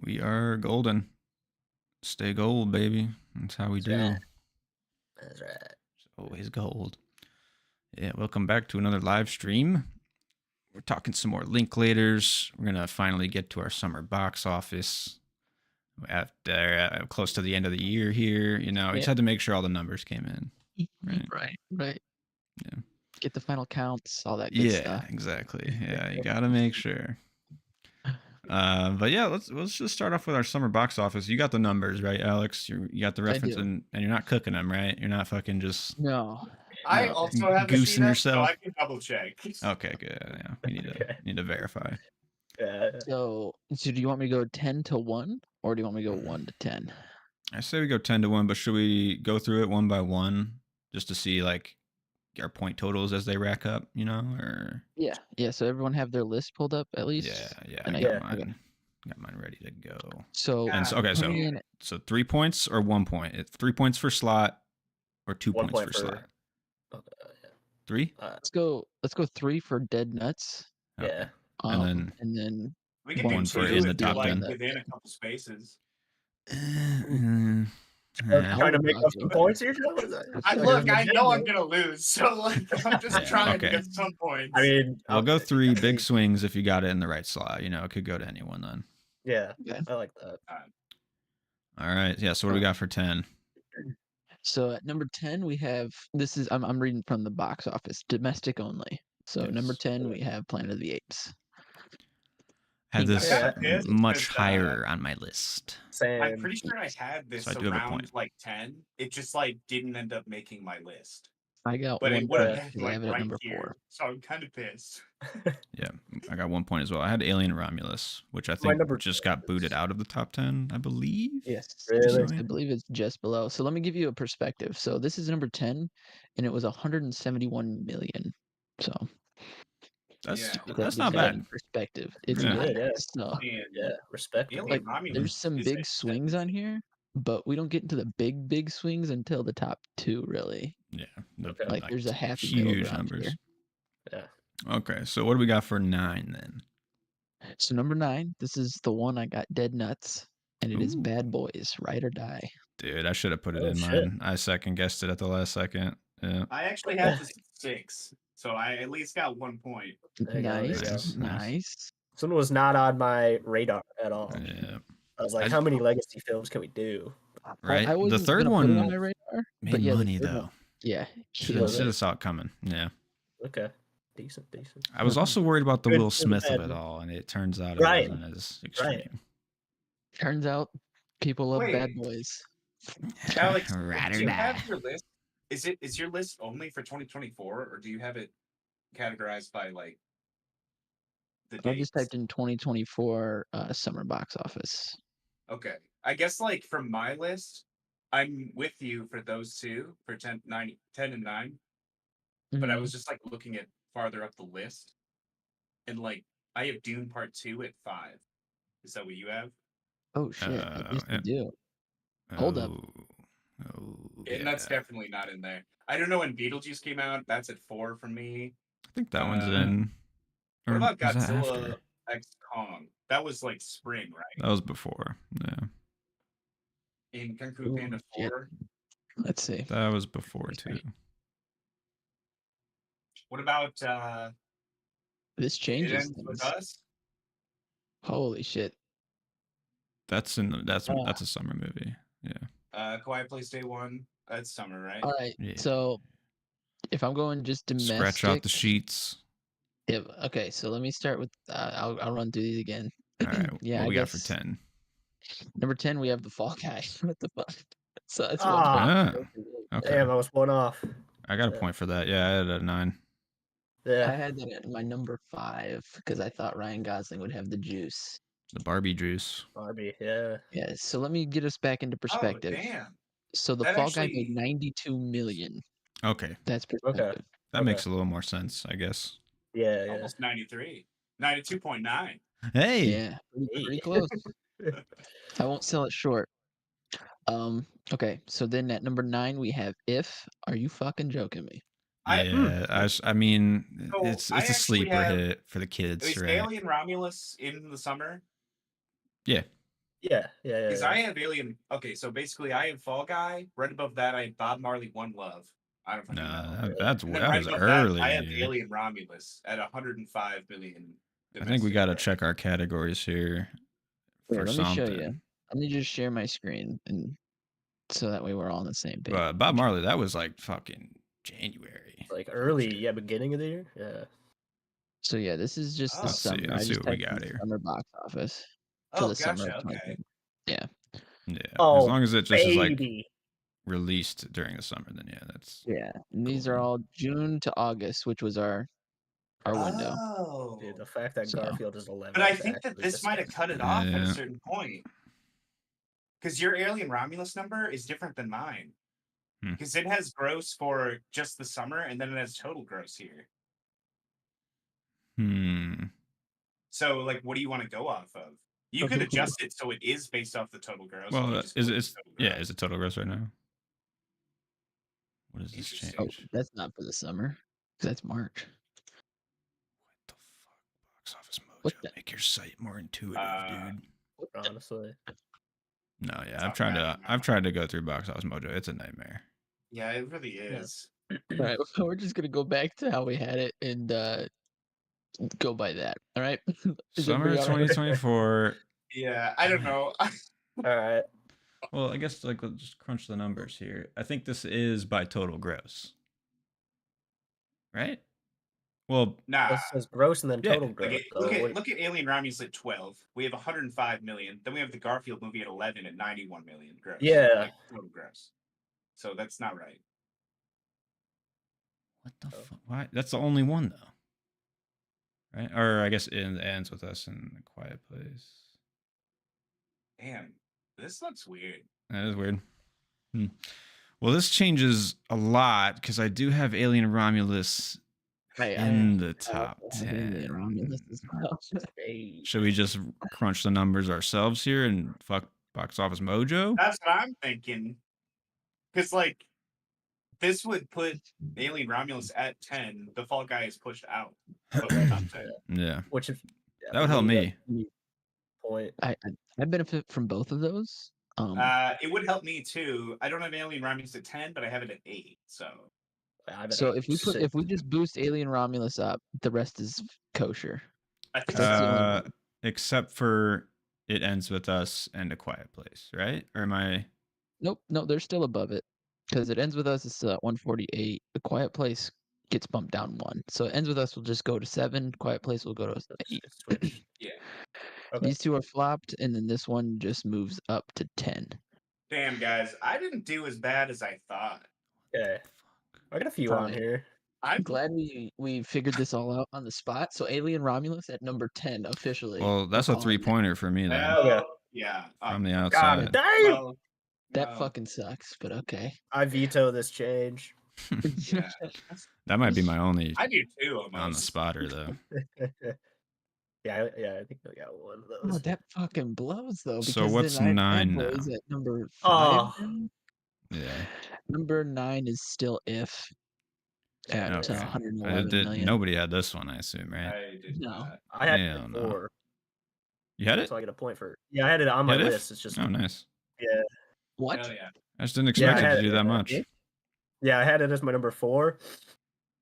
We are golden. Stay gold, baby. That's how we That's do. right. That's right. It's always gold. Yeah, welcome back to another live stream. We're talking some more Linklaters. We're going to finally get to our summer box office after close to the end of the year here. You know, we just had to make sure all the numbers came in. Right. Yeah. Get the final counts, all that good stuff. Yeah, exactly. Yeah, you got to make sure. But yeah, let's just start off with our summer box office. You got the numbers, right, Alex? You got the reference, and you're not cooking them, right? You're not fucking just I also have a sheet goosing up, yourself. so I can double check. Okay, good. Yeah, we need to verify. Yeah. So do you want me to go 10 to 1 or do you want me to go 1 to 10? I say we go 10 to 1, but should we go through it one by one just to see like our point totals as they rack up, you know? Or yeah. So everyone have their list pulled up at least. Yeah. And I got mine. Okay. Got mine ready to go. So so 3 points or 1 point. It's 3 points for slot or 2 points for slot. 3. Let's go 3 for Dead Nuts. Yeah. And then we can one do for two in the if you're, top like 10. within a couple spaces. Trying to make up some points here. I know I'm gonna lose, so like I'm just trying to get some points. I mean, I'll go 3 big swings if you got it in the right slot. You know, it could go to anyone then. Yeah, I like that. All right. Yeah. So what do we got for 10? So at number 10 we have I'm reading from the box office, domestic only. So number 10 we have Planet of the Apes. Had this much higher on my list. Same. I'm pretty sure I had this around like 10. It just like didn't end up making my list. I got but one it would have point. been like I have it at right number here, 4. so I'm kind of pissed. Yeah, I got 1 point as well. I had Alien Romulus, which I think just got booted out of the top 10, I believe. Yes, really? I believe it's just below. So let me give you a perspective. So this is number 10, and it was 171 million. So that's not bad. Perspective. It's good. good. So, respect. Like, there's some big swings on here, but we don't get into the big swings until the top 2, really. Yeah. Like there's a happy huge numbers. Here. Yeah. Okay, so what do we got for 9 then? So number 9, this is the one I got, Dead Nuts, and it is Bad Boys, Ride or Die. Dude, I should have put it in mine. I second guessed it at the last second. Yeah. I actually had this 6, so I at least got 1 point. Nice. This one was not on my radar at all. Yeah. I was like, how many legacy films can we do? Right. The third one on my radar, made money though. Yeah. Should have saw it coming. Yeah. Okay. Decent. I was also worried about the Will Smith of it all, and it turns out it wasn't as extreme. Turns out people love Bad Boys. Alex, do you have your list? Is your list only for 2024, or do you have it categorized by like the dates? I just typed in 2024 summer box office. Okay, I guess like from my list, I'm with you for those two for 10 and 9. Mm-hmm. But I was just like looking at farther up the list, and like I have Dune Part 2 at 5. Is that what you have? Oh shit! I guess you do. Hold up. And that's definitely not in there. I don't know when Beetlejuice came out. That's at 4 for me. I think that one's in. What about Godzilla X Kong? That was like spring, right? That was before. Yeah. In Kung Fu Panda 4. Let's see. That was before too. What about this changes It Ends With Us? Holy shit. That's a summer movie. Yeah. Quiet Place Day 1. That's summer, right? All right. Yeah. So if I'm going just domestic, scratch out the sheets. Yeah. Okay. So let me start with. I'll run through these again. All right. Yeah. What we got for 10? Number 10, we have The Fall Guy. What the fuck? So that's okay. Damn, I was one off. I got a point for that. Yeah, I had a 9. Yeah. I had that at my number 5 because I thought Ryan Gosling would have the juice. The Barbie juice. Barbie, yeah. Yeah. So let me get us back into perspective. Oh, damn. So The Fall Guy made 92 million. Okay. That's perspective. Okay. That makes a little more sense, I guess. Yeah. Almost 93. 92.9. Hey. Yeah. Pretty close. I won't sell it short. Okay. So then at number 9 we have If. Are you fucking joking me? Yeah, I mean, it's a sleeper hit for the kids, is right? Alien Romulus in the summer? Yeah. Yeah. Because I have Alien. Okay, so basically, I have Fall Guy. Right above that, I have Bob Marley, One Love. I don't fucking know. That And then right was above early. that, I have here. Alien Romulus at 105 million. I think we got to domestic check our categories here Here, for let me show something. you. Let me just share my screen, and so that way we're all on the same page. But Bob Marley, that was like fucking January. Like early, beginning of the year. Yeah. So yeah, this is just the Let's see, summer. let's I see just what we typed got in here. summer box office for Oh, the summer gotcha. of Okay. 2020. Yeah. Yeah. Oh, as long as it just is like baby. released during the summer, then yeah, that's Yeah. And these cool. are all June to August, which was our window. Oh. Dude, the fact that So- Garfield is 11. But I is think that actually this might have cut disgusting. it off at a Yeah. certain point. Because your Alien Romulus number is different than mine. Because it has gross for just the summer, and then it has total gross here. So, like, what do you want to go off of? You could adjust it so it is based off the total gross. and you Well, just is go it? with total gross. Is it total gross right now? What does this Interesting. Oh, change? that's not for the summer. 'Cause that's March. What the fuck? Box Office What Mojo. the- Make your site more intuitive, dude. Honestly. No, yeah, It's I've not tried bad to. now. I've tried to go through Box Office Mojo. It's a nightmare. Yeah, it really is. All right, we're just gonna go back to how we had it and go by that. All right. Is Summer everybody all right? 2024. Yeah, I don't know. All right. Well, I guess like let's just crunch the numbers here. I think this is by total gross, right? Well, Nah. This says gross and then Yeah. total Like, gross. look at Alien Romulus at 12. We have 105 million. Then we have the Garfield movie at 11 at 91 million gross. Yeah. Like, total gross. So that's not right. what the fuck? Why? That's the only one though, right? Or I guess it ends with us in a quiet place. Damn, this looks weird. That is weird. Well, this changes a lot because I do have Alien Romulus in the top 10. Should we just crunch the numbers ourselves here and fuck Box Office Mojo? That's what I'm thinking. Because, like, this would put Alien Romulus at 10. The Fall Guy is pushed out of the top 10. Yeah, Which is that would help me. Point. I benefit from both of those. It would help me too. I don't have Alien Romulus at 10, but I have it at 8. So So if we just boost Alien Romulus up, the rest is kosher. I think That's the only so. one. Except for It Ends With Us and A Quiet Place, right? Or am I? Nope, no, they're still above it because It Ends With Us is still at 148. The Quiet Place gets bumped down 1, so It Ends With Us will just go to 7. Quiet Place will go to 8. Switch. Yeah. Okay. These two are flopped, and then this one just moves up to 10. Damn, guys, I didn't do as bad as I thought. Okay. I got a few on here. I'm glad we figured this all out on the spot. So Alien Romulus at number 10 officially. Well, that's a 3-pointer for me then. Well, yeah. From the God outside. damn! Well, That no. fucking sucks, but okay. I veto this change. Yeah. That might be my only I do too, almost. on the spotter though. Yeah, I think I got one of Oh, those. that fucking blows though. So Because what's then I have 9 Bad Boys now? at number 5. Oh. now. Yeah. Number 9 is still If at Okay. 111 million. Nobody had this one, I assume, right? I did No. not. I had Hell no. 4, You had it? so I get a point for. Yeah, I had it on my Had it? list. It's just Oh, nice. yeah, What? Hell yeah. I just didn't Yeah, I expect it had to do it, that much. yeah. I had it as my number 4,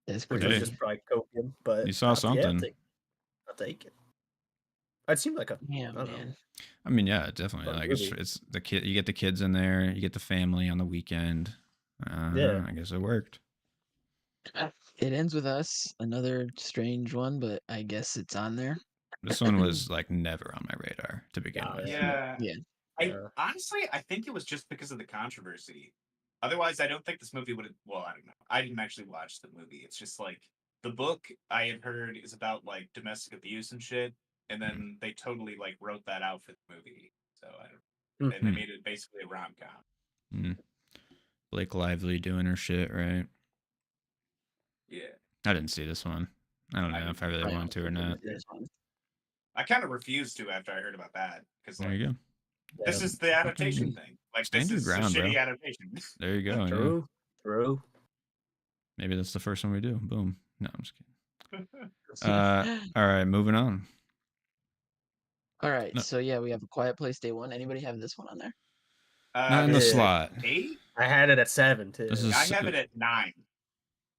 That's which crazy. was just probably copium. But You saw yeah, something. I'll take it. It seemed like a. Yeah, I don't know. man. I mean, yeah, definitely. Fun Like movie. it's the kid. You get the kids in there. You get the family on the weekend. Yeah. I guess it worked. It Ends With Us, another strange one, but I guess it's on there. This one was like never on my radar to begin Oh, with. Yeah. Yeah. Honestly, I think it was just because of the controversy. Otherwise, I don't think this movie would have. Well, I don't know. I didn't actually watch the movie. It's just like the book I had heard is about like domestic abuse and shit, and then they totally like wrote that out for the movie. So I don't. And they made it basically a rom-com. Blake Lively doing her shit, right? Yeah. I didn't see this one. I don't know if I really wanted to or not. I kind of refused to after I heard about that because There like you go. this is the adaptation thing. Like stand this your is ground, a shitty bro. adaptation. There you go. Yeah. True. Maybe that's the first one we do. Boom. No, I'm just kidding. All right, moving on. All right, No. so yeah, we have A Quiet Place Day 1. Anybody have this one on there? Not in the Yeah. slot. 8? I had it at 7 too. This is- I have it at 9.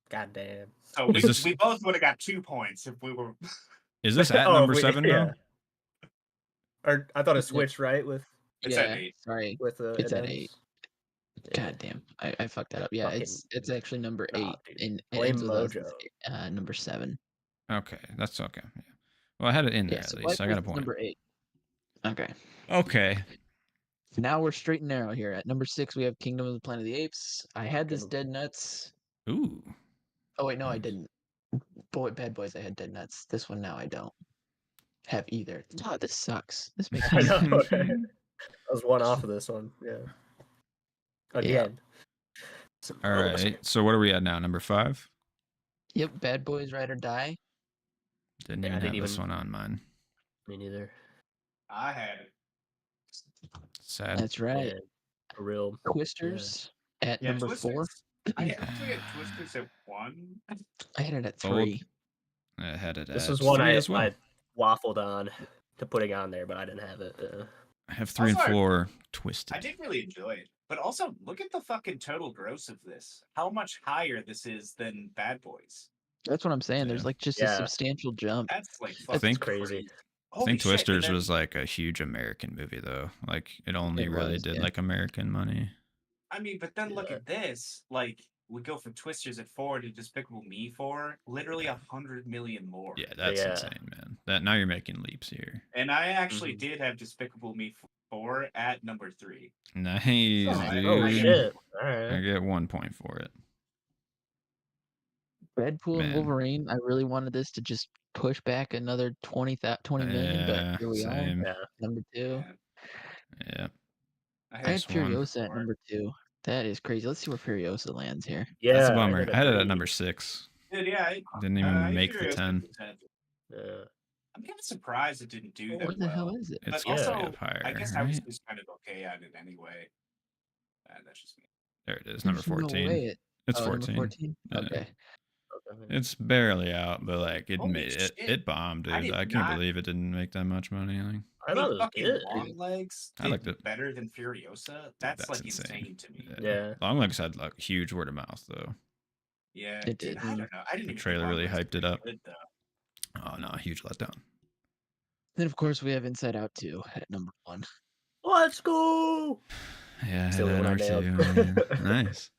God damn. So Is this- we both would have got 2 points if we were. Is this at Oh, number 7 though? yeah. Or I thought it switched right with It's yeah, at 8. sorry. it It's at ends. 8. God damn, I fucked that up. Yeah, it's actually number 8, dude. and it Blame ends with us Mojo. as, number 7. Okay, that's okay. Yeah. Well, I had it in there Yeah, at so least. I got a point. Number 8. Okay. Okay. Now we're straight and narrow here. At number 6, we have Kingdom of the Planet of the Apes. I had this Dead Nuts. Ooh. Oh wait, no, I Nice. didn't. Bad Boys. I had Dead Nuts. This one now I don't have either. God, this sucks. This makes I me. know. Right? I was one off of this one. Yeah. Again. All right. So what are we at now? Number 5? Yep, Bad Boys Ride or Die. Didn't Yeah, I even have didn't this even- one on mine. Me neither. I had it. Sad. That's right. Yeah. A real. Twisters at Yeah, number 4. Twisters. I actually had Twisters at 1. I had it at Bold. 3. I had it This at was one 3 I as well. I waffled on to putting on there, but I didn't have it. I have 3 and Also, 4 twisted. I did really enjoy it. But also, look at the fucking total gross of this. How much higher this is than Bad Boys. That's what I'm saying. There's Yeah. like just a Yeah. substantial jump. That's like I fucking think- crazy. I think Holy shit, and Twisters then- was like a huge American movie though. Like it only It really was, did yeah. like American money. I mean, but then look Yeah. at this. Like, we go from Twisters at 4 to Despicable Me 4. Literally 100 million more. Yeah, that's Yeah. insane, man. That now you're making leaps here. And I actually Mhm. did have Despicable Me 4 at number 3. Nice, Oh, dude. Oh shit! All I right. get 1 point for it. Deadpool and Man. Wolverine. I really wanted this to just push back another 20 million, Yeah, but here we are. same. Yeah. Number 2. Yeah. Yeah. I I had had This one. Furiosa at number 2. That is crazy. Let's see where Furiosa lands here. Yeah. That's a bummer. I had it at three. number 6. Dude, yeah, I Didn't even I make the Furious 10. was 10. Yeah. I'm kind of surprised it didn't do that What the well. hell is it? It's But gotta also, be up higher, I guess I was right? just kind of okay at it anyway. That's just me. There it is, number There's no 14. way It's number 14. 14? Yeah. Okay. It's barely out, but like it Holy made it. shit. It bombed, I dude. did I can't not- believe it didn't make that much money. Like, I thought it was fucking good. Long Legs I did liked it. better than Furiosa. That's like insane. insane to me. Yeah. Long Legs had like huge word of mouth though. Yeah, It dude, did. I don't know. I didn't The even trailer think Long really Legs was hyped it pretty up. good, though. Oh no, huge letdown. Then of course we have Inside Out 2 at number 1. Let's go. Yeah, I had Still that the one I number 2. nailed. Nice.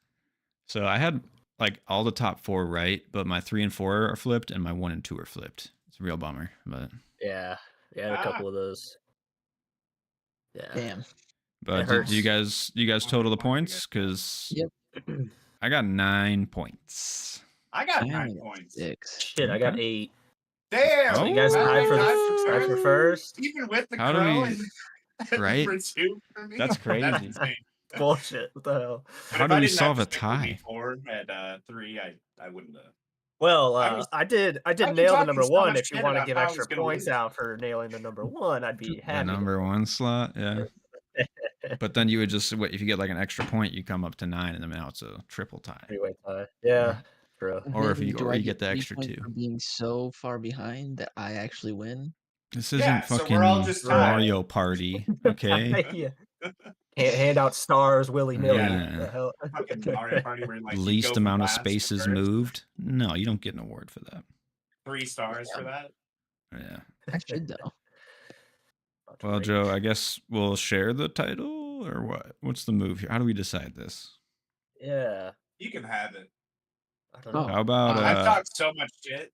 So I had like all the top 4 right, but my 3 and 4 are flipped, and my 1 and 2 are flipped. It's a real bummer, but Yeah. Yeah, a couple of those. Yeah. Damn. but It do you hurts. guys total the points? Because Yep. I got 9 points. I got I 9 only got points. 6. Shit, I got Okay. 8. Damn! Oh, You guys tied for tied for first. Even with the How do crow we- and right? number 2 for me. That's crazy. insane. Bullshit. What the hell? But How if do I we didn't have solve a Despicable Me tie? 4 at 3, I wouldn't have. Well, I was- I did I've been nail the talking number so 1. much If you shit want to about give how I extra was gonna points lose. out for nailing the number 1, I'd be The happy. number 1 slot, yeah. But then you would just if you get like an extra point, you come up to 9, and then now it's a triple tie. Three-way tie. Yeah, true. Or if Maybe you do or I you get the 3 extra points 2. for being so far behind that I actually win. This isn't Yeah, so fucking we're all just tied. Mario Party, okay? Yeah. Can't hand out stars willy nilly. Yeah. The hell? Fucking Mario Party where like you Least go from amount of last to spaces first. moved. No, you don't get an award for that. 3 stars for that. Yeah. I should though. Well, Joe, I guess we'll share the title or what? What's the move here? How do we decide this? Yeah. You can have it. I don't know. Oh. How about I've talked so much shit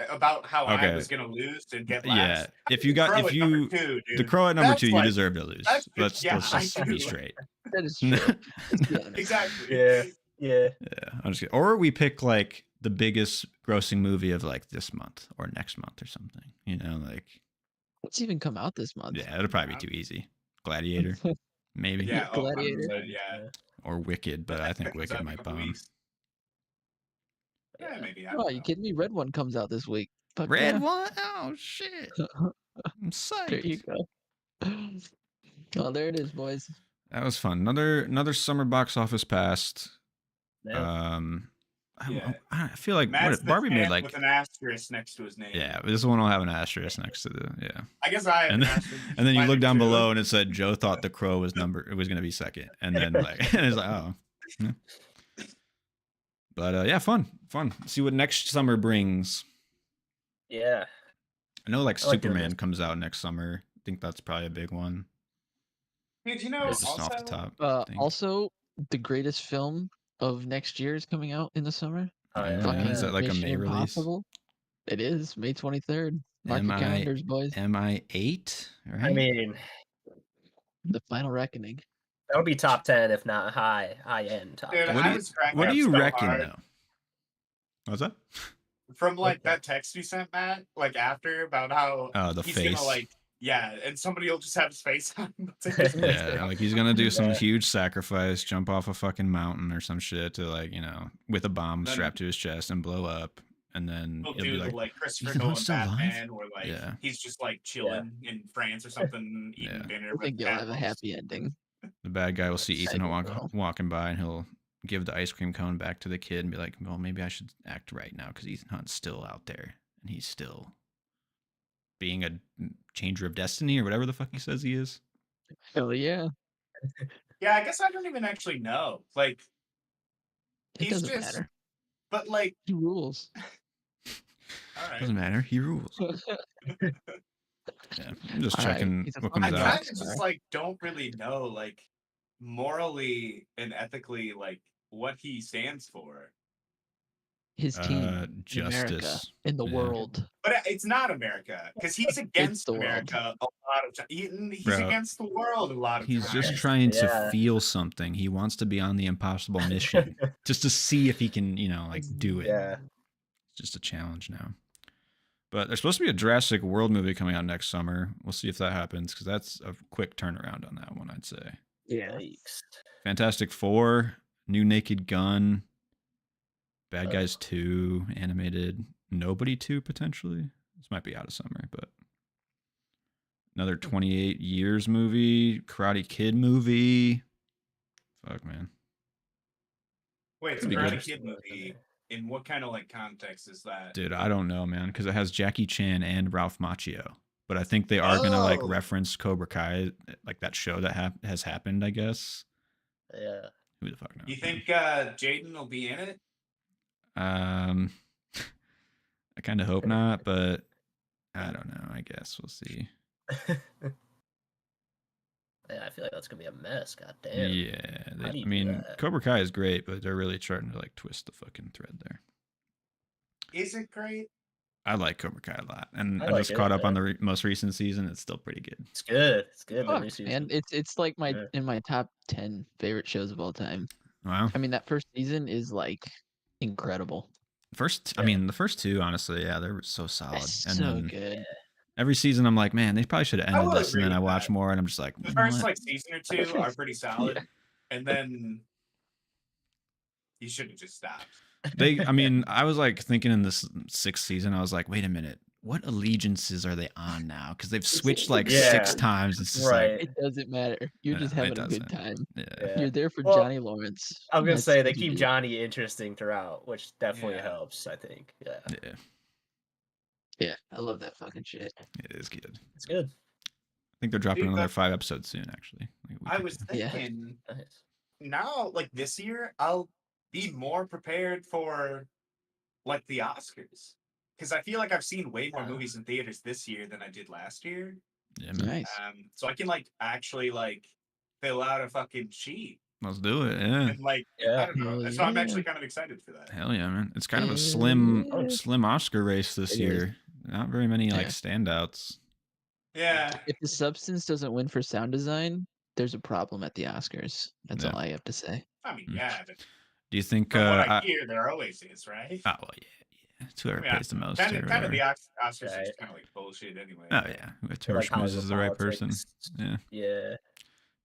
about how I Okay. was gonna lose and get yeah, last. if you got Crow if at number you 2, the dude. crow at number That's 2, you like- deserve to lose. that's Let's yeah, just I be do. straight. That is true. Let's be honest. Exactly. Yeah. Yeah. Yeah, I'm just kidding. Or we pick like the biggest grossing movie of like this month or next month or something. You know, like What's even come out this month? yeah, it'll probably be too easy. Gladiator, maybe, Yeah. Oh, Gladiator. 100%, yeah. or Wicked, but I think That comes Wicked out in a might couple bomb. weeks. Yeah, maybe. I Oh, don't you know. kidding me? Red One comes out this week. Fuck Red yeah. one? Oh shit! I'm psyched. There you go. Oh, there it is, boys. That was fun. Another summer box office passed. Yeah. I feel like Matt's what Barbie the made ant like with an asterisk next to his name. yeah, this one will have an asterisk next to the I guess I have and an then, asterisk. and then you Mine look do down too. below and it said Joe thought the crow was gonna be second, and then like and it's like oh, yeah. But yeah, fun. See what next summer brings. Yeah. I know like I like doing Superman this. comes out next summer. I think that's probably a big one. Dude, you know, Just also, off the top. I think. Also, the greatest film of next year is coming out in the summer. Oh, Yeah, Fucking is that like a Mission May release? Impossible. It is May 23rd. Mark your calendars, boys. MI8, right? I mean, The Final Reckoning. that would be top 10, if not high end top dude, 10. what I do you, was cracking what do up you so reckon hard though? What's that? from like Okay. that text you sent, Matt, like after about how The he's face. gonna like, yeah, and somebody will just have his face on. Yeah, like he's gonna do some Yeah. huge sacrifice, jump off a fucking mountain or some shit to like, with a bomb Then- strapped to his chest and blow up, and then We'll he'll do be the like, like Christopher "Ethan Nolan Hunt's still alive?" Batman, where like Yeah. he's just like chilling in France or something, eating Yeah. dinner I with think you'll have a animals. happy ending. The bad guy will see I Ethan do Hunt so. walking by, and he'll give the ice cream cone back to the kid and be like, "Well, maybe I should act right now because Ethan Hunt's still out there and he's still being a changer of destiny or whatever the fuck he says he is." Hell yeah. Yeah, I guess I don't even actually know. Like, It he's doesn't just, matter. but like, He rules. all right. Doesn't matter. He rules. Yeah, I'm just All right, checking he's a what fucking comes I out. kind rock of star. just like don't really know like morally and ethically like what he stands for. His team in America, Justice. in the Yeah. world. But it's not America because he's against the world. America a lot of times. He's Bro, against the world a lot of He's times. just trying to Yeah. feel something. He wants to be on the impossible mission just to see if he can, like do it. Yeah. It's just a challenge now. But there's supposed to be a Jurassic World movie coming out next summer. We'll see if that happens because that's a quick turnaround on that one, I'd say. Yeah. Yikes. Fantastic Four, New Naked Gun, Bad Guys 2, animated, Nobody 2 potentially. This might be out of summer, but another 28 Years movie, Karate Kid movie. Fuck, man. Wait, Could so be Karate good. Kid movie. In what kind of like context is that? Dude, I don't know, man, because it has Jackie Chan and Ralph Macchio. But I think they are gonna like Oh. reference Cobra Kai, like that show that has happened, I guess. Yeah. Who the fuck knows? You man? think Jaden will be in it? I kind of hope not, but I don't know. I guess we'll see. Yeah, I feel like that's gonna be a mess. God damn. Yeah, How do you I do mean, that? Cobra Kai is great, but they're really starting to like twist the fucking thread there. Is it great? I like Cobra Kai a lot, and I I like just it, caught up on yeah. the most recent season. It's still pretty good. It's good. It's good. the new Fuck, season. man. It's like Yeah. in my top 10 favorite shows of all time. Wow. I mean, that first season is like incredible. I mean, the first two, honestly, yeah, they were so solid. That's And so then good. every season, I'm like, man, they probably should have ended will this. And agree then I with watch that. more, and I'm just like, The you know first what? like season or two are pretty solid, and then you should have just stopped. I mean, I was like thinking in this sixth season, I was like, wait a minute, what allegiances are they on now? Because they've switched like Yeah. 6 times. It's just Right. like, It doesn't matter. You're just Yeah, it having a good doesn't. time. yeah. Yeah. You're there for Well, Johnny Lawrence. I was gonna That's say they what you keep do. Johnny interesting throughout, which definitely Yeah. helps. I think. Yeah, Yeah, Yeah, I love that fucking shit. it is good. it's good. I think they're dropping Dude, another but- 5 episodes soon, actually. Like a week I or was two. Yeah. thinking Nice. now, like this year, I'll be more prepared for like the Oscars because I feel like I've seen way more Yeah. movies in theaters this year than I did last year. Yeah, man. Nice. So I can like actually like fill out a fucking sheet Let's do it. Yeah. and like I Yeah. don't know. Hell So I'm yeah. actually kind of excited for that. Hell yeah, man. It's kind of a Yeah. slim Oscar race this It is. year. Not very many like Yeah. standouts. Yeah. If the substance doesn't win for sound design, there's a problem at the Oscars. That's Yeah. all I have to say. I mean, Mm. yeah, but Do you think from what I hear, there always is, right? well, yeah. It's whoever Yeah, pays the most. Kind or of whatever. the Oscars are Right. just kind of like bullshit anyway. Oh yeah, whoever Like schmoozes Hollywood the right person. politics. Yeah. Yeah.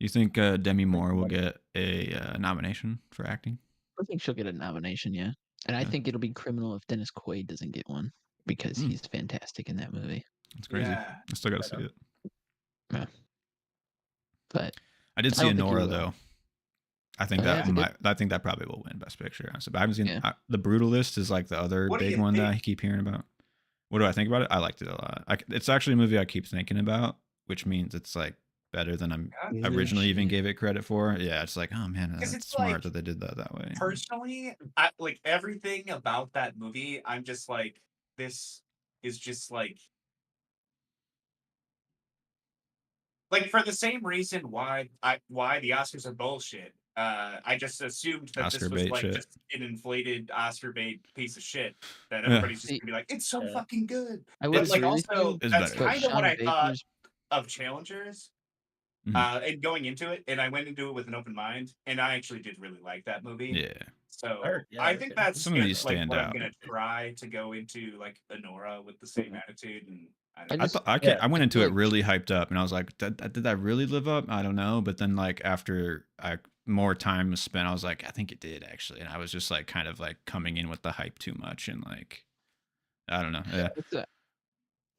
You think Demi Moore will get a nomination for acting? I think she'll get a nomination, yeah. And I Yeah. think it'll be criminal if Dennis Quaid doesn't get one because Hmm. he's fantastic in that movie. It's crazy. Yeah. I still got to Right see on. it. But I did I see don't think he Anora will. though. I think Oh, yeah, that it's good. might. I think that probably will win Best Picture. Honestly, but I haven't seen Yeah. The Brutalist is like the other What do big you one that I think? keep hearing about. What do I think about it? I liked it a lot. It's actually a movie I keep thinking about, which means it's like better than I Yeah. originally even Shit. gave it credit for. Yeah, it's like, oh man, Because that's it's smart like, that they did that way. personally, like everything about that movie, I'm just like, this is just like for the same reason why the Oscars are bullshit. I just assumed that Oscar this was bait like shit. just an inflated Oscar bait piece of shit that Yeah. everybody's just See- gonna be like, it's so Yeah. fucking good. I But would like agree with also you, It's that's better. but kind of what Sean I thought Baker's of Challengers. Mhm. And going into it, and I went into it with an open mind, and I actually did really like that movie. Yeah. So Yeah, I think that's Some of these like stand what I'm out. gonna try to go into like Honora with the same attitude, and I I just I went into feel it like really hyped up, and I was like, did that really live up? I don't know. But then like after more time was spent, I was like, I think it did actually, and I was just like kind of like coming in with the hype too much, and like I don't know. Yeah.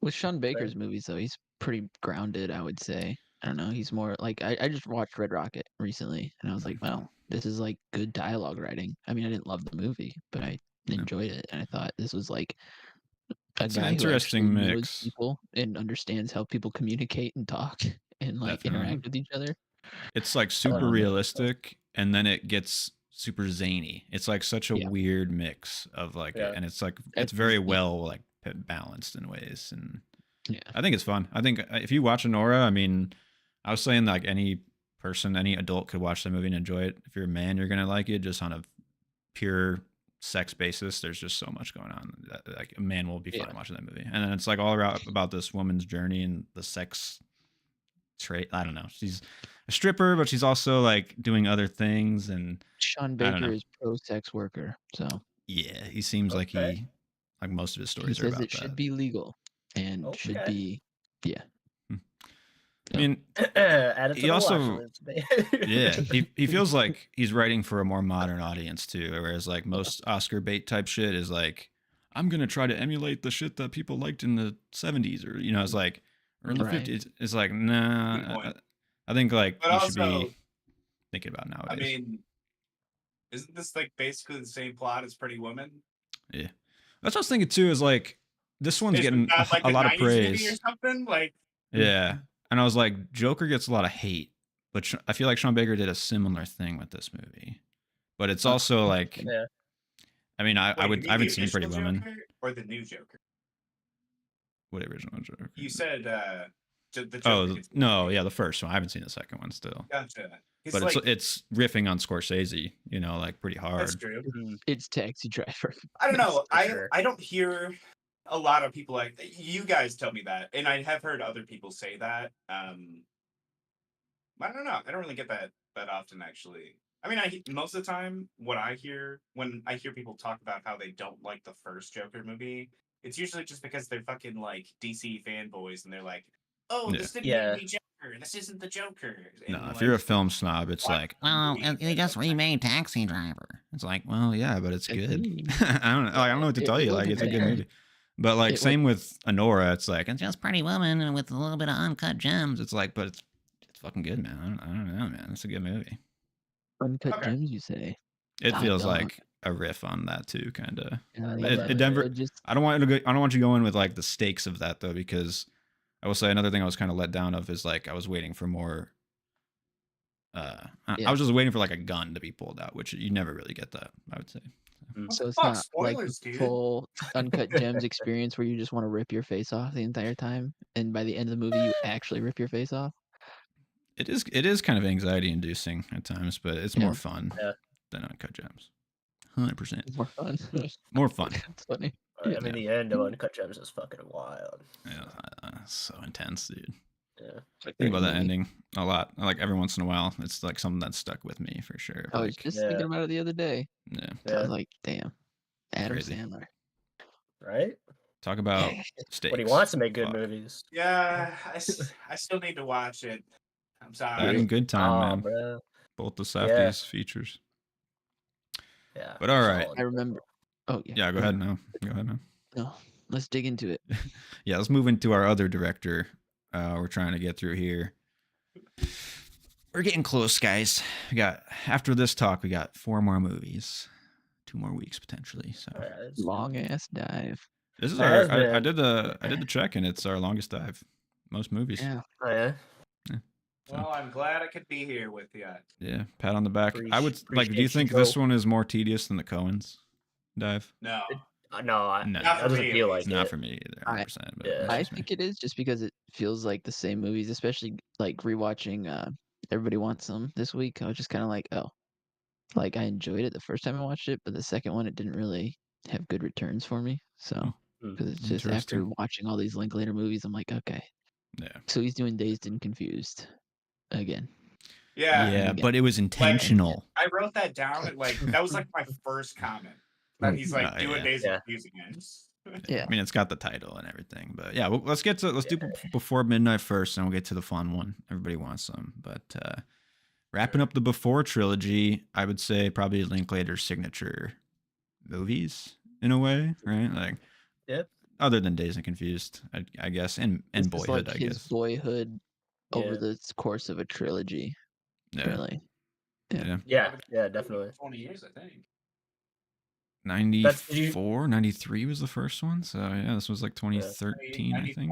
with Sean Baker's movies though, he's pretty grounded, I would say. I don't know, he's more like I just watched Red Rocket recently and I was like, wow, this is like good dialogue writing. I mean, I didn't love the movie, but I enjoyed it and I thought this was like a It's an guy who actually interesting knows mix. people and understands how people communicate and talk and like Definitely. interact with each other. It's like super realistic, and then it gets super zany. It's like such a weird mix of like, and it's like it's very well like balanced in ways, and Yeah. I think it's fun. I think if you watch Honora, I mean, I was saying like any person, any adult could watch the movie and enjoy it. If you're a man, you're gonna like it just on a pure sex basis. There's just so much going on that like a man will be fine watching that movie, and then it's like all around about this woman's journey and the sex trait. I don't know. She's a stripper, but she's also like doing other things, and Sean I don't Baker know. is pro sex worker, so Yeah, he seems like like most of his he stories are says about it should that. be legal and should be I mean, add it to he the also watch list. he feels like he's writing for a more modern audience too, whereas like most Oscar bait type shit is like, I'm gonna try to emulate the shit that people liked in the 70s, or it's like, or in the 50s. It's like, nah. I think like but you also, should be thinking about nowadays. I mean, isn't this like basically the same plot as Pretty Woman? Yeah, that's what I was thinking too. Is like this one's Isn't getting that like a lot of 90s movie or praise. something? Like, Yeah, and I was like, Joker gets a lot of hate, but I feel like Sean Baker did a similar thing with this movie. But it's also like, I mean, I haven't seen Pretty Woman or the new Joker. What original Joker? You said the Joker. Oh no, yeah, the first one. I haven't seen the second one still. Gotcha. But like, it's riffing on Scorsese, like pretty hard. That's true. It's Taxi Driver. I don't know. I don't hear a lot of people like you guys tell me that, and I have heard other people say that. I don't know. I don't really get that often, actually. I mean, most of the time, what I hear when I hear people talk about how they don't like the first Joker movie, it's usually just because they're fucking like DC fanboys, and they're like, "Oh, this didn't need to be Joker. This isn't the Joker." And no, if you're a film snob, it's like, well, they just remade Taxi Driver. It's like, well, yeah, but it's good. I don't know what to tell you. Like, it's a good movie. But like, same with Honora. It's like, it's just Pretty Woman with a little bit of uncut gems. It's like, but it's fucking good, man. I don't know, man. It's a good movie. Uncut gems, you say? It feels like a riff on that too, kind of. Denver. I don't want you going with like the stakes of that though, because I will say another thing I was kind of let down of is like I was waiting for more. I was just waiting for like a gun to be pulled out, which you never really get that, I would say. So it's not spoilers, like full Uncut Gems experience where you just want to rip your face off the entire time, and by the end of the movie you actually rip your face off. It is kind of anxiety inducing at times, but it's more fun than Uncut Gems. 100%. More fun. More fun. That's funny. I mean, the end of Uncut Gems is fucking wild. Yeah, so intense, dude. Yeah. I think about that ending a lot. Like every once in a while, it's like something that's stuck with me for sure. I was just thinking about it the other day. Yeah. I was like, damn, Adam Sandler. Right? Talk about stakes. But he wants to make good movies. Yeah, I still need to watch it. I'm sorry. That and Good Time, man. Bro. Both the Safdies features. Yeah. But all right. I remember. Oh yeah. Yeah, go ahead now. No, let's dig into it. Yeah, let's move into our other director. We're trying to get through here. we're getting close, guys. We got after this talk, we got 4 more movies, 2 more weeks potentially. So long ass dive. this is our. I did the check, and it's our longest dive. Most movies. Yeah. Oh yeah. Well, I'm glad I could be here with you. Yeah, pat on the back. I would like. Do you think this one is more tedious than the Coens dive? No. No, No. that doesn't feel like Not it. for me either. 100%. But Yeah. that's I just me. think it is just because it feels like the same movies, especially like rewatching Everybody Wants Some this week. I was just kind of like, oh, like I enjoyed it the first time I watched it, but the second one it didn't really have good returns for me. So because it's just after watching all these Linklater movies, I'm like, okay, Yeah. so he's doing Dazed and Confused again. Yeah. Yeah, but it was intentional. I wrote that down. And that was like my first comment. That he's like doing Dazed and Confused again. Yeah. I mean, it's got the title and everything, but yeah, let's do Before Midnight first, and we'll get to the fun one. Everybody Wants Some, but wrapping up the Before trilogy, I would say probably Linklater's signature movies in a way, right? Like, other than Dazed and Confused, I guess, and Boyhood, like I his guess. Boyhood over the course of a trilogy. Yeah. Really. Yeah, definitely. 20 years, I think. 94, 93 was the first one. So yeah, this was like 2013, I think.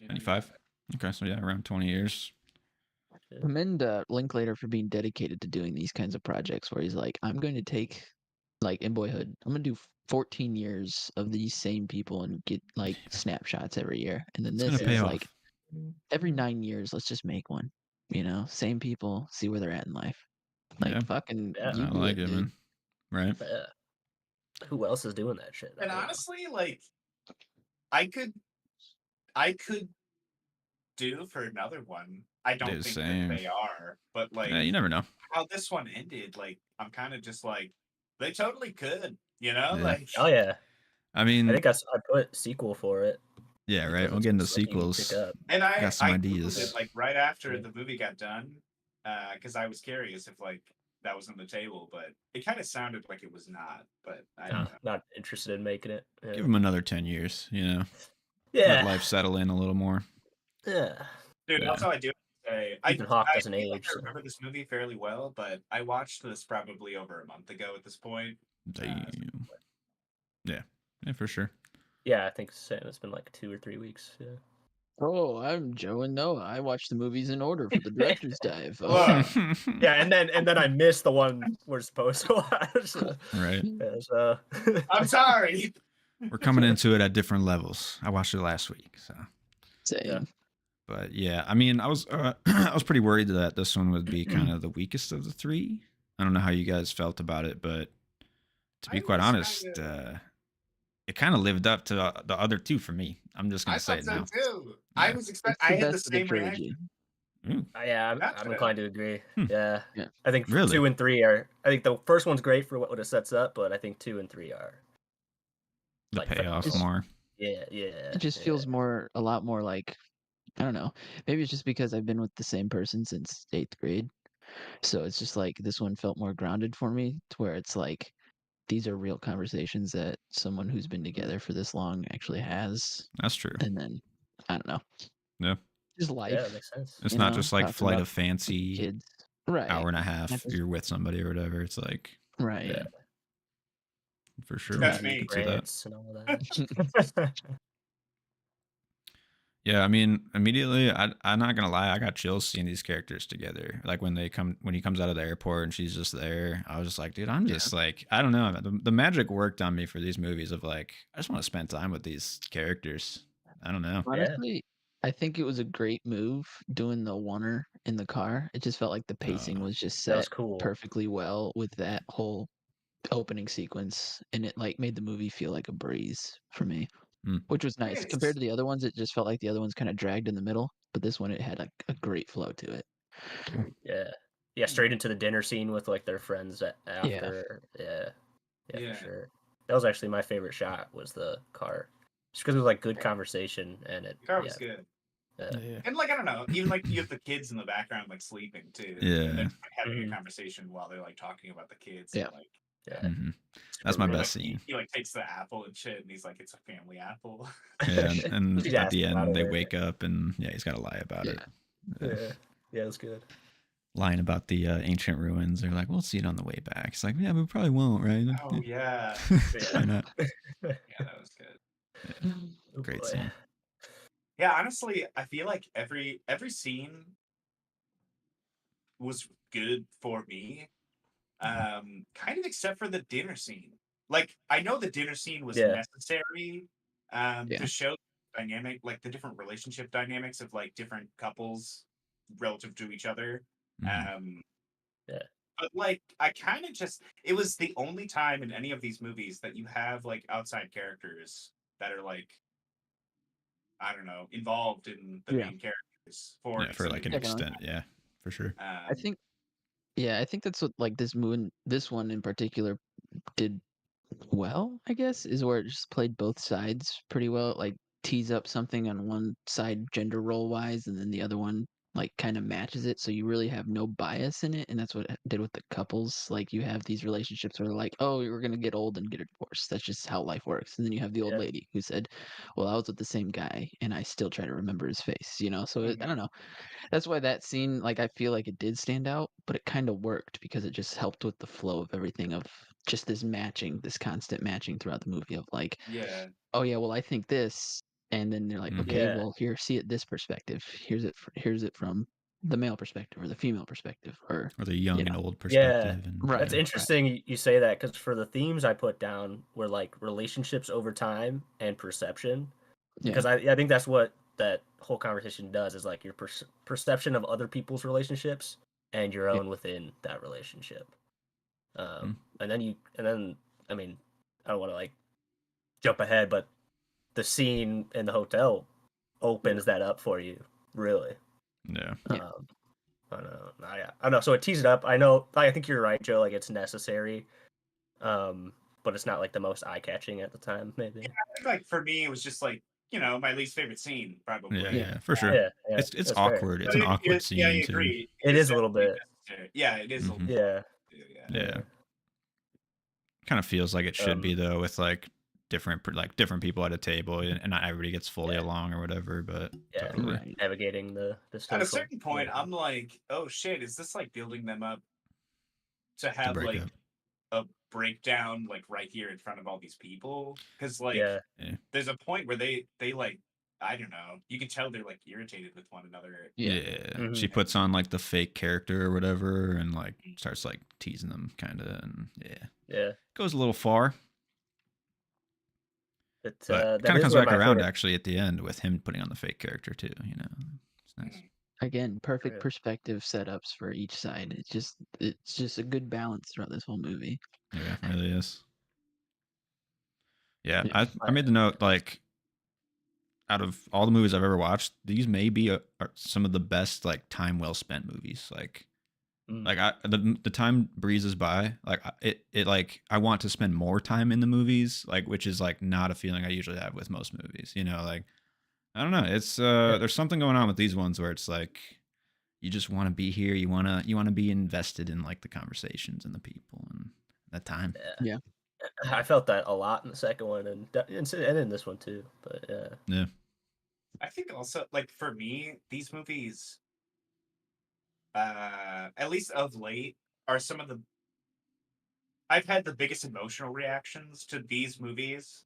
95. Okay, so yeah, around 20 years. Commend Linklater for being dedicated to doing these kinds of projects where he's like, I'm going to take, like in Boyhood, I'm going to do 14 years of these same people and get like snapshots every year. And then this is like every 9 years, let's just make one. You know, same people, see where they're at in life. Like fucking, you I like it, man. Right. Yeah. Who else is doing that shit? And honestly, like, I could do for another one. I don't think that they are, but like, you never know how this one ended. Like, I'm kind of just like, they totally could, you know? Yeah. Like, oh yeah. I mean, I think I put sequel for it. Yeah, right. We'll get into sequels. And I got some I ideas. Googled it, like right after the movie got done, because I was curious if like that was on the table, but it kind of sounded like it was not. But I'm not interested in making it. Yeah. Give him another 10 years, you know. Yeah. Let life settle in a little more. Yeah. Dude, also I do say Ethan Hawke doesn't age. I remember this movie fairly well, but I watched this probably over a month ago at this point. Damn. Yeah, for sure. Yeah, I think it's been like 2 or 3 weeks. Yeah. Oh, I'm Joe and Noah. I watch the movies in order for the director's dive. Yeah, and then I missed the one we're supposed to watch. Right. Yeah, I'm sorry. We're coming into it at different levels. I watched it last week, so. Same. Yeah. But yeah, I mean, I was pretty worried that this one would be kind of the weakest of the 3. I don't know how you guys felt about it, but to be quite honest, it kind of lived up to the other 2 for me. I'm just gonna say it now. Too. I was expecting. I had the same reaction. Yeah, I'm inclined to agree. Yeah. I think Really? 2 and 3 are. I think the first one's great for what it sets up, but I think 2 and 3 are the payoff more. Yeah. It just feels a lot more like, I don't know. Maybe it's just because I've been with the same person since 8th grade, so it's just like this one felt more grounded for me, to where it's like these are real conversations that someone who's been together for this long actually has. That's true. And then I don't know. Yeah. Just life. Yeah, that makes sense. It's not just like Flight of Fancy, kids. Right. hour and a half. You're with somebody or whatever. It's like right. For sure. That's me. And all that. Yeah, I mean, immediately, I'm not gonna lie, I got chills seeing these characters together. Like when he comes out of the airport and she's just there, I was just like, dude, I'm just like, I don't know, the magic worked on me for these movies of like, I just want to spend time with these characters. I don't know. Honestly, I think it was a great move doing the oneer in the car. It just felt like the pacing was just set perfectly well with that whole opening sequence, and it like made the movie feel like a breeze for me. Which was nice. Compared to the other ones, it just felt like the other ones kind of dragged in the middle, but this one, it had a great flow to it. Yeah, straight into the dinner scene with like their friends after. Yeah, for sure. That was actually my favorite shot, was the car, just because it was like good conversation, and the car was good. And like, I don't know, even like you have the kids in the background like sleeping too. Yeah, and then having a conversation while they're like talking about the kids. Yeah. And, like, that's my best scene. He like takes the apple and shit, and he's like, "It's a family apple." Yeah, and at the end they wake up and he's got to lie about it. Yeah, it's good. lying about the ancient ruins. They're like, we'll see it on the way back. It's like, yeah, but we probably won't, right? Oh yeah, Why not? yeah, that was good. Oh, Great boy. scene. Yeah, honestly, I feel like every scene was good for me, kind of except for the dinner scene. Like, I know the dinner scene was Yeah. necessary, Yeah. to show dynamic, like the different relationship dynamics of like different couples relative to each other. Mhm. Yeah. But like, I kind of just, it was the only time in any of these movies that you have like outside characters that are like, I don't know, involved in the Yeah. main characters for Yeah, for like an Definitely. extent. Yeah, for sure. I think that's what like this one in particular did well, I guess, is where it just played both sides pretty well. Like tease up something on one side gender role wise, and then the other one like kind of matches it. So you really have no bias in it, and that's what it did with the couples. Like you have these relationships where they're like, oh, we're gonna get old and get a divorce. That's just how life works. And then you have the old Yeah. lady who said, well, I was with the same guy, and I still try to remember his face. So I don't know. That's why that scene, like, I feel like it did stand out, but it kind of worked because it just helped with the flow of everything of just this constant matching throughout the movie of like, Yeah. oh yeah, well I think this, and then they're like, Mhm. okay, Yeah. well here, see it this perspective. Here's it from the male perspective or the female perspective, or Or the young and old Yeah. perspective. And Right. That's interesting you say that because for the themes I put down were like relationships over time and perception. yeah, Because I think that's what that whole conversation does is like your perception of other people's relationships and your Yeah. own within that relationship. Hmm. And then I mean, I don't want to like jump ahead, but the scene in the hotel opens that up for you, really. Yeah. Yeah. I don't know. I don't know. So it teased it up. I think you're right, Joe. Like it's necessary, but it's not like the most eye catching at the time. Maybe. I think, like, for me, it was just like, my least favorite scene, probably. Yeah, for sure. Yeah. It's that's fair. awkward. It's But an awkward I scene too. agree. It is a little definitely bit. necessary. Yeah, it is a little Mhm. bit. Yeah. Yeah. Kind of feels like it should be though, with like different people at a table, and not everybody gets fully along or whatever. But Yeah. totally. Right. Navigating the At a certain point, I'm like, oh shit, is this like building them up to have break like up. a breakdown like right here in front of all these people? Because like, Yeah. there's a point where they like, I don't know, you can tell they're like irritated with one another. Yeah. She puts on like the fake character or whatever, and like starts like teasing them, kind of, and Yeah. goes a little far. But But that kind of is comes where back my around favorite- actually at the end with him putting on the fake character too. It's nice. Again, perfect Yeah. perspective setups for each side. It's just a good balance throughout this whole movie. Yeah, it really is. Yeah, Yeah. I made the note, like, out of all the movies I've ever watched, these may be are some of the best like time well spent movies. Like the time breezes by. Like it like I want to spend more time in the movies, like, which is like not a feeling I usually have with most movies. Like, I don't know. It's there's something going on with these ones where it's like you just want to be here. You wanna be invested in like the conversations and the people and that time. Yeah. I felt that a lot in the second one and in this one too. But Yeah. I think also, like, for me, these movies, at least of late, are some of the I've had the biggest emotional reactions to these movies,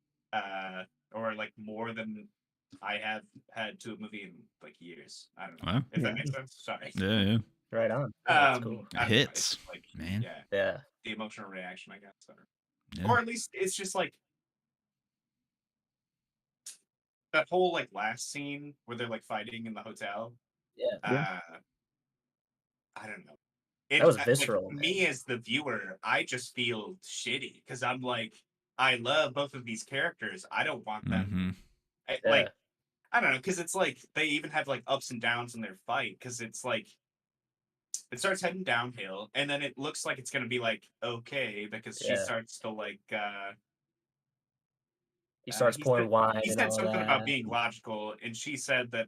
or like more than I have had to a movie in like years. I don't know Wow. if that makes sense. Sorry. Yeah. right on. That's cool. It I don't know, hits, it's just, like, man. Yeah. the emotional reaction, I guess, Yeah. or at least it's just like that whole like last scene where they're like fighting in the hotel. Yeah. I don't know. That was Like, visceral, man. me as the viewer, I just feel shitty because I'm like, I love both of these characters. I don't want them. Like, I don't know, because it's like they even have like ups and downs in their fight because it's like it starts heading downhill and then it looks like it's gonna be like okay because she starts to like He starts pouring wine he and said all something that. about being logical and she said that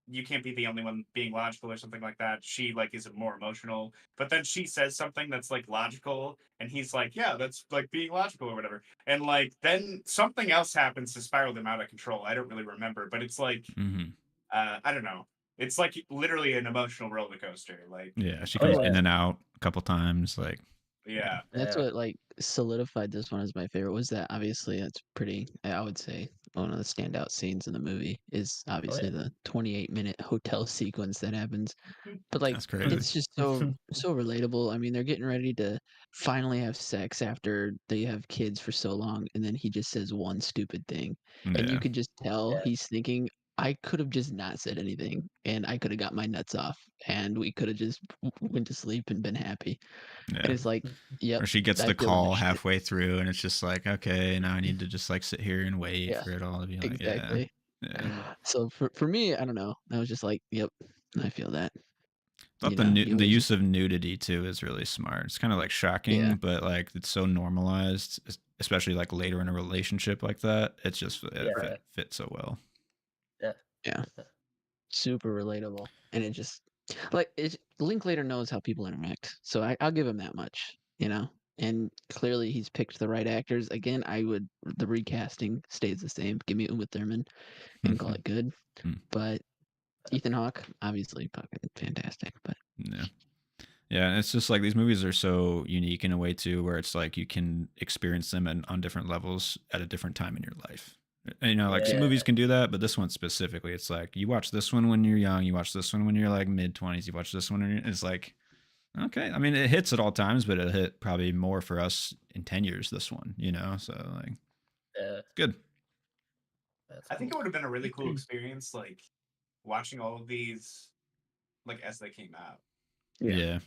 you can't be the only one being logical or something like that. She like is more emotional, but then she says something that's like logical, and he's like, "Yeah, that's like being logical or whatever." And like then something else happens to spiral them out of control. I don't really remember, but it's like I don't know. It's like literally an emotional roller coaster. Like, Yeah, she comes yeah. in and out a couple times. Like, yeah, That's Yeah. what like solidified this one as my favorite. Was that obviously that's pretty. I would say one of the standout scenes in the movie is obviously the 28-minute hotel sequence that happens. But like that's crazy. it's just so relatable. I mean, they're getting ready to finally have sex after they have kids for so long, and then he just says one stupid thing, and you Yeah, could just tell Yeah. he's thinking, I could have just not said anything, and I could have got my nuts off, and we could have just went to sleep and been happy. And yeah. it's like, yep, Or she gets I the feel that call shit. halfway through, and it's just like, okay, now I need to just like sit here and wait Yeah, for it all to be like, exactly. yeah. So for me, I don't know. I was just like, yep, I feel that. I thought You know, it the was use of nudity too is really smart. It's kind of like shocking, yeah, but like it's so normalized, especially like later in a relationship like that. It's just Yeah. fits so well. yeah, super relatable, and it just like Linklater knows how people interact, so I'll give him that much, you know. And clearly, he's picked the right actors. Again, the recasting stays the same. Give me Uma Thurman and call it good. But Ethan Hawke, obviously, fucking fantastic. But Yeah. Yeah, and it's just like these movies are so unique in a way too, where it's like you can experience them on different levels at a different time in your life. And, you know, like some Yeah. movies can do that, but this one specifically, it's like you watch this one when you're young, you watch this one when you're like mid-20s, you watch this one, and it's like, okay. I mean, it hits at all times, but it hit probably more for us in 10 years, this one, you know? So, like, Yeah. good. That's I think it cool. would have been a really cool experience, like watching all of these, like as they came out. Yeah.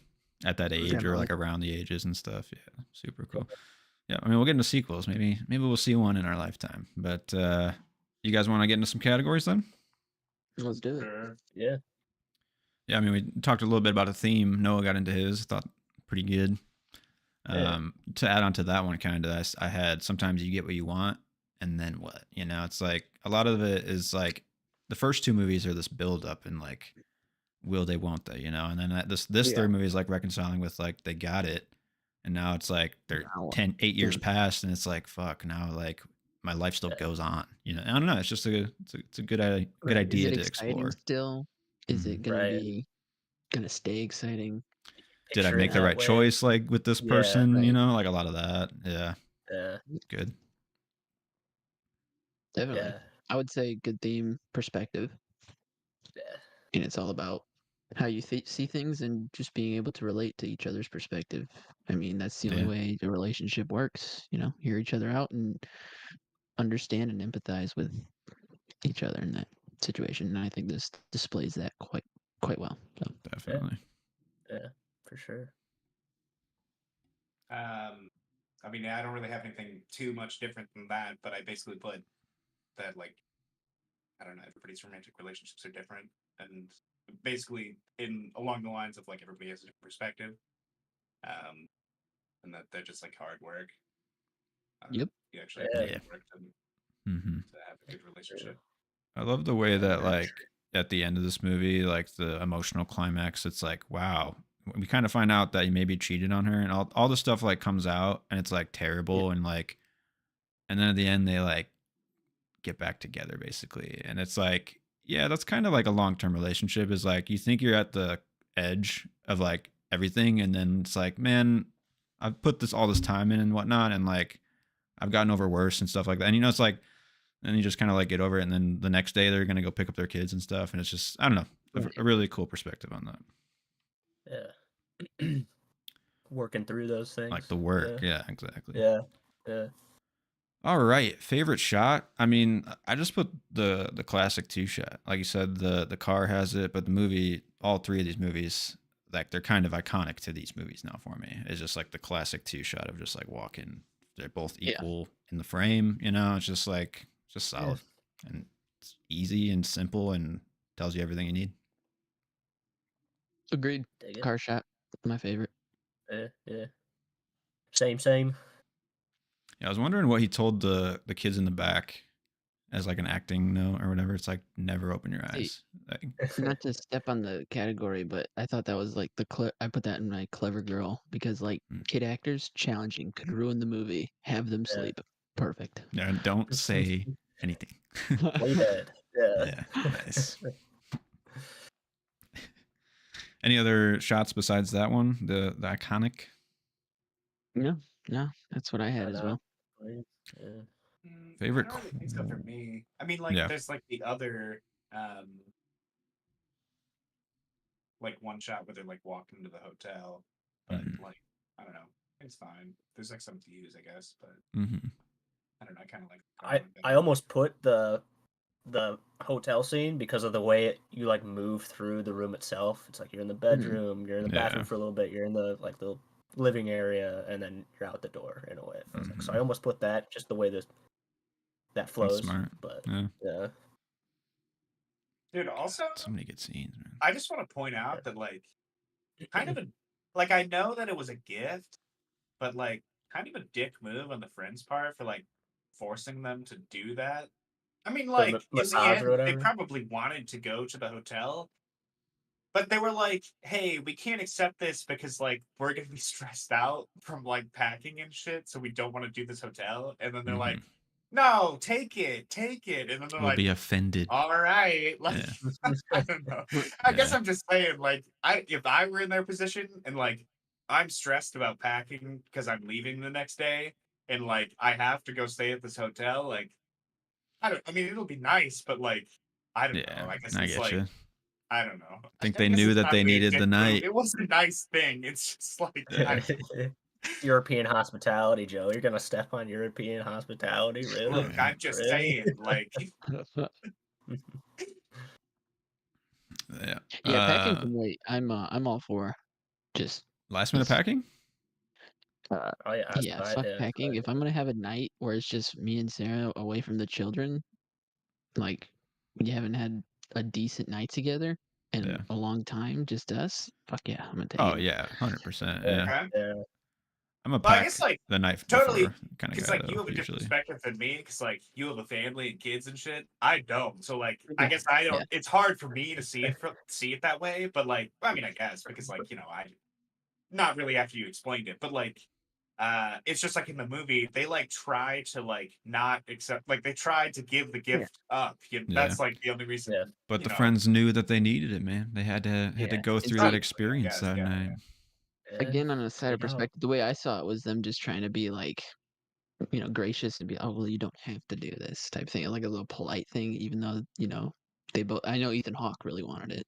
At that age or Definitely. like around the ages and stuff. Yeah. Super cool. Yeah. I mean, we'll get into sequels. Maybe we'll see one in our lifetime. But you guys want to get into some categories then? let's do it. Sure. Yeah. Yeah. I mean, we talked a little bit about a theme. Noah got into his. Thought pretty good. Yeah. To add on to that one, kind of, I had sometimes you get what you want, and then what? You know, it's like a lot of it is like the first two movies are this build up and like will they, won't they? You know, and then this Yeah. third movie is like reconciling with like they got it, and now it's like they're Now, 8 years done. past, and it's like fuck, now like my life still goes on. You know, I don't know. It's just it's a good Right. idea Is it to exciting explore. still? Is it gonna Right. be gonna stay exciting? Did I Picture make it the that right way. choice? Like with this Yeah, person, you right. know, like a lot of that. Yeah, Yeah. good. Definitely. Yeah. I would say good theme, perspective, Yeah. and it's all about how you see things and just being able to relate to each other's perspective. I mean, that's the only Yeah. way the relationship works. You know, hear each other out and understand and empathize with each other in that situation. And I think this displays that quite well. So Definitely. Yeah. For sure. I mean, I don't really have anything too much different than that, but I basically put that, like, I don't know, everybody's romantic relationships are different, and basically along the lines of like everybody has a different perspective, and that they're just like hard work. Yep. You actually have to Yeah. put in work to have a good relationship. I love the way that very like at the end of this movie, like the emotional climax, it's like, wow. We kind of find out that he maybe cheated on her and all the stuff like comes out and it's like terrible and like and then at the end they like get back together basically. And it's like, yeah, that's kind of like a long-term relationship is like you think you're at the edge of like everything and then it's like, man, I've put all this time in and whatnot and like I've gotten over worse and stuff like that. And you know, it's like and you just kind of like get over it and then the next day they're going to go pick up their kids and stuff and it's just I don't know, a really cool perspective on that. Yeah. Working through those things. Like the work. Yeah, exactly. Yeah. Yeah. All right, favorite shot. I mean, I just put the classic two shot. Like you said, the car has it, but the movie, all three of these movies, like they're kind of iconic to these movies now for me. It's just like the classic two shot of just like walking. They're both equal in the frame. You know, it's just like just solid and it's easy and simple and tells you everything you need. Agreed. Dig it. Car shot, my favorite. Yeah. Same. Yeah, I was wondering what he told the kids in the back as like an acting note or whatever. It's like never open your eyes. Like, Not to step on the category, but I thought that was like I put that in my clever girl because like kid actors challenging could ruin the movie. Have them sleep. Perfect. no, don't say anything. Way dead. Yeah. Yeah, nice. Any other shots besides that one? The iconic? No, that's what I had as well. Yeah. Favorite I don't really think so for me. I mean, like, Yeah. there's like the other, like one shot where they're like walking to the hotel, but like, I don't know, it's fine. There's like some views, I guess, but I don't know. I kind of like. I almost put the hotel scene because of the way you like move through the room itself. It's like you're in the bedroom, you're in the bathroom Yeah. for a little bit, you're in the like the living area, and then you're out the door in a way. It feels like. So I almost put that just the way that flows. That's smart. But yeah. Dude, also, So many good scenes, man. I just want to point out that like, kind of a like I know that it was a gift, but like kind of a dick move on the friend's part for like forcing them to do that. I mean, like in the end, they probably wanted to go to the hotel, but they were like, "Hey, we can't accept this because like we're gonna be stressed out from like packing and shit, so we don't want to do this hotel." And then they're like, "No, take it," and then they're We'll like, be offended. "All right," like I don't know. I guess I'm just saying, like, if I were in their position and like I'm stressed about packing because I'm leaving the next day and like I have to go stay at this hotel, like I mean, it'll be nice, but like I don't know. I guess it's like you. I don't know. I think they knew that they needed the night. It was a nice thing. It's just like European hospitality, Joe. You're gonna step on European hospitality, really? Look, I'm just saying, like. Yeah. Packing can wait. I'm all for just last minute packing. Fuck packing. If I'm gonna have a night where it's just me and Sarah away from the children, like when you haven't had a decent night together in a long time, just us. Fuck yeah, I'm gonna take it. Oh yeah, 100%. Yeah. I'm a Well, I pack guess like the night totally kind of because guy. like you have a usually. different perspective than me because like you have a family and kids and shit. I don't. So like I guess I don't. It's hard for me to see it that way. But like I mean I guess because like I not really after you explained it, but like it's just like in the movie they like try to like not accept like they tried to give the gift up. That's like the only reason. But the friends knew that they needed it, man. They had to go through that experience that night. Again, on a side perspective, the way I saw it was them just trying to be like, gracious and be, oh well, you don't have to do this type thing, like a little polite thing, even though they both. I know Ethan Hawke really wanted it.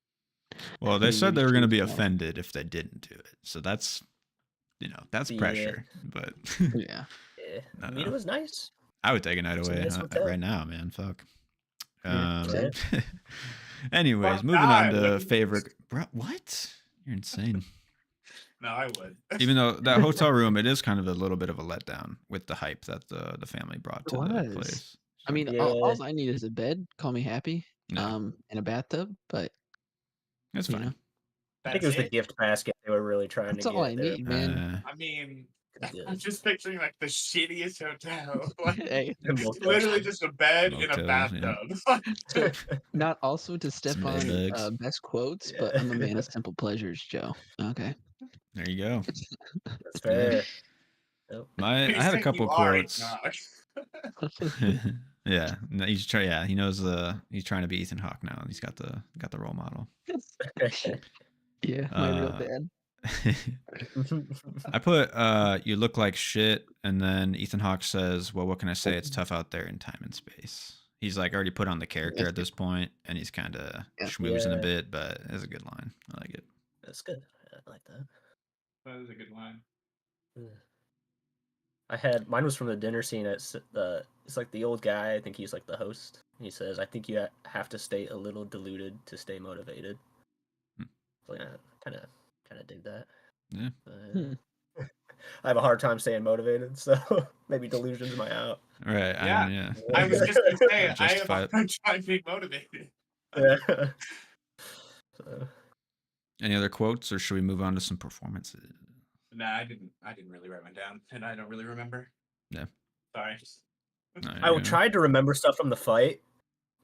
Well, they said they were going to be offended if they didn't do it, so that's that's pressure. But I mean, it was nice. I would take a night away right now, man. Fuck. Anyways, moving on to favorite. Bro, what? You're insane. No, I would. Even though that hotel room, it is kind of a little bit of a letdown with the hype that the family brought to the place. I mean, all I need is a bed. Call me happy. And a bathtub, but that's fine. I think it was the gift basket they were really trying to get. That's all I need, man. I mean, I'm just picturing like the shittiest hotel. Like, literally just a bed and a bathtub. Not also to step on best quotes, but I'm a man of simple pleasures, Joe. Okay. There you go. That's fair. I had a couple quotes. Yeah, he's he knows he's trying to be Ethan Hawke now. He's got the role model. Yeah, my real dad. I put you look like shit, and then Ethan Hawke says, well, what can I say? It's tough out there in time and space. He's like already put on the character at this point, and he's kind of schmoozing a bit, but it's a good line. I like it. That's good. I like that. That is a good line. Mine was from the dinner scene it's like the old guy, I think he's like the host. He says, I think you have to stay a little diluted to stay motivated. So yeah, kind of dig that. Yeah. I have a hard time staying motivated, so maybe delusion's my out. Right. Yeah. I was just gonna say I have a hard time being motivated. Yeah. Any other quotes, or should we move on to some performances? Nah, I didn't really write mine down, and I don't really remember. Yeah. Sorry. I tried to remember stuff from the fight,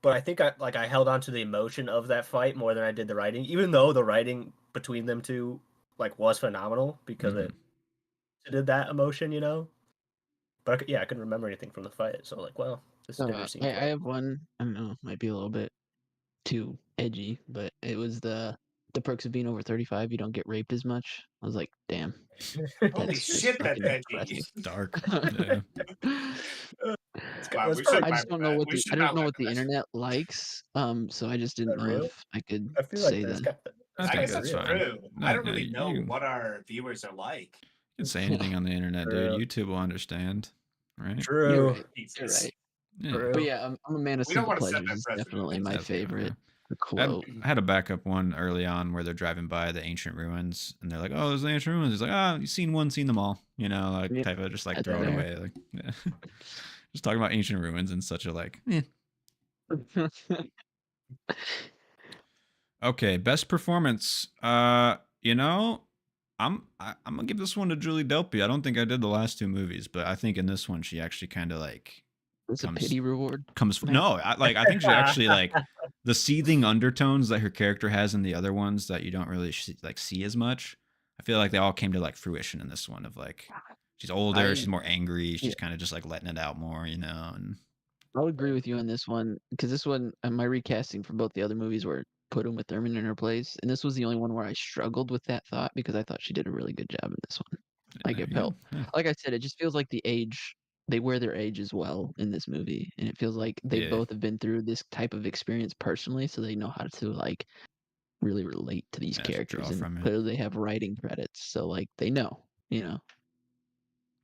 but I think I held on to the emotion of that fight more than I did the writing, even though the writing between them two like was phenomenal because it did that emotion, But I couldn't remember anything from the fight, so like, well, this is dinner scene. I have one. I don't know, might be a little bit too edgy, but it was the The perks of being over 35, you don't get raped as much. I was like, damn. Holy That's just shit, that's fucking edgy. depressing. Dark. Yeah. Wow, That's we probably should I just laugh don't at know that. what We the should I don't not know laugh what the at that. internet likes. So I just didn't that know real? if I could I feel like say that's then. got. I I think guess that's that's fine. true. No, I don't no, really know you what our viewers are like. can say anything on the internet, dude. True. YouTube will understand, right? You're True. right. You're Jesus. right. Yeah. True. But yeah, I'm a man of We don't simple want to set pleasures. that Is precedent. definitely my That's good, favorite yeah. quote. I had a backup one early on where they're driving by the ancient ruins and they're like, "Oh, there's the ancient ruins." He's like, "Ah, you've seen one, seen them all." You know, like Yep. type of just like That's throw it fair. away. Like, yeah. Just talking about ancient ruins in such a like. Okay, best performance. You know, I'm gonna give this one to Julie Delpy. I don't think I did the last two movies, but I think in this one she actually kind of like It's a comes pity reward. no, I think she actually like the seething undertones that her character has in the other ones that you don't really see as much. I feel like they all came to like fruition in this one of like she's older, she's more angry, she's kind of just like letting it out more, you know. And I'll agree with you on this one because this one, my recasting for both the other movies were put Uma Thurman in her place, and this was the only one where I struggled with that thought because I thought she did a really good job in this one. Like it felt, like I said, it just feels like the age they wear their age as well in this movie, and it feels like they both have been through this type of experience personally, so they know how to like really relate to these characters, and clearly they have writing credits, so like they know, you know.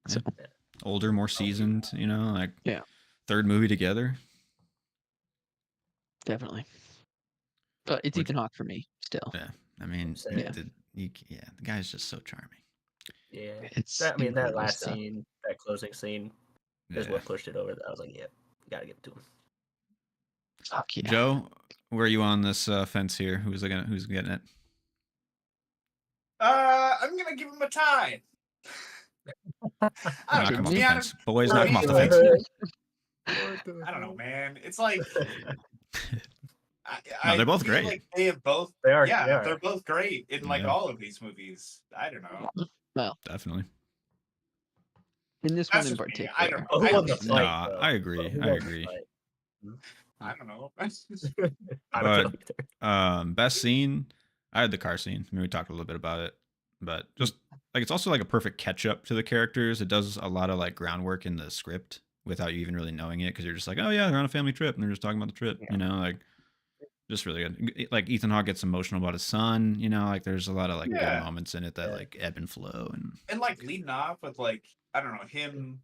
So older, more seasoned, you know, like yeah. Third movie together. Definitely. But it's Ethan Hawke for me still. Yeah. I mean, the guy's just so charming. Yeah. It's that last scene, that closing scene is what pushed it over. I was like, yeah, gotta give it to him. Fuck yeah. Joe, where are you on this fence here? Who's getting it? I'm gonna give him a tie. Knock him off the fence. Boys, knock him off the fence. I don't know, man. It's like no, they're both great. Like they have both. They are. They're both great in like all of these movies. I don't know. Well, definitely. In this one in particular. I don't know. I agree. I don't know. But best scene, I had the car scene. I mean, we talked a little bit about it, but just like it's also like a perfect catch up to the characters. It does a lot of like groundwork in the script without you even really knowing it because you're just like, oh yeah, they're on a family trip and they're just talking about the trip, you know, like just really good. Like Ethan Hawke gets emotional about his son, you know, like there's a lot of like good moments in it that like ebb and flow and like leading off with like I don't know him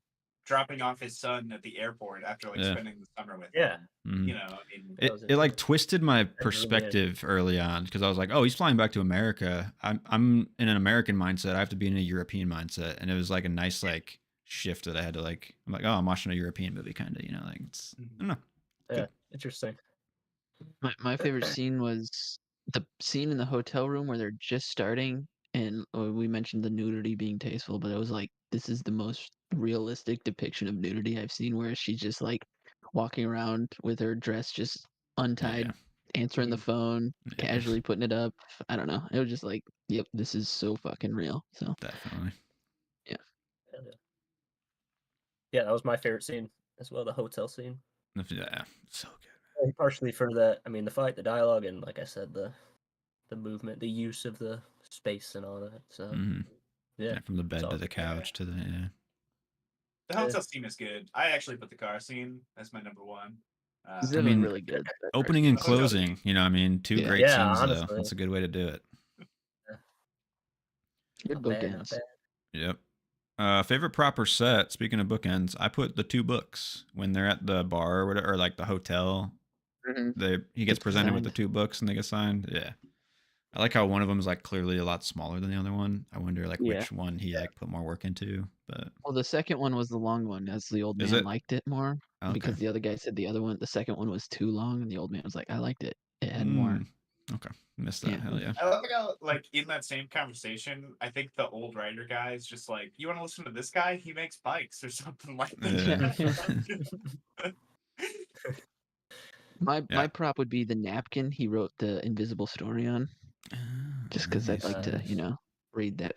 dropping off his son at the airport after like spending the summer with him. Mm-hmm. You know, I mean, it like twisted my perspective early on because I was like, oh, he's flying back to America. I'm in an American mindset. I have to be in a European mindset, and it was like a nice like shift that I had to like. I'm like, oh, I'm watching a European movie, kind of, you know, like it's I don't know. Yeah, interesting. My favorite scene was the scene in the hotel room where they're just starting, and we mentioned the nudity being tasteful, but it was like this is the most realistic depiction of nudity I've seen, where she's just like walking around with her dress just untied, answering the phone, casually putting it up. I don't know. It was just like, yep, this is so fucking real. So definitely, yeah, that was my favorite scene as well. The hotel scene. Yeah, so good. Partially for the, I mean, the fight, the dialogue, and like I said, the movement, the use of the space and all that. So yeah, from the bed to the couch to the The hotel scene is good. I actually put the car scene as my number one. I mean, really good. Opening and closing, you know, I mean, two great scenes though. That's a good way to do it. Good bookends. Yep. Favorite proper set. Speaking of bookends, I put the two books when they're at the bar or whatever, or like the hotel. He gets presented with the two books and they get signed. Yeah. I like how one of them is like clearly a lot smaller than the other one. I wonder like which one he like put more work into. But well, the second one was the long one, as the old man liked it more because the other guy said the second one was too long, and the old man was like, I liked it. It had more. Okay, missed that. Hell yeah. I love how like in that same conversation, I think the old writer guy is just like, you want to listen to this guy? He makes bikes or something like that. My prop would be the napkin he wrote the Invisible Story on, just because I'd like to, you know, read that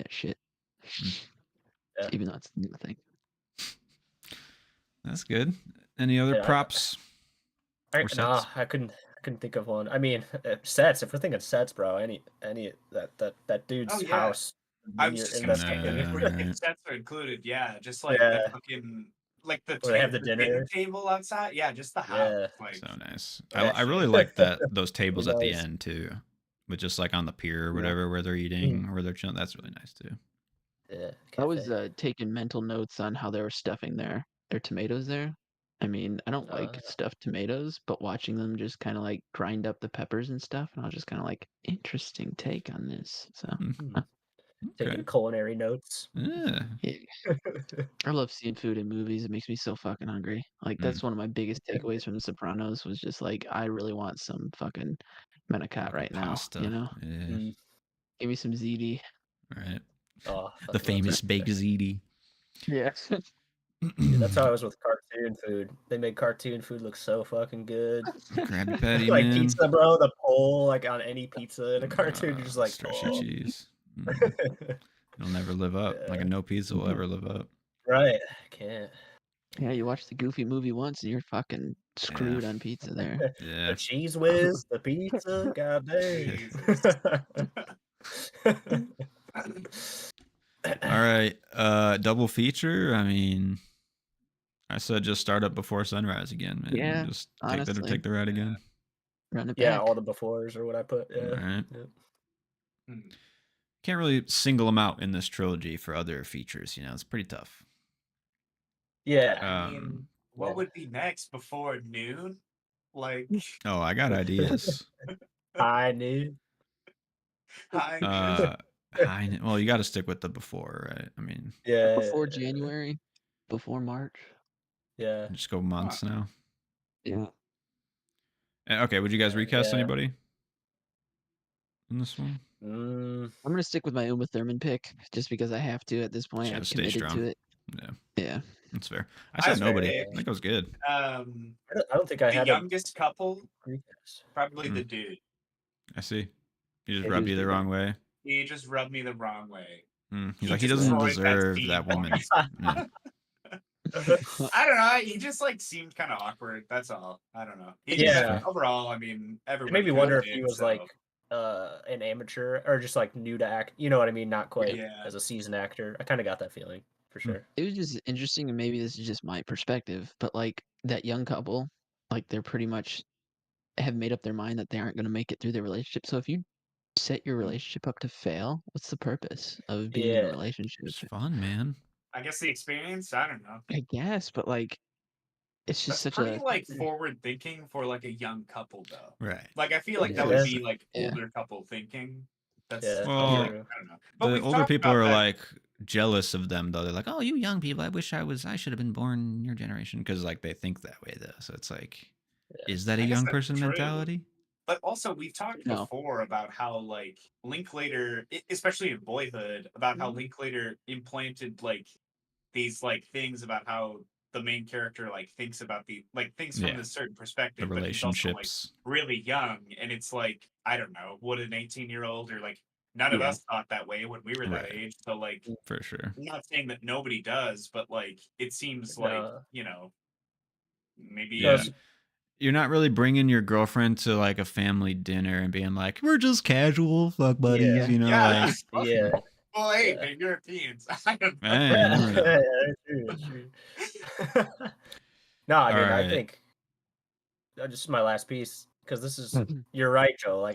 shit, even though it's nothing. That's good. Any other props? I couldn't I couldn't think of one. I mean, sets. If we're thinking sets, bro, any that dude's Oh yeah, house I when was you're just in gonna that say fucking if we're thinking Right. sets are included, yeah, just like the yeah, fucking like the where they have the the dinner dinner. table outside, yeah, just the house, Yeah, like So nice. that I really shit. like those Pretty tables at the nice. end too, with just like on the pier or Yeah. whatever where they're Mm. eating or where they're chilling. That's really nice too. Yeah, I was cafe. taking mental notes on how they were stuffing their tomatoes there. I mean, I don't like stuffed tomatoes, but watching them just kind of like grind up the peppers and stuff, and I was just kind of like, interesting take on this. So Okay. Taking culinary notes. Yeah. yeah. I love seeing food in movies. It makes me so fucking hungry. Like that's one of my biggest takeaways from The Sopranos was just like, I really want some fucking manicat right now. Pasta. You know, Mm. give me some ziti. Right. Oh, The famous baked ziti. Yeah. Dude, that's how I was with cartoon food. They made cartoon food look so fucking good. Krabby Patty, Like man. pizza, bro. The pole, like on any pizza in a cartoon, you're just like, stretchy oh. cheese. It'll never live up. Like a no pizza will ever live up. Right. Can't. Yeah, you watch the Goofy movie once and you're fucking screwed on pizza there. Yeah. The cheese whiz, the pizza, goddamn. All right. Double feature. I mean, I said just start up before sunrise again, man. Yeah, Just honestly. take the ride again. Run it Yeah, back. all the befores or what I put. Yeah. All right. Yep. Can't really single them out in this trilogy for other features. You know, it's pretty tough. Yeah. I mean, what would be next before noon? Like, oh, I got ideas. I knew. Well, you got to stick with the before, right? I mean, Yeah. Before January, before March. Yeah. Just go months now. Yeah. Okay, would you guys recast anybody in this one? Mm. I'm gonna stick with my Uma Thurman pick just because I have to at this point. I've committed to it. Yeah. That's fair. I said nobody. I think it was good. I don't think I had the youngest couple. recast. Probably the dude. I see. He just rubbed you the wrong way. He just rubbed me the wrong way. He's like, he doesn't deserve that woman. Yeah. I don't know. He just like seemed kind of awkward. That's all. I don't know. Overall, I mean, everybody. It made me wonder if he was like an amateur or just like new to act. You know what I mean? Not quite as a seasoned actor. I kind of got that feeling for sure. It was just interesting, and maybe this is just my perspective, but like that young couple, like they're pretty much have made up their mind that they aren't going to make it through their relationship. So if you set your relationship up to fail, what's the purpose of being in a relationship? It's fun, man. I guess the experience. I don't know. I guess, but like, it's just That's such pretty a like forward thinking for like a young couple, though. Right. Like I feel like that would be like older couple thinking. That's well, I don't know. But the older people are like jealous of them, though. They're like, "Oh, you young people, I wish I should have been born in your generation," because like they think that way, though. So it's like, is that a young person mentality? But also, we've talked before about how like Linklater, especially in Boyhood, about how Linklater implanted like these like things about how the main character like thinks about the like things from a certain perspective, the relationships, but he's also, like, really young, and it's like I don't know, what an 18-year-old or like none of us thought that way when we were that age. So like for sure, I'm not saying that nobody does, but like it seems like you know maybe you're not really bringing your girlfriend to like a family dinner and being like, we're just casual fuck buddies, you know? Like, well, hey, they're Europeans. I don't know. No, I mean, I think just my last piece, because this is, you're right, Joe. Like,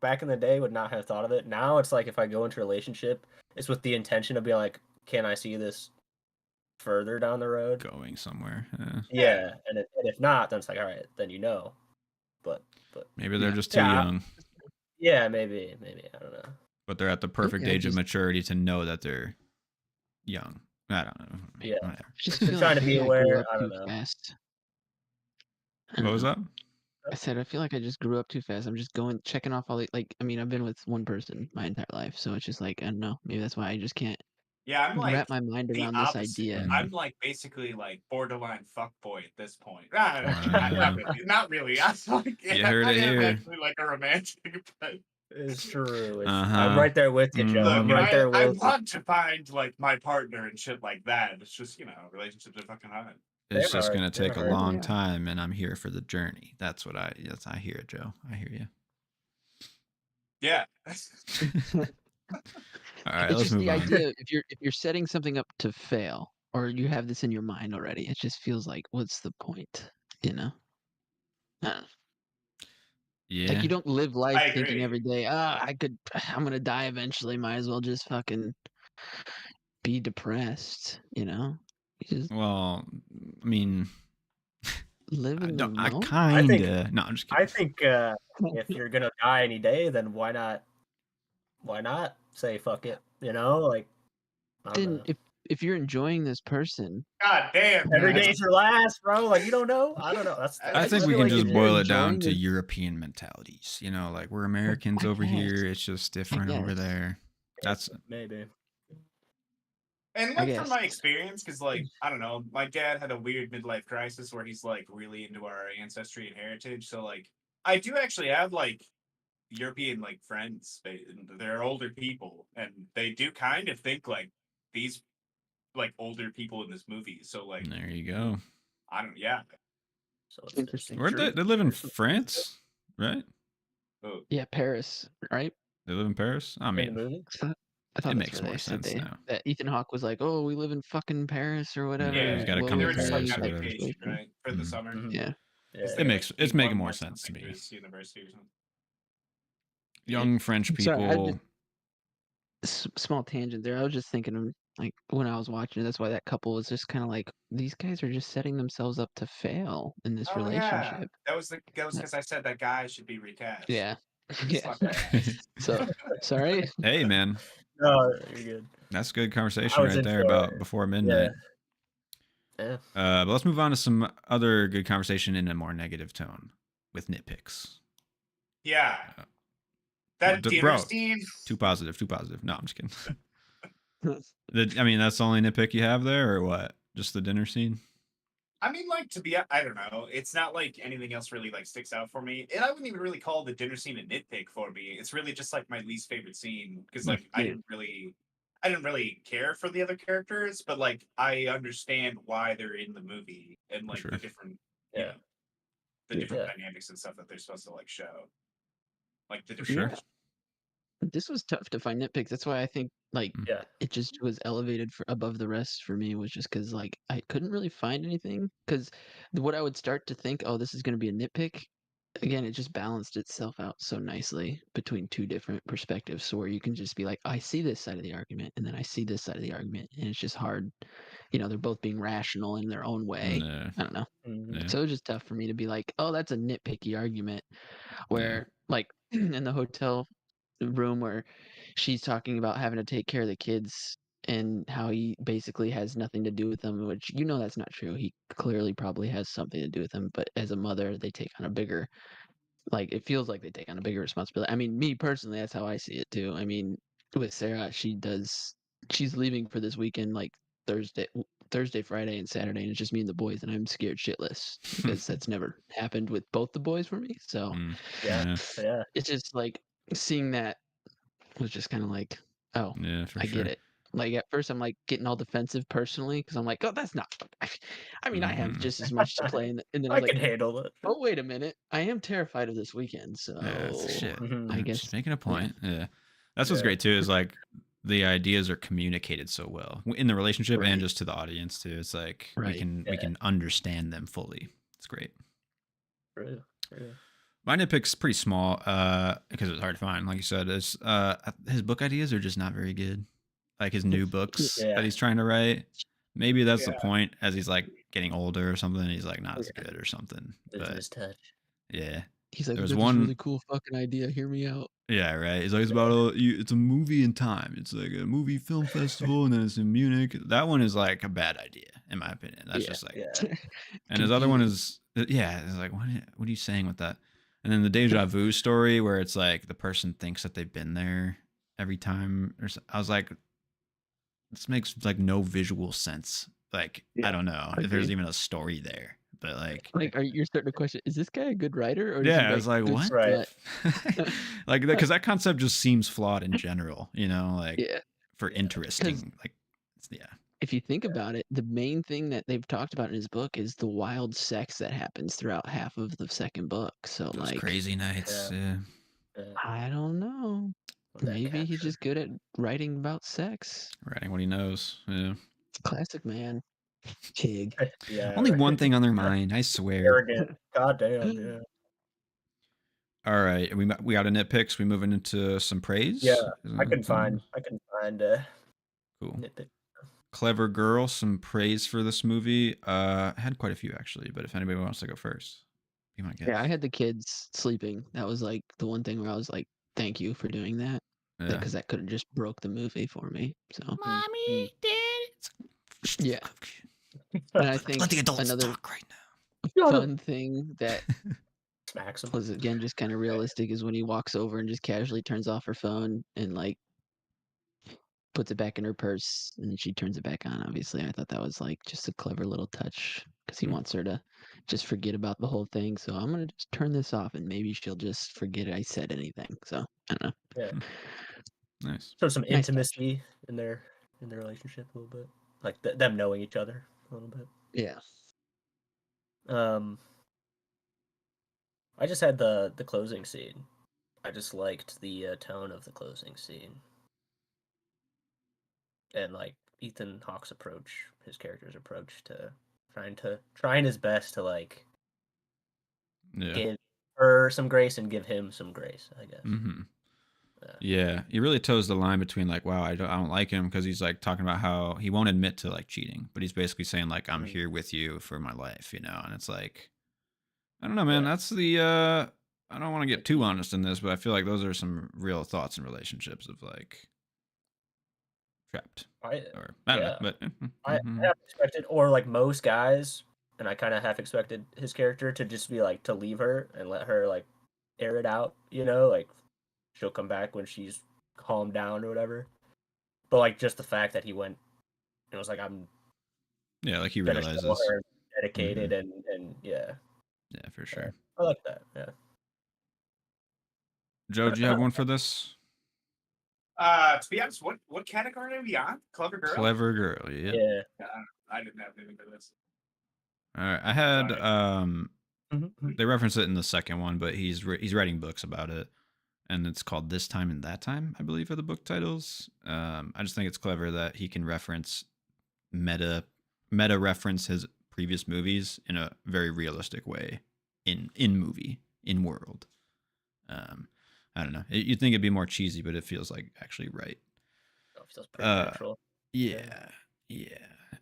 back in the day, would not have thought of it. Now it's like if I go into a relationship, it's with the intention of being like, can I see this further down the road? Going somewhere. Yeah. And if not, then it's like, all right, then you know. But maybe they're just too young. Yeah, maybe. I don't know. But they're at the perfect age of maturity to know that they're young. I don't know. Yeah. Just trying to be aware. I don't know. What was that? I said I feel like I just grew up too fast. I'm just checking off all the I mean, I've been with one person my entire life, so it's just like I don't know. Maybe that's why I just can't. I'm like wrap my mind around this idea. I'm like basically like borderline fuckboy at this point. Not really. I'm like, I'm actually like a romantic, but it's true. I'm right there with you, Joe. I'm right there with you. I want to find like my partner and shit like that. It's just relationships are fucking hard. it's They're just hard. gonna They're take a hard. long time, and I'm here for the journey. That's I hear it, Joe. I hear you. Yeah. All right, It's let's just move the on. idea if you're setting something up to fail, or you have this in your mind already, it just feels like, what's the point? You know? I don't know. Yeah. Like you don't live life I thinking agree. every day, I'm gonna die eventually. Might as well just fucking be depressed. You know? You just Well, I mean, live I in the don't. I moment. kinda. No, I'm just kidding. I think if you're gonna die any day, then why not? Why not say fuck it? You know, like Then if you're enjoying this person, God damn. every That's- day's your last, bro. Like you don't know. I don't know. That's I I I think just we feel can like if just you're boil it down enjoying to this, European mentalities. You know, like we're Americans I over guess. here. It's just different over guess. there. That's maybe. And I like from guess. my experience, because like I don't know, my dad had a weird midlife crisis where he's like really into our ancestry and heritage. So like I do actually have like European like friends. They're older people, and they do kind of think like these like older people in this movie. So like there you go. I don't. Yeah. So it's Interesting. Where they live in France, right? Oh, Yeah, Paris, right? They live in Paris. I in the mean, movie. I thought it that's makes where more they said sense now. that Ethan Hawke was like, "Oh, we live in fucking Paris or whatever." Yeah, he's gotta woe come they to were is just like me Paris or on type whatever. vacation, situation. right, for the Mhm. summer. Mhm. Yeah. Yeah. They, like, It's he making more went sense to something me. his university or something. Young French Sorry, I people. small tangent there. I was just thinking of like when I was watching it, that's why that couple was just kind of like these guys are just setting themselves up to fail in this Oh yeah, relationship. that was because I said that guy should be recast. Yeah. He's Yeah. fucking ass. So sorry. Hey, man, No, you're good. that's good conversation I was right in there for about it. before midnight. Yeah. But let's move on to some other good conversation in a more negative tone with nitpicks. Yeah, Uh, that dinner bro, scene. too positive. No, I'm just kidding. I mean, that's the only nitpick you have there, or what? Just the dinner scene? I mean, like I don't know. It's not like anything else really like sticks out for me, and I wouldn't even really call the dinner scene a nitpick for me. It's really just like my least favorite scene because like I didn't really care for the other characters, but like I understand why they're in the movie and like sure. the different, Yeah. the different Yeah. dynamics and stuff that they're supposed to like show, like the For different. sure. This was tough to find nitpicks. That's why I think like Yeah. it just was elevated for above the rest for me was just because like I couldn't really find anything because what I would start to think, oh, this is going to be a nitpick. Again, it just balanced itself out so nicely between two different perspectives, so where you can just be like, I see this side of the argument, and then I see this side of the argument, and it's just hard. You know, they're both being rational in their own way. Yeah. I don't know. Mhm. Yeah. So it was just tough for me to be like, oh, that's a nitpicky argument. Where like in the hotel room where she's talking about having to take care of the kids and how he basically has nothing to do with them, which you know that's not true. He clearly probably has something to do with them, but as a mother, they take on a bigger like it feels like they take on a bigger responsibility. I mean, me personally, that's how I see it too. I mean, with Sarah, she's leaving for this weekend like Thursday, Friday, and Saturday, and it's just me and the boys, and I'm scared shitless because that's never happened with both the boys for me. So Yeah. Yeah. it's just like seeing that was just kind of like, oh, Yeah, for I sure. get it. Like at first, I'm like getting all defensive personally because I'm like, oh, that's not. I mean, I have just as much to play, and then I I was can like, handle it. oh, wait a minute, I am terrified of this weekend, so Yeah, it's shit. Mhm. I guess She's making a point. Yeah. That's what's great too, is like the ideas are communicated so well in the relationship Right. and just to the audience too. It's like we Right. can understand them fully. It's great. True. True. My nitpick's pretty small, because it's hard to find. Like you said, it's his book ideas are just not very good. Like his new books Yeah. that he's trying to write. Maybe that's the Yeah. point as he's like getting older or something. He's like not as Yeah. good or something. Losing But his touch. yeah. he's like, There was "That's one- this really cool fucking idea. Hear me out." Yeah, right. It's like it's about it's a movie in time. It's like a movie film festival, and then it's in Munich. That one is like a bad idea, in my opinion. That's Yeah. just like, Yeah. and his other one is yeah. It's like what are you saying with that? And then the deja vu story where it's like the person thinks that they've been there every time. I was like, this makes like no visual sense. Like I don't know if there's Agreed. even a story there, but like You're starting to question, is this guy a good writer or is yeah, he it's like good what? Right. slut? Like because that concept just seems flawed in general. You know, like Yeah. for interesting, like yeah. if you think about it, the main thing that they've talked about in his book is the wild sex that happens throughout half of the second book. So Those crazy nights. Yeah. I don't know. Maybe he's just good at writing about sex. Writing what he knows. Yeah. Classic man. Pig. Yeah. Only one thing on their mind, I swear. Arrogant. Goddamn. Yeah. All right, we got a nitpicks. We moving into some praise. Yeah. I can find. Cool. Nitpick. Clever girl. Some praise for this movie. I had quite a few actually, but if anybody wants to go first, be my guest. Yeah, I had the kids sleeping. That was like the one thing where I was like, "Thank you for doing that," because that could have just broke the movie for me. So, Mommy, Dad. Yeah. And I think let the adults another talk right now. fun thing that Smacks him. was again just kind of realistic is when he walks over and just casually turns off her phone and like puts it back in her purse and she turns it back on. Obviously, I thought that was like just a clever little touch because he wants her to just forget about the whole thing. So I'm gonna just turn this off and maybe she'll just forget I said anything. So I don't know. Yeah. Nice. So some Nice intimacy in their relationship a little bit, like them knowing each other a little bit. Yeah. I just had the closing scene. I just liked the tone of the closing scene, and like Ethan Hawke's approach, his character's approach to trying his best to like give her some grace and give him some grace, I guess. Mm-hmm. Yeah, he really toes the line between like, wow, I don't like him because he's like talking about how he won't admit to like cheating, but he's basically saying like, I'm here with you for my life, you know. And it's like, I don't know, man. That's the I don't want to get too honest in this, but I feel like those are some real thoughts in relationships of like trapped. I don't know, but I half expected, or like most guys, and I kind of half expected his character to just be like to leave her and let her like air it out, you know, like she'll come back when she's calmed down or whatever. But like just the fact that he went, it was like I'm. Yeah, like he realizes. Her dedicated and yeah. Yeah, for sure. I like that. Yeah. Joe, do you have one for this? To be honest, what category are we on? Clever girl. Clever girl. Yeah. I didn't have anything for this. All right, I had they reference it in the second one, but he's writing books about it, and it's called This Time and That Time, I believe, are the book titles. I just think it's clever that he can reference meta reference his previous movies in a very realistic way in world. I don't know. You'd think it'd be more cheesy, but it feels like actually right. Oh, it feels pretty natural. Yeah.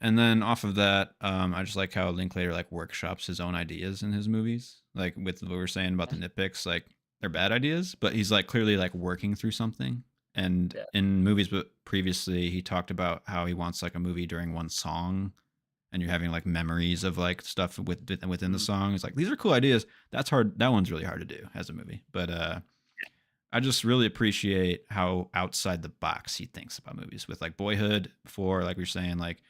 And then off of that, I just like how Linklater like workshops his own ideas in his movies. Like with what we were saying about the nitpicks, like they're bad ideas, but he's like clearly like working through something. And in movies, but previously he talked about how he wants like a movie during one song, and you're having like memories of like stuff within the song. It's like these are cool ideas. That's hard. That one's really hard to do as a movie, but I just really appreciate how outside the box he thinks about movies. With like Boyhood, before, like we were saying, like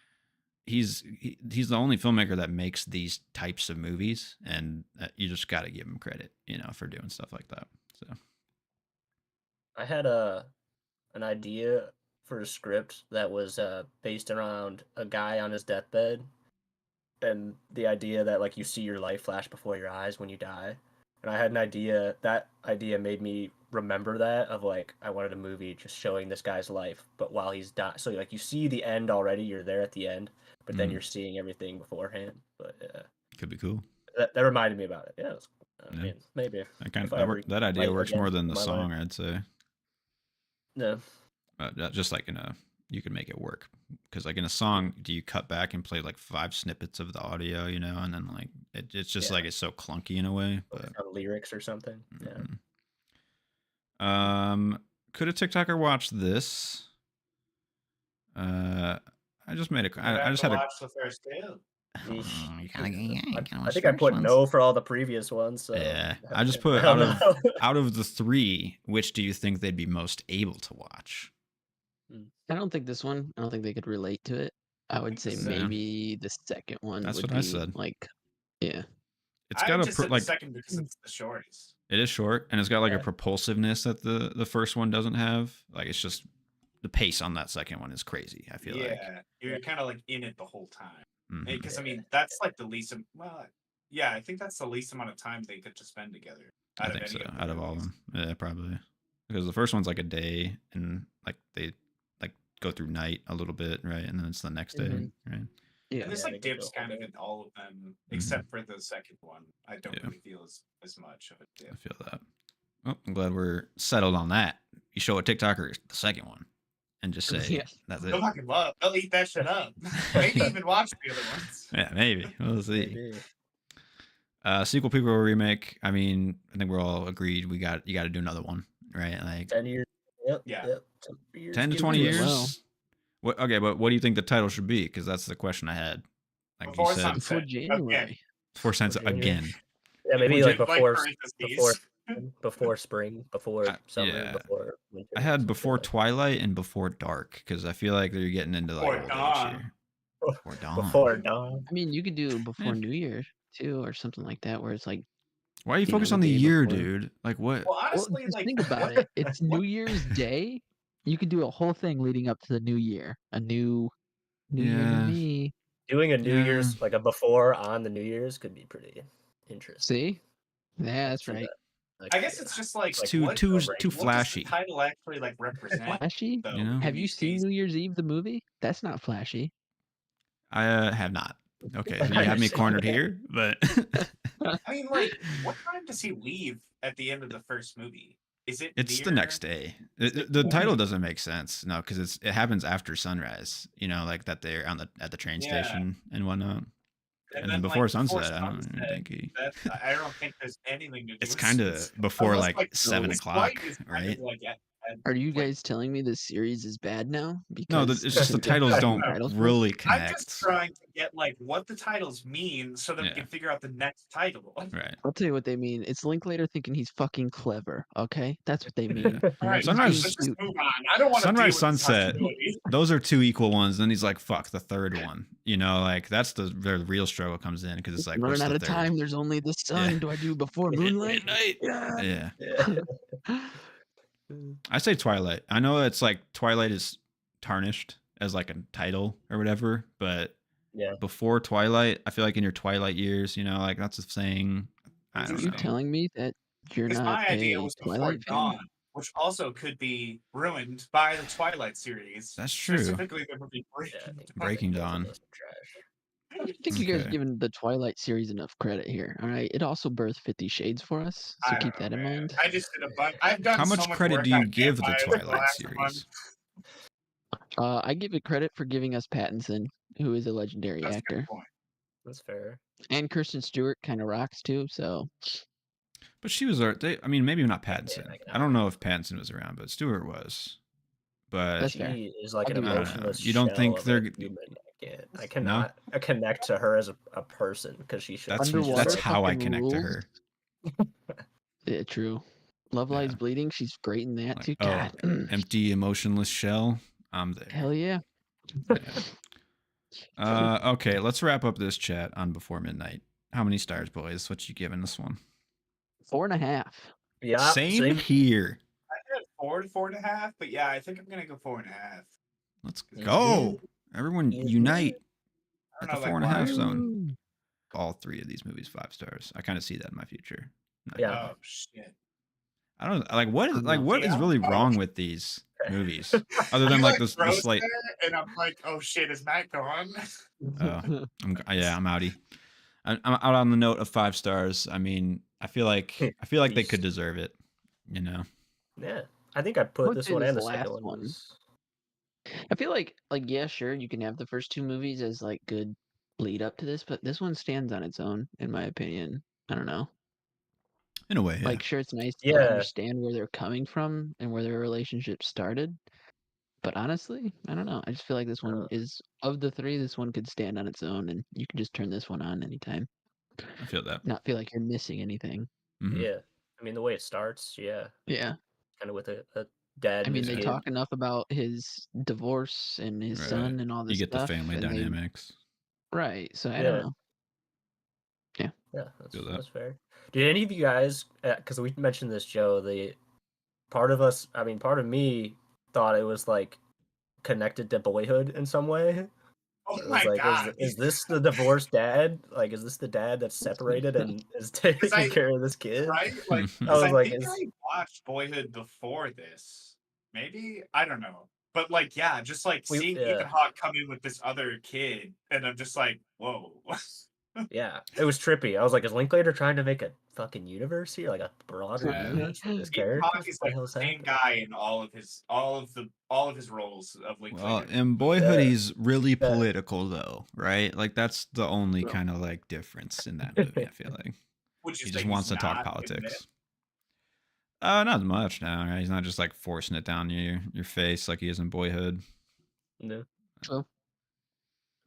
he's the only filmmaker that makes these types of movies, and you just got to give him credit, you know, for doing stuff like that. So I had an idea for a script that was based around a guy on his deathbed, and the idea that like you see your life flash before your eyes when you die. And I had an idea. That idea made me remember that of like I wanted a movie just showing this guy's life, but while he's dying. So like you see the end already, you're there at the end, but then you're seeing everything beforehand. But could be cool. That reminded me about it. Yeah, I mean, maybe that idea works more than the song, I'd say. No, just like you could make it work, because like in a song, do you cut back and play like 5 snippets of the audio, you know, and then like it's just like it's so clunky in a way, but lyrics or something. Could a TikToker watch this? I just made a I just had to watch the first two. I think I put no for all the previous ones. So. Yeah, I just put out of the 3, which do you think they'd be most able to watch? I don't think this one. I don't think they could relate to it. I would say maybe the second one. That's would what be I said. Like, yeah, it's got the second because it's the shortest. It is short, and it's got like a propulsiveness that the first one doesn't have. Like it's just the pace on that second one is crazy. I feel like. You're kind of like in it the whole time. Mhm. Because I mean, that's like the least. I think that's the least amount of time they get to spend together. I think so. Out of all of them, yeah, probably. Because the first one's like a day, and like they like go through night a little bit, right? And then it's the next day, right? Yeah. And there's Yeah, like they go dips the whole kind of day. in all of them, except for the second one. I don't really feel as much of a dip. I feel that. Well, I'm glad we're settled on that. You show a TikToker the second one, and just say that's it. They'll fucking love. They'll eat that shit up. Maybe even watch the other ones. Yeah, maybe we'll see. Maybe. Sequel, prequel, remake. I mean, I think we're all agreed. You got to do another one, right? Like 10 years. Yep. Yeah. Yep. 10 years, 10 to give 20 it us. years. Well. What? Okay, but what do you think the title should be? Because that's the question I had. Like Before you said, Before sunset. January. Again. before sense January. again. Yeah, maybe Just like before parentheses. before spring, before summer, yeah. before winter. I had something before like that. Twilight and before Dark because I feel like they're getting into like Before old age dawn. here. Before dawn. Before dawn. I mean, you could do before New Year too, or something like that, where it's like. Why are you know, focused the on the day year, before. dude? Like what? Well, Well, honestly, just like think about what it. It's New Year's Day. You could do a whole thing leading up to the New Year. A new year, new Yeah. me. Doing a New Yeah. Year's, like a before on the New Year's, could be pretty interesting. See? Yeah, I that's see right. that. I guess it's just like It's too what flashy. does the title actually like represent? Flashy? though, You know? in Have you these seen cases? New Year's Eve, the movie? That's not flashy. I have not. Okay, so you have me cornered here, but I mean, like, what time does he leave at the end of the first movie? Is it? it's the near- next day. The title doesn't make sense, no, because it happens after sunrise. You know, like that they're at the train Yeah. station and whatnot, and then like, before sunset. I don't even sunset, think he. I don't think there's anything to do. It's with kind of sunset. before Unless, like 7 his o'clock, flight is kind right? of, like, at Are you like- guys telling me this series is bad now? No, Because it's just the we get titles bad don't titles for it? really I'm connect. just trying to get like what the titles mean so that we Yeah. can figure out the next title. Right. I'll tell you what they mean. It's Linklater thinking he's fucking clever. Okay, that's what they mean. Yeah. All right, He's Sunrise- being let's just stupid. move on. I don't want to Sunrise, deal with this Sunset. continuity. Those are two equal ones. Then he's like, "Fuck the third one." You know, like that's where the real struggle comes in because it's like, Running what's out the of third? time. There's only the sun. Yeah. Do I do before moonlight? Midnight. Yeah. Yeah. I say Twilight. I know it's like Twilight is tarnished as like a title or whatever, but Yeah. before Twilight, I feel like in your Twilight years, you know, like that's a saying. I Are don't you know. telling me that you're Because not my idea a was before Twilight fan? dawn, which also could be ruined by the Twilight series. That's true. Specifically, the movie Breaking Yeah, I think Dawn. Breaking both of Dawn. those are trash. I don't think you guys Okay. given the Twilight series enough credit here. All right, it also birthed 50 Shades for us, so I keep don't know, that in man. mind. I just did a bunch. I've done How so much much credit work do you on give the vampires Twilight last series? month. I give it credit for giving us Pattinson, who is a legendary That's a good actor, point. That's fair. and Kirsten Stewart kind of rocks too. So But she was, I mean, maybe not Pattinson. I can I don't know if Pattinson was around, but Stewart was. But That's fair. She is like I'll an give you that. emotionless. You don't shell think of they're- a human. I cannot connect to her as a person because she should. that's Underwater that's how I fucking connect to rules. her. yeah, true. Love Lies Yeah. Bleeding. She's great in that Like, too. oh, God, empty, emotionless shell. I'm there. hell yeah. Okay, let's wrap up this chat on Before Midnight. How many stars, boys? What you giving this one? 4.5. Yeah, Same here. I had 4 to 4.5, but yeah, I think I'm gonna go 4.5. Let's Easy. go. Everyone Easy. unite I at don't the know, 4.5 why- zone. All three of these movies 5 stars. I kind of see that in my future. Not Yeah. gonna lie. Oh shit. I don't like what is I'm like not- what is Yeah. really Oh. wrong with these movies other than You, like this froze like there, and I'm like, oh shit, is Matt gone? I'm outie. I'm out on the note of 5 stars. I mean, I feel like they could deserve it. You know. Yeah, I think I put would this say one this and the last second one. one. Was... I feel like yeah, sure, you can have the first two movies as like good lead up to this, but this one stands on its own, in my opinion. I don't know. In a way, yeah. Like, sure, it's nice to Yeah. understand where they're coming from and where their relationship started. But honestly, I don't know. I just feel like this one is, of the three, this one could stand on its own, and you can just turn this one on anytime. I feel that. Not feel like you're missing anything. Mhm. Yeah, I mean the way it starts. Yeah, Yeah. kind of with a dad. I mean, and they his talk kid. enough about his divorce and his Right. son and all this You get the stuff. family and they- dynamics. right. So I Yeah. don't know. Yeah, that's, Feel that. that's fair. Did any of you guys? Because we mentioned this, Joe. The part of us, I mean, part of me thought it was like connected to Boyhood in some way. Oh It was my like, god! is this the divorced dad? Like, is this the dad that's separated and is taking I- care of this kid? Right? Like, I 'cause was I like, think I watched Boyhood before this. Maybe? I don't know. But like, yeah, just like seeing Ethan Hawke come in with this other kid, and I'm just like, whoa. yeah, it was trippy. I was like, is Linklater trying to make a fucking universe here, like a broader Yeah. universe for this Ethan character? Hawke is like the same guy in all of his roles of Linklater. Well, in Boyhood, he's really political though, right? Like that's the only kind of like difference in that movie. I feel like he just wants to talk politics. Not as much now. Right? He's not just like forcing it down your face like he is in Boyhood. No. So,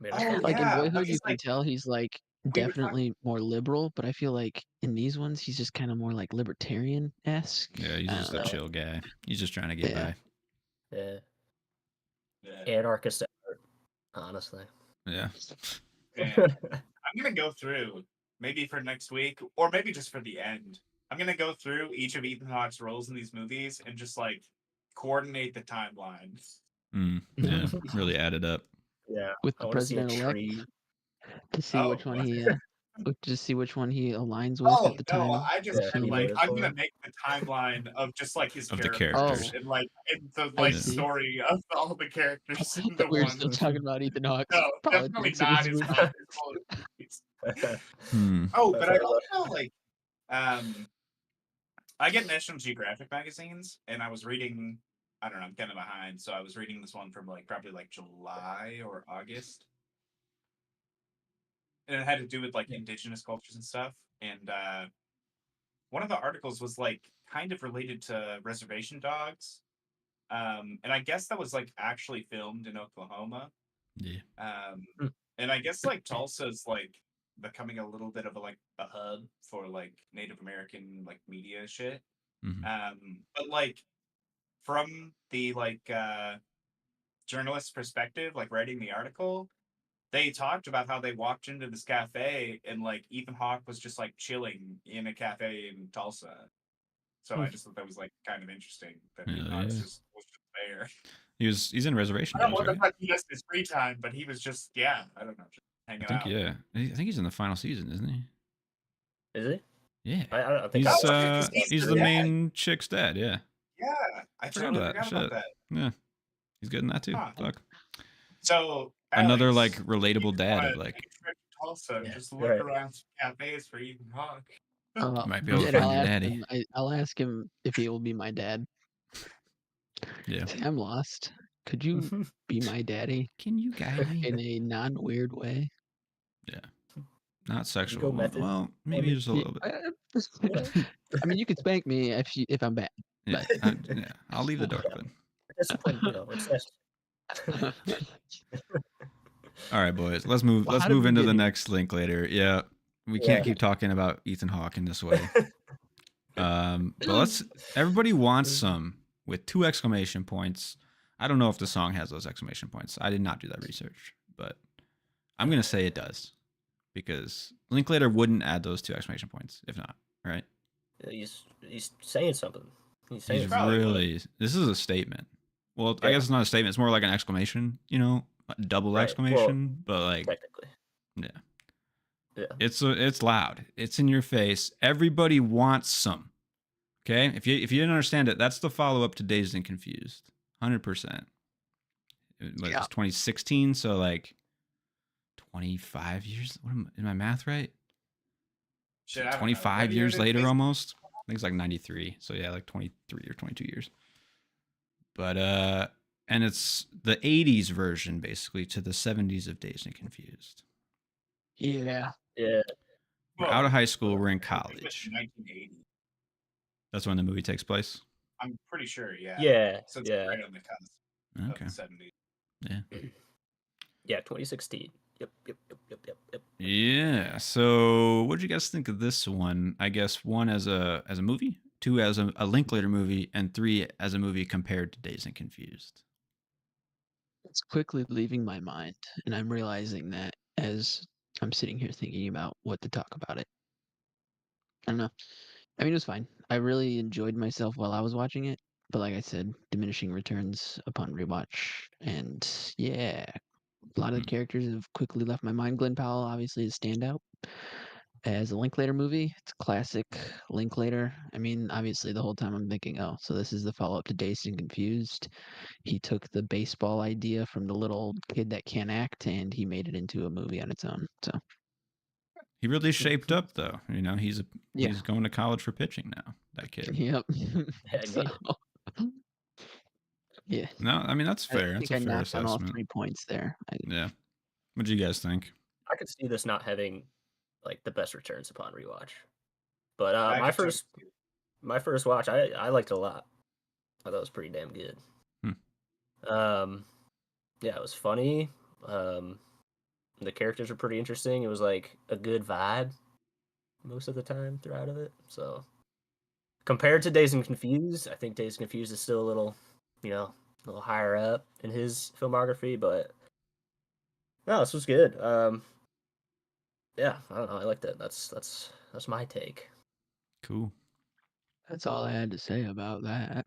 Oh, like in Boyhood, you can like, tell he's like definitely more liberal, but I feel like in these ones, he's just kind of more like libertarian-esque. Yeah, he's just a chill guy. He's just trying to get by. Yeah. Anarchist at heart, honestly. Yeah. I'm gonna go through maybe for next week, or maybe just for the end. I'm gonna go through each of Ethan Hawke's roles in these movies and just like coordinate the timeline. Yeah, really add it up. Yeah, with the president-elect to see which one he aligns with at the time. I just like I'm gonna make the timeline of just like his characters and like the like story of all the characters. In the we were still talking about Ethan Hawke's politics. Not his Oh, but I also like I get National Geographic magazines, and I was reading. I don't know. I'm kind of behind, so I was reading this one from like probably like July or August, and it had to do with like indigenous cultures and stuff. And one of the articles was like kind of related to reservation dogs, and I guess that was like actually filmed in Oklahoma. Yeah. And I guess like Tulsa's like becoming a little bit of a hub for like Native American like media shit. But like from the journalist perspective, like writing the article, they talked about how they walked into this cafe and like Ethan Hawke was just like chilling in a cafe in Tulsa. So I just thought that was like kind of interesting that Ethan Hawke was just there. He's in Reservation Dogs, right? Like he has his free time, but he was just I don't know, just hanging out. Yeah, I think he's in the final season, isn't he? Is he? Yeah, I think he's the main chick's dad. Yeah. Yeah, I totally forgot about that. Yeah, he's good in that too. Fuck. So another like relatable dad of like. Also, just look around some cafes for Ethan Hawke. Might be able to find your daddy. I'll ask him if he will be my dad. Yeah. I'm lost. Could you be my daddy? Can you guide me in a non-weird way? Yeah. Not sexual. Well, maybe just a little bit. I mean, you could spank me if I'm bad. Yeah, yeah. I'll leave the door open. Discipline, All right, boys. Let's move. Let's move into the next Linklater. Yeah, we can't keep talking about Ethan Hawke in this way. But everybody wants some with 2 exclamation points. I don't know if the song has those exclamation points. I did not do that research, but I'm gonna say it does because Linklater wouldn't add those 2 exclamation points if not. Right? He's saying something. He's really. This is a statement. Well, I guess it's not a statement. It's more like an exclamation. You know, double exclamation. But like, technically, yeah. It's loud. It's in your face. Everybody wants some. Okay, if you didn't understand it, that's the follow up to Dazed and Confused. 100%. It's 2016, so like 25 years. Is my math right? 25 years later, almost. I think it's like 93. So yeah, like 23 or 22 years. But and it's the 80s version basically to the 70s of Dazed and Confused. Yeah. We're out of high school. We're in college. 1980. That's when the movie takes place. I'm pretty sure. Yeah. Yeah. So it's right on the cusp of the 70s. Yeah. Yeah, 2016. Yep. Yeah. So, what did you guys think of this one? I guess 1 as a movie, 2 as a Linklater movie, and 3 as a movie compared to Dazed and Confused. It's quickly leaving my mind, and I'm realizing that as I'm sitting here thinking about what to talk about it. I don't know. I mean, it was fine. I really enjoyed myself while I was watching it. but like I said, diminishing returns upon rewatch, and yeah, a lot of the characters have quickly left my mind. Glenn Powell obviously is a standout as a Linklater movie. It's classic Linklater. I mean, obviously the whole time I'm thinking, oh, so this is the follow up to Dazed and Confused. He took the baseball idea from the little kid that can't act and he made it into a movie on its own. So he really shaped up, though. You know, he's yeah, he's going to college for pitching now. That kid. yep. I So, need it. yeah, No, I mean that's I fair. That's think a I fair knocked on all assessment. 3 points there. Yeah. What do you guys think? I could see this not having like the best returns upon rewatch. But I my could totally first see it. my first watch, I liked it a lot. I thought it was pretty damn good. Yeah, it was funny. The characters were pretty interesting. It was like a good vibe most of the time throughout of it. So compared to Dazed and Confused, I think Dazed and Confused is still a little, a little higher up in his filmography, but no, this was good. Yeah, I don't know. I liked it. That's my take. Cool. That's all I had to say about that.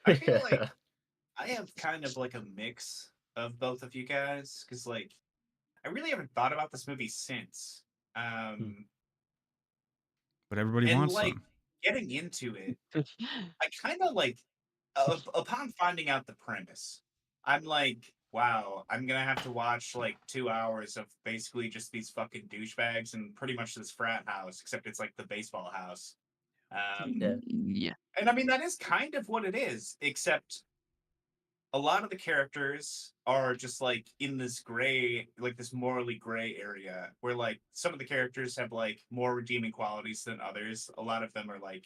I feel like I have kind of like a mix of both of you guys because like I really haven't thought about this movie since. But everybody And wants like some. getting into it, I kind of like upon finding out the premise, I'm like, wow, I'm gonna have to watch like 2 hours of basically just these fucking douchebags and pretty much this frat house, except it's like the baseball house. Yeah. And I mean that is kind of what it is, except a lot of the characters are just like in this gray, like this morally gray area where like some of the characters have like more redeeming qualities than others. A lot of them are like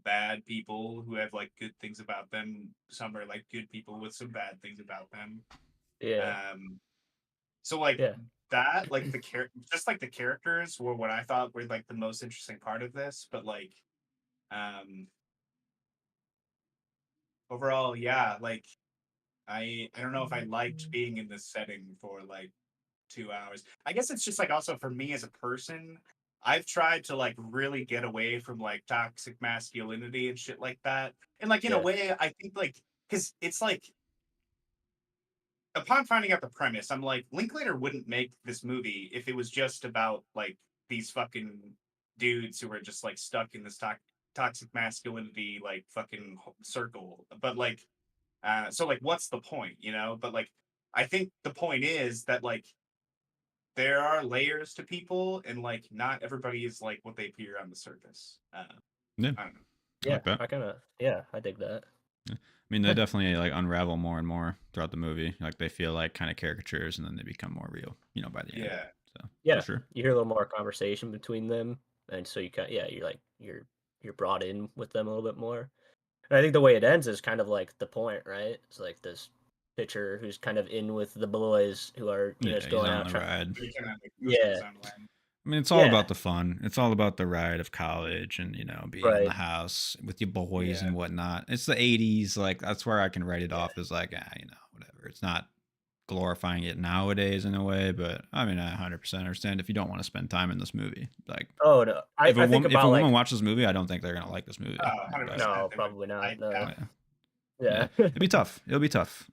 bad people who have like good things about them. Some are like good people with some bad things about them. Yeah. So like Yeah. that, like just like the characters were what I thought were like the most interesting part of this, but like overall, yeah, like I don't know if I liked being in this setting for like 2 hours. I guess it's just like also for me as a person, I've tried to like really get away from like toxic masculinity and shit like that. And like in a Yeah. way, I think like because it's like upon finding out the premise, I'm like Linklater wouldn't make this movie if it was just about like these fucking dudes who are just like stuck in this toxic masculinity like fucking circle. But like so like what's the point, you know? But like I think the point is that like there are layers to people and like not everybody is like what they appear on the surface. Yeah. I don't know. I Yeah. like that. I kind of I dig that. I mean, they definitely like unravel more and more throughout the movie. Like they feel like kind of caricatures, and then they become more real. You know, by the end. Yeah. So Yeah. for sure. You hear a little more conversation between them, and so you you're like you're brought in with them a little bit more. And I think the way it ends is kind of like the point, right? It's like this pitcher who's kind of in with the boys who are just he's going on out the trying. ride. He kind of like Yeah. his own way. I mean, it's all Yeah. about the fun. It's all about the ride of college and, being in the Right. house with your boys Yeah. and whatnot. It's the 80s. Like, that's where I can write it off as like, whatever. It's not glorifying it nowadays in a way, but I mean, I 100% understand if you don't want to spend time in this movie. Like, Oh no, I think if about a like woman watches this movie, I don't think they're going to like this movie. Oh, 100%. But, no, probably not. No. Yeah. it'd be tough. It'll be tough.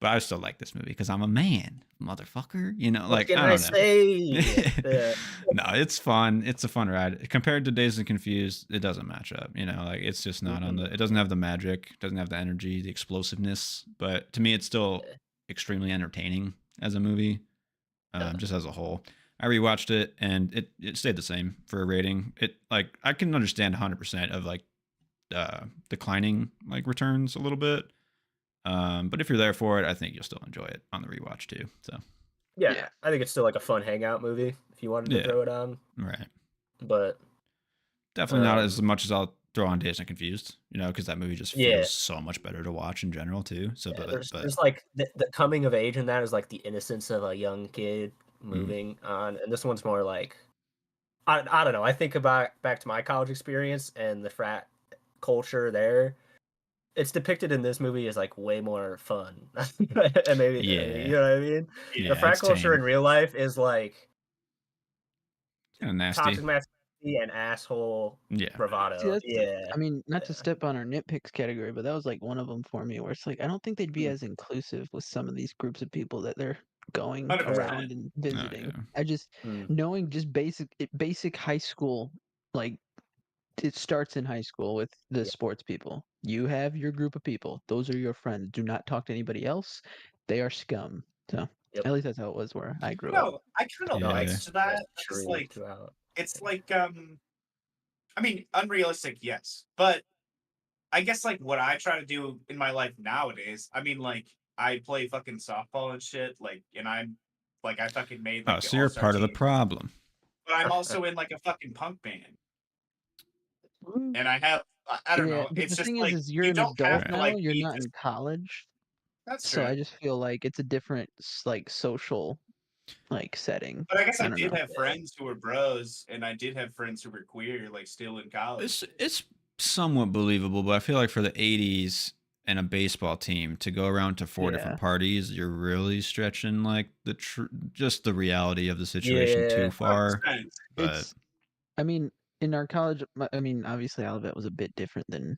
But I still like this movie because I'm a man, motherfucker. What Like can I don't know. say? Yeah. No, it's fun. It's a fun ride. Compared to Dazed and Confused, it doesn't match up. Like it's just not on the. It doesn't have the magic. It doesn't have the energy, the explosiveness. But to me, it's still extremely entertaining as a movie, just as a whole. I rewatched it and it stayed the same for a rating. It like I can understand 100% of like declining like returns a little bit. But if you're there for it, I think you'll still enjoy it on the rewatch too. So yeah, I think it's still like a fun hangout movie if you wanted to throw it on. Right. But definitely not as much as I'll throw on Dazed and Confused, because that movie just feels so much better to watch in general too. So, there's like the coming of age in that is like the innocence of a young kid moving on, and this one's more like I don't know. I think about back to my college experience and the frat culture there. It's depicted in this movie as like way more fun, and maybe you know what I mean. Yeah, the frat culture in real life is like kind of nasty. toxic masculinity arrogantly and asshole bravado. I mean, not to step on our nitpicks category, but that was like one of them for me, where it's like I don't think they'd be as inclusive with some of these groups of people that they're going 100%. around and visiting. I just knowing just basic high school, like it starts in high school with the sports people. You have your group of people; those are your friends. Do not talk to anybody else. They are scum. So at least that's how it was where I grew up. No, I kind of liked that. It's like it's like I mean, unrealistic, yes, but I guess like what I try to do in my life nowadays. I mean, like I play fucking softball and shit. Like, and I'm like I fucking made like. Oh, so you're part of the problem. But I'm also in like a fucking punk band, and I have I don't know. It's the just thing like is you're you an don't have adult to now. like You're be not this. in college. That's So true. I just feel like it's a different like social like setting. But I guess I don't did know. have friends who were bros, and I did have friends who were queer, like still in college. It's somewhat believable, but I feel like for the 80s and a baseball team to go around to 4 different parties, you're really stretching like just the reality of the situation too far. 100%. But I mean, in our college, I mean, obviously Olivet was a bit different than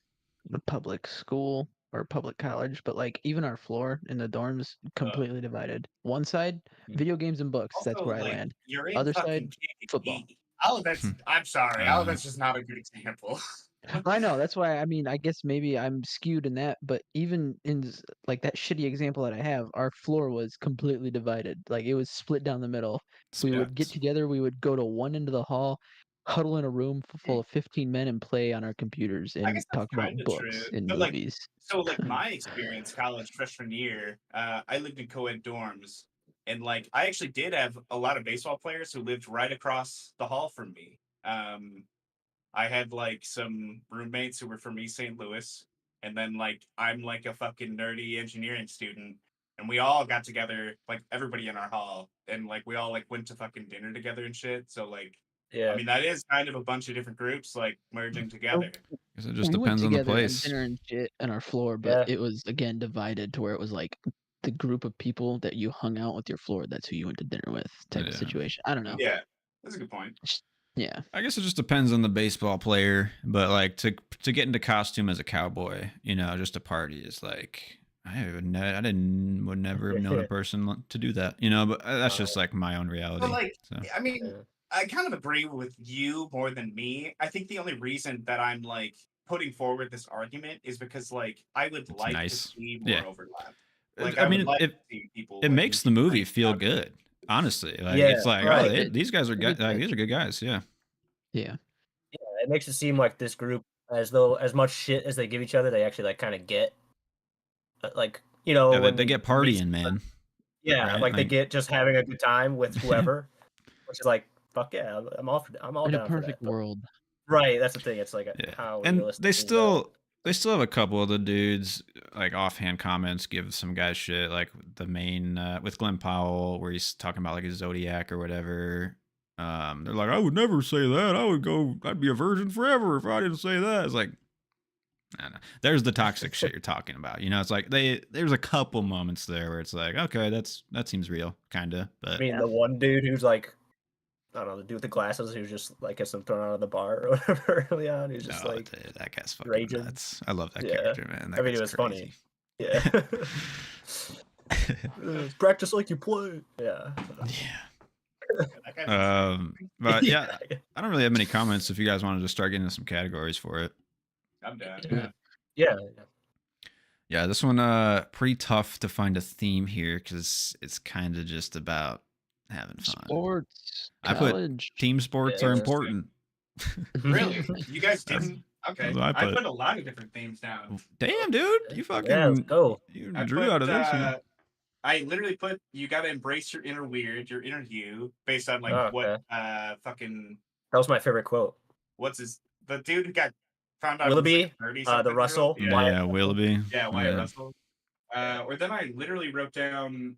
the public school or public college, but like even our floor in the dorms completely divided. One side, video games and books. That's Also, where I like land. you're in Other fucking side, football. Olivet's. I'm sorry, Olivet's just not a good example. I know that's why. I mean, I guess maybe I'm skewed in that, but even in like that shitty example that I have, our floor was completely divided. Like it was split down the middle. We would get together. We would go to one end of the hall, huddle in a room full of 15 men, and play on our computers and talk about books true. and But movies. so like my experience, college freshman year, I lived in co-ed dorms, and like I actually did have a lot of baseball players who lived right across the hall from me. I had like some roommates who were from East St. Louis, and then like I'm like a fucking nerdy engineering student, and we all got together, like everybody in our hall, and like we all like went to fucking dinner together and shit. So like, I mean that is kind of a bunch of different groups like merging together. It just depends on the place. Dinner and shit on our floor, but it was again divided to where it was like the group of people that you hung out with your floor. That's who you went to dinner with, type of situation. I don't know. Yeah, that's a good point. Yeah, I guess it just depends on the baseball player, but like to get into costume as a cowboy, you know, just a party is like would never have known a person to do that, you know. But that's just like my own reality. But like, I mean, I kind of agree with you more than me. I think the only reason that I'm like putting forward this argument is because like I would like to see more overlap. Like I mean, like to see people. It makes the movie feel good. Honestly, like it's like, oh, these guys are good. Like, these are good guys. Yeah. It makes it seem like this group, as though as much shit as they give each other, they actually like kind of get. Like, you know, yeah, they get partying, man. Yeah, right? Like they get just having a good time with whoever, which is like, fuck yeah, I'm all in down a perfect for that. world. Right, that's the thing. It's like how and realistic they still have a couple of the dudes like offhand comments give some guys shit, like the main with Glenn Powell where he's talking about like his zodiac or whatever. They're like, I would never say that. I'd be a virgin forever if I didn't say that. It's like, I don't know. There's the toxic shit you're talking about. You know, it's like there's a couple moments there where it's like, okay, that seems real, kind of. But I mean, the one dude who's like, I don't know, the dude with the glasses who's just like gets him thrown out of the bar or whatever early on. He's just like, dude, that guy's fucking raging. nuts. I love that character, man. I mean, it was funny. Yeah. Practice like you play. Yeah. But yeah, I don't really have many comments. If you guys wanted to start getting into some categories for it, I'm down. Yeah, this one pretty tough to find a theme here because it's kind of just about having fun. Sports. I put team sports are important. Really? You guys didn't? Okay. I put a lot of different themes down. Damn, dude, you fucking let's go. You drew out of this. I literally put you gotta embrace your inner weird, your inner you, based on like what fucking. That was my favorite quote. What's the dude who got found out? Willoughby, the Russell. Yeah, Willoughby. Yeah, Wyatt Russell. Or then I literally wrote down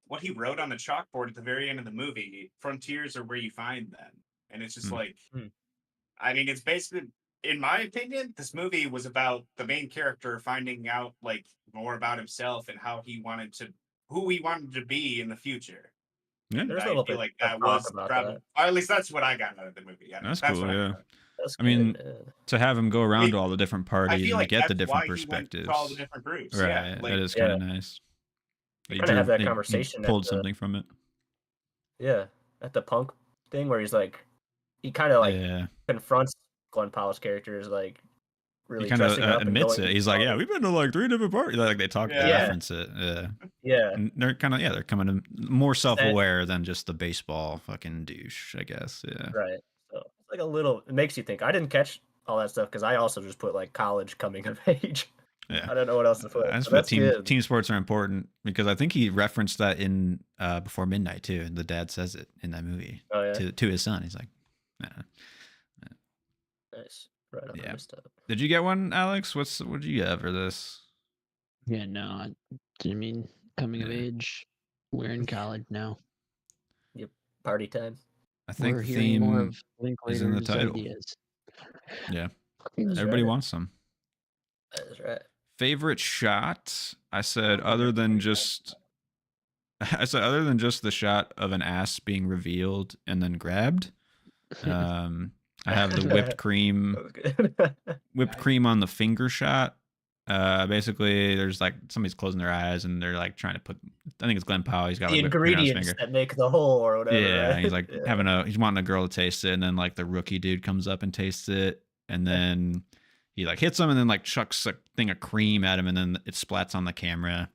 what he wrote on the chalkboard at the very end of the movie. Frontiers are where you find them, and it's just like, I mean, it's basically. In my opinion, this movie was about the main character finding out like more about himself and who he wanted to be in the future. Yeah, There's a I little feel bit like of that talk was about probably, that. or at least that's what I got out of the movie. Yeah, that's that's cool. what I Yeah, got out of it. That's I mean, good. Yeah. to have him go around It- to all the different I parties feel and like get the that's different why he went perspectives. to all the different groups. Right, Yeah, that like is kind of nice. You kind of have that He conversation pulled at the something from it. at the punk thing where he's like, he kind of like Yeah, confronts Glenn Powell's characters like he really kind of dressing up and admits going. it. He's like, "Yeah, we've been to like 3 different parties." Like they talk, they Yeah. reference it. Yeah, Yeah, and they're kind of they're coming in more self-aware than just the baseball fucking douche, I guess. Yeah, right. So it's like a little. It makes you think. I didn't catch all that stuff because I also just put like college coming of age. yeah. I don't know what else to put. I just So put that's good. team sports are important because I think he referenced that in Before Midnight too, and the dad says it in that movie Oh yeah, to his son. He's like, nah. nice. Right on. Yeah. I missed out. Did you get one, Alex? What did you have for this? Yeah, no, I mean, coming of Yeah. age, we're in college now. Party time. I think We're the hearing more theme of is in the Linklater's title. ideas. Yeah, That's everybody right. wants them. That is right. Favorite shot? I said other than just the shot of an ass being revealed and then grabbed. I have the whipped cream That was good. on the finger shot. Basically, there's like somebody's closing their eyes and they're like trying to put. I think it's Glenn Powell. He's got The like whipped cream on his ingredients finger. that make the whole or whatever. Yeah, right? he's like Yeah. he's wanting a girl to taste it, and then like the rookie dude comes up and tastes it, and then he like hits him, and then like chucks a thing of cream at him, and then it splats on the camera.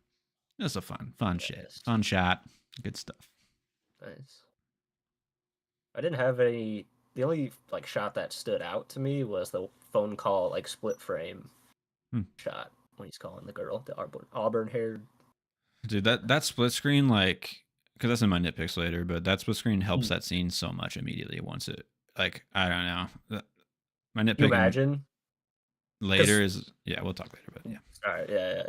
It's a fun shit, fun shot, good stuff. Nice. I didn't have any. The only like shot that stood out to me was the phone call, like split frame shot when he's calling the girl, the auburn haired. Dude, that split screen, like, because that's in my nitpicks later, but that split screen helps that scene so much immediately once it, like, I don't know. My nitpick You imagine later is, yeah, we'll talk later, but yeah. All right, yeah.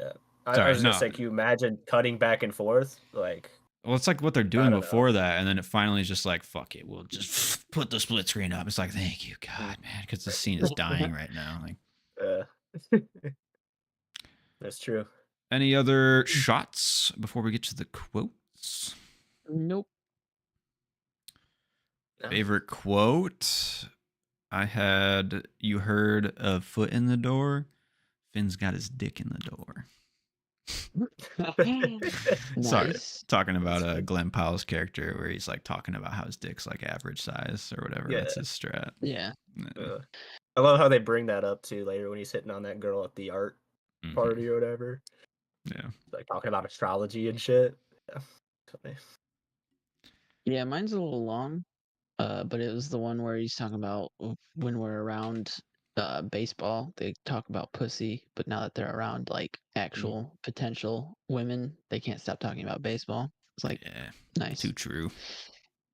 I Sorry, was just like, you imagine cutting back and forth, like. Well, it's like what they're doing don't before that, and then it finally is just like, fuck it, we'll just put the split screen up. It's like, thank you, God, man, because the scene is dying right now. Like, That's true. any other shots before we get to the quotes? Nope. No. Favorite quote? I had, you heard a foot in the door. Finn's got his dick in the door. Sorry, Nice. talking about Glenn Powell's character where he's like talking about how his dick's like average size or whatever. Yeah. That's his strat. Yeah. I love how they bring that up too later when he's hitting on that girl at the art party or whatever. Yeah. Like talking about astrology and shit. Yeah. Funny. Yeah, mine's a little long, but it was the one where he's talking about when we're around baseball, they talk about pussy, but now that they're around like actual potential women, they can't stop talking about baseball. It's like, yeah, nice. too true.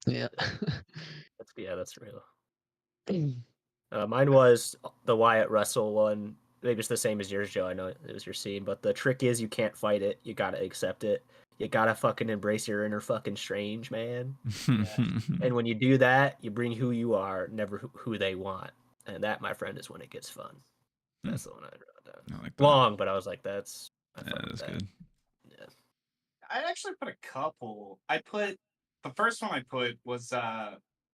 Yeah. That's real. Mine was the Wyatt Russell one. Maybe it's the same as yours, Joe. I know it was your scene, but the trick is you can't fight it. You gotta accept it. You gotta fucking embrace your inner fucking strange, man. And when you do that, you bring who you are, never who they want. And that, my friend, is when it gets fun. That's the one I wrote down. I like that. Long, but I was like, that's good. Yeah. I actually put a couple. The first one I put was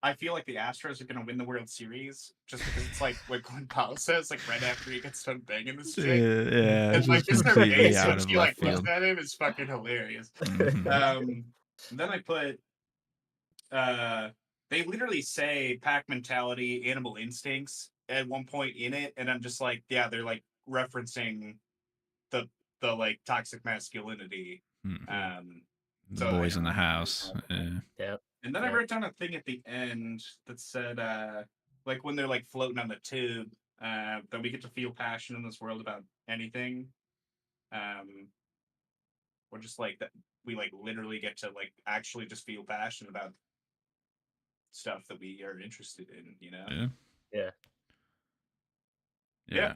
I feel like the Astros are going to win the World Series just because it's like what Glenn Powell says, like right after he gets done banging this chick. Yeah, And like just their completely face out when of she like left looks field. at him is fucking hilarious. Mhm. Then I put they literally say pack mentality, animal instincts at one point in it, and I'm just like, yeah, they're like referencing the like toxic masculinity. The So boys in the house. Yeah. And then I wrote down a thing at the end that said, like when they're like floating on the tube, that we get to feel passion in this world about anything. Or just like that we like literally get to like actually just feel passion about stuff that we are interested in, you know? Yeah.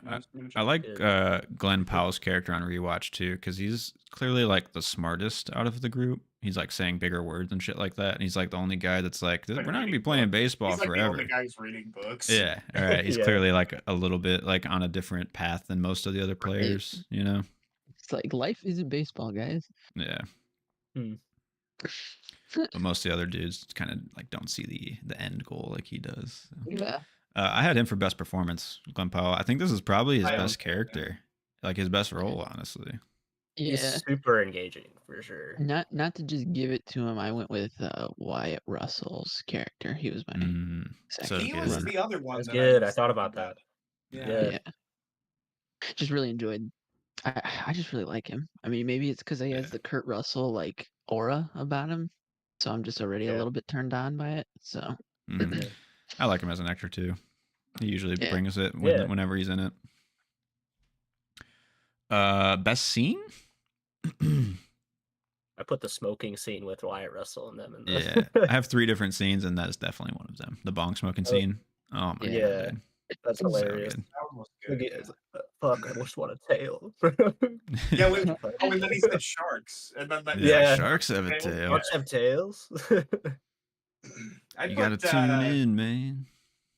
that's pretty much I it. like Glenn Powell's character on rewatch too, because he's clearly like the smartest out of the group. He's like saying bigger words and shit like that, and he's like the only guy that's like, we're not gonna be reading playing books. baseball He's like forever. the only guy who's reading books. Yeah, all right. He's Yeah. clearly like a little bit like on a different path than most of the other players, you know? It's like life isn't baseball, guys. Yeah. But most of the other dudes kind of like don't see the end goal like he does. So. Yeah. I had him for best performance, Glenn Powell. I think this is probably his I best also- character, like his best role, honestly. Yeah. He's super engaging for sure. Not to just give it to him, I went with Wyatt Russell's character. He was my So second. He was good. the other one. That's that good. I was thought thinking about that. Yeah. Yeah. Just really enjoyed. I just really like him. I mean, maybe it's because he has Yeah. the Kurt Russell like aura about him, so I'm just already a Yeah. little bit turned on by it. So Mhm. I like him as an actor too. He usually Yeah. brings it Yeah. whenever he's in it. Best scene? I put the smoking scene with Wyatt Russell and them in the Yeah, I have 3 different scenes, and that is definitely one of them. The bong smoking Oh. scene. Oh my Yeah. god, That's so hilarious. good. That one was Look good. at- Fuck, I just want a tail. Yeah, when then he said sharks, and then Yeah. Sharks have a tail. Sharks have tails. You gotta tune in, man.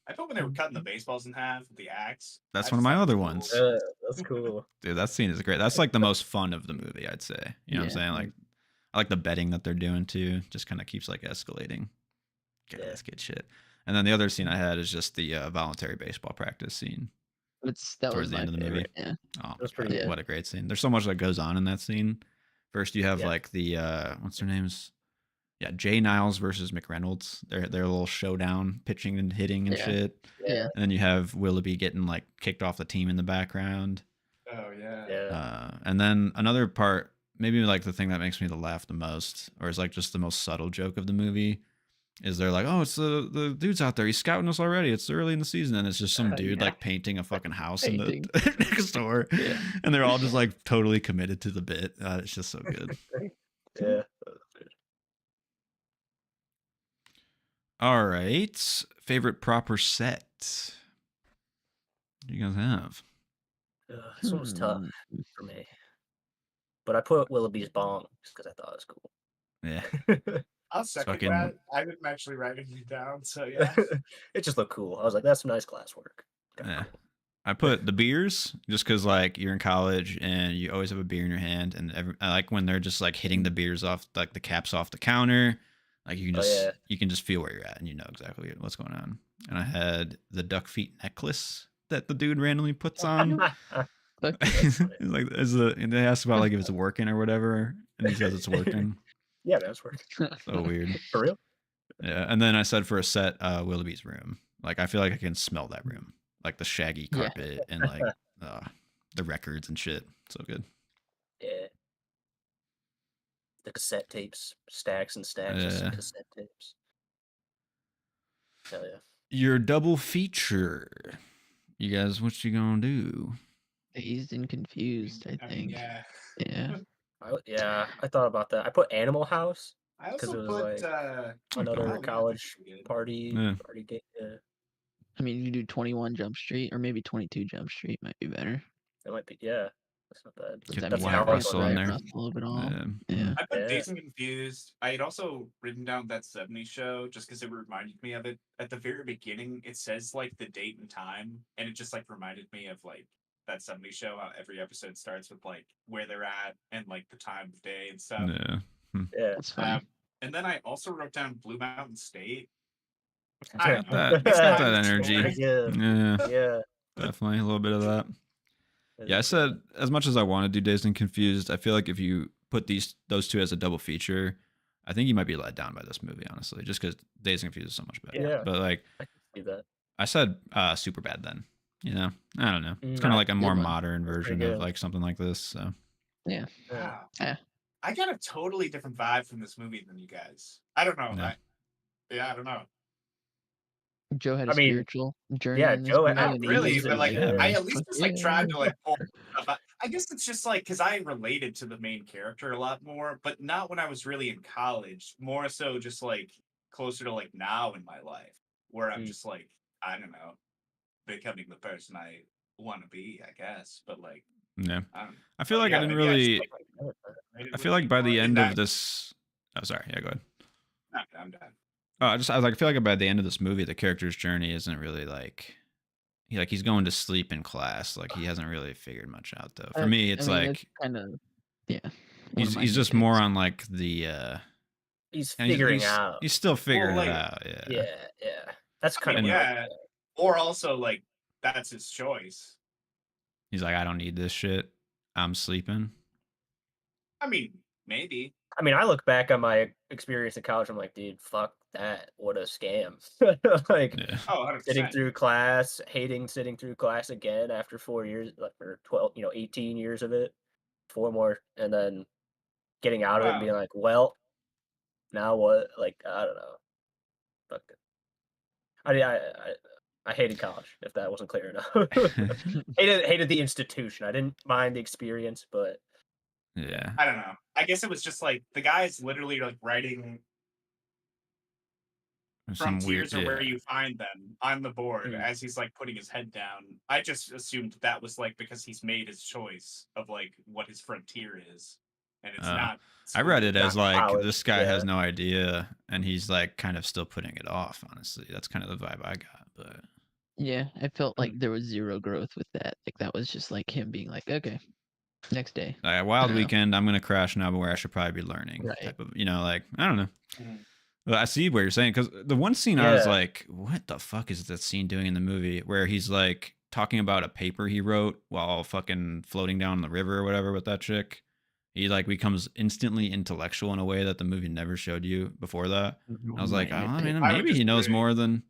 I thought when they were cutting the baseballs in half with the axe. That's I one of just my thought other it was ones. cool. That's cool. Dude, that scene is great. That's like the most fun of the movie, I'd say. You know what I'm Yeah. saying? Like, I like the betting that they're doing too. Just kind of keeps like escalating. God, Yeah. that's good shit. And then the other scene I had is just the voluntary baseball practice scene. that Towards was the my end of the movie. favorite. Yeah. Oh, That's my pretty God, good. what a great scene. There's so much that goes on in that scene. First, you have Yeah. like the what's their names? Yeah, Jay Niles versus McReynolds. Their little showdown, pitching and hitting and Yeah. shit. Yeah. And then you have Willoughby getting like kicked off the team in the background. Oh yeah. Yeah. And then another part, maybe like the thing that makes me laugh the most, or is like just the most subtle joke of the movie, is they're like, oh, it's the dude's out there. He's scouting us already. It's early in the season. And it's just some dude Yeah. like painting a fucking house in Painting. the next door. Yeah. And they're all just like totally committed to the bit. It's just so good. Yeah. All right. Favorite proper set? What do you guys have? This one was tough Hmm. for me. But I put Willoughby's bong just because I thought it was cool. Yeah. I'll second fucking- that. I didn't actually write it down, so yeah. It just looked cool. I was like, that's some nice glasswork. Kinda Yeah. cool. I put the beers just because like you're in college and you always have a beer in your hand, and I like when they're just like hitting the beers off like the caps off the counter, like you can Oh, just yeah. you can just feel where you're at and you know exactly what's going on. And I had the duck feet necklace that the dude randomly puts on. It's like and they asked about like if it's working or whatever, and he says it's working. Yeah, that's working. So weird. For real? Yeah, and then I said for a set, Willoughby's room. Like I feel like I can smell that room, like the shaggy Yeah. carpet and like the records and shit. So good. Yeah. The cassette tapes, stacks and stacks Yeah. of cassette tapes. Hell yeah. Your double feature. You guys, what you gonna do? Dazed and confused, I mean, think. yeah. Yeah. I thought about that. I put Animal House, I 'Cause also it was put like Oh, another yeah, college that's good. party Yeah. game. Yeah, I mean, you do 21 Jump Street or maybe 22 Jump Street might be better. that might be. Yeah, that's not bad. Get That's Wyatt how I Russell in put there. Russell of it all. Yeah. Yeah. I put Yeah. Dazed and Confused. I had also written down that 70s show just because it reminded me of it. At the very beginning, it says like the date and time, and it just like reminded me of like that 70s show. How every episode starts with like where they're at and like the time of day and stuff. Yeah. Yeah, That's funny. And then I also wrote down Blue Mountain State. It's got that energy. Pretty good. Yeah, Yeah, definitely a little bit of that. Yeah, I said as much as I want to do Dazed and Confused, I feel like if you put those two as a double feature, I think you might be let down by this movie, honestly, just because Dazed and Confused is so much better. Yeah. But like I can see that. I said, super bad then. You know, I don't know. It's Mm, kind of like a good more one. modern That's pretty version of good. like something like this. So Yeah. Wow. Yeah. I got a totally different vibe from this movie than you guys. I don't know. Yeah. I don't know. Joe had a I mean, spiritual journey. yeah, in this Joe movie had and Not really, he's but like Yeah, I man. at least just like tried to like pull stuff out. I guess it's just like because I related to the main character a lot more, but not when I was really in college. More so, just like closer to like now in my life, where I'm Mm. just like I don't know, becoming the person I want to be. I guess, but like yeah, I don't. I feel like I didn't maybe I just, really. like, I feel like by the more end in of that- this. Oh, sorry. Yeah, go ahead. No, I'm done. I was like, I feel like by the end of this movie, the character's journey isn't really like, he's going to sleep in class. Like he hasn't really figured much out though. For me, it's like kind of, yeah. he's just more on like the he's And figuring out. he's still figuring like, it out. Yeah. Yeah. That's I kind mean, of yeah. Or also like that's his choice. He's like, I don't need this shit. I'm sleeping. I mean, maybe. I mean, I look back on my experience at college. I'm like, dude, fuck that. What a scam. Like, Yeah. Oh, 100%. sitting through class, hating sitting through class again after 4 years, like, or 12, 18 years of it, 4 more, and then getting out of it and Wow. being like, well, now what? Like, I don't know. Fuck it. I hated college, if that wasn't clear enough. hated the institution. I didn't mind the experience, but Yeah. I don't know. I guess it was just like the guy's literally like writing Some weird. frontiers are where you find them on the board as he's like putting his head down. I just assumed that was like because he's made his choice of like what his frontier is, and it's not. I read it as like college, this guy has no idea, and he's like kind of still putting it off. Honestly, that's kind of the vibe I got. But Yeah, I felt like there was zero growth with that. Like that was just like him being like, okay, next day. like, Wild I don't know. Weekend, I'm gonna crash now, but where I should probably be learning. Right. Type of, like I don't know. Mhm. But I see what you're saying, because the one scene I was Yeah. like, what the fuck is that scene doing in the movie where he's like talking about a paper he wrote while fucking floating down the river or whatever with that chick. He like becomes instantly intellectual in a way that the movie never showed you before that. I was like, oh, I mean, I would maybe he knows disagree. more than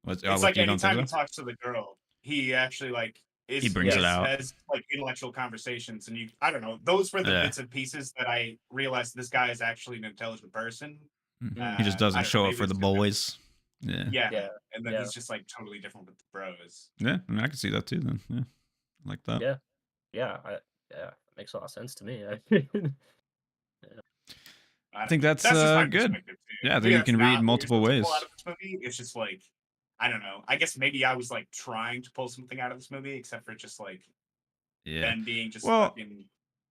what's. It's like anytime he talks to the girl, he actually like He brings it out. has like intellectual conversations, and I don't know, those were the Yeah. bits and pieces that I realized this guy is actually an intelligent person. He just I doesn't don't show know, up for maybe the it's 'cause boys. Yeah. Yeah, and then Yeah. he's just like totally different with the bros. Yeah, I mean, I can see that too. Then, yeah, I like that. Yeah. It makes a lot of sense to me. I think that's just my good. perspective, too. Yeah, I Maybe think you that's can not read what you're multiple supposed to ways. pull out of this movie. It's just like I don't know. I guess maybe I was like trying to pull something out of this movie, except for just like them being just fucking.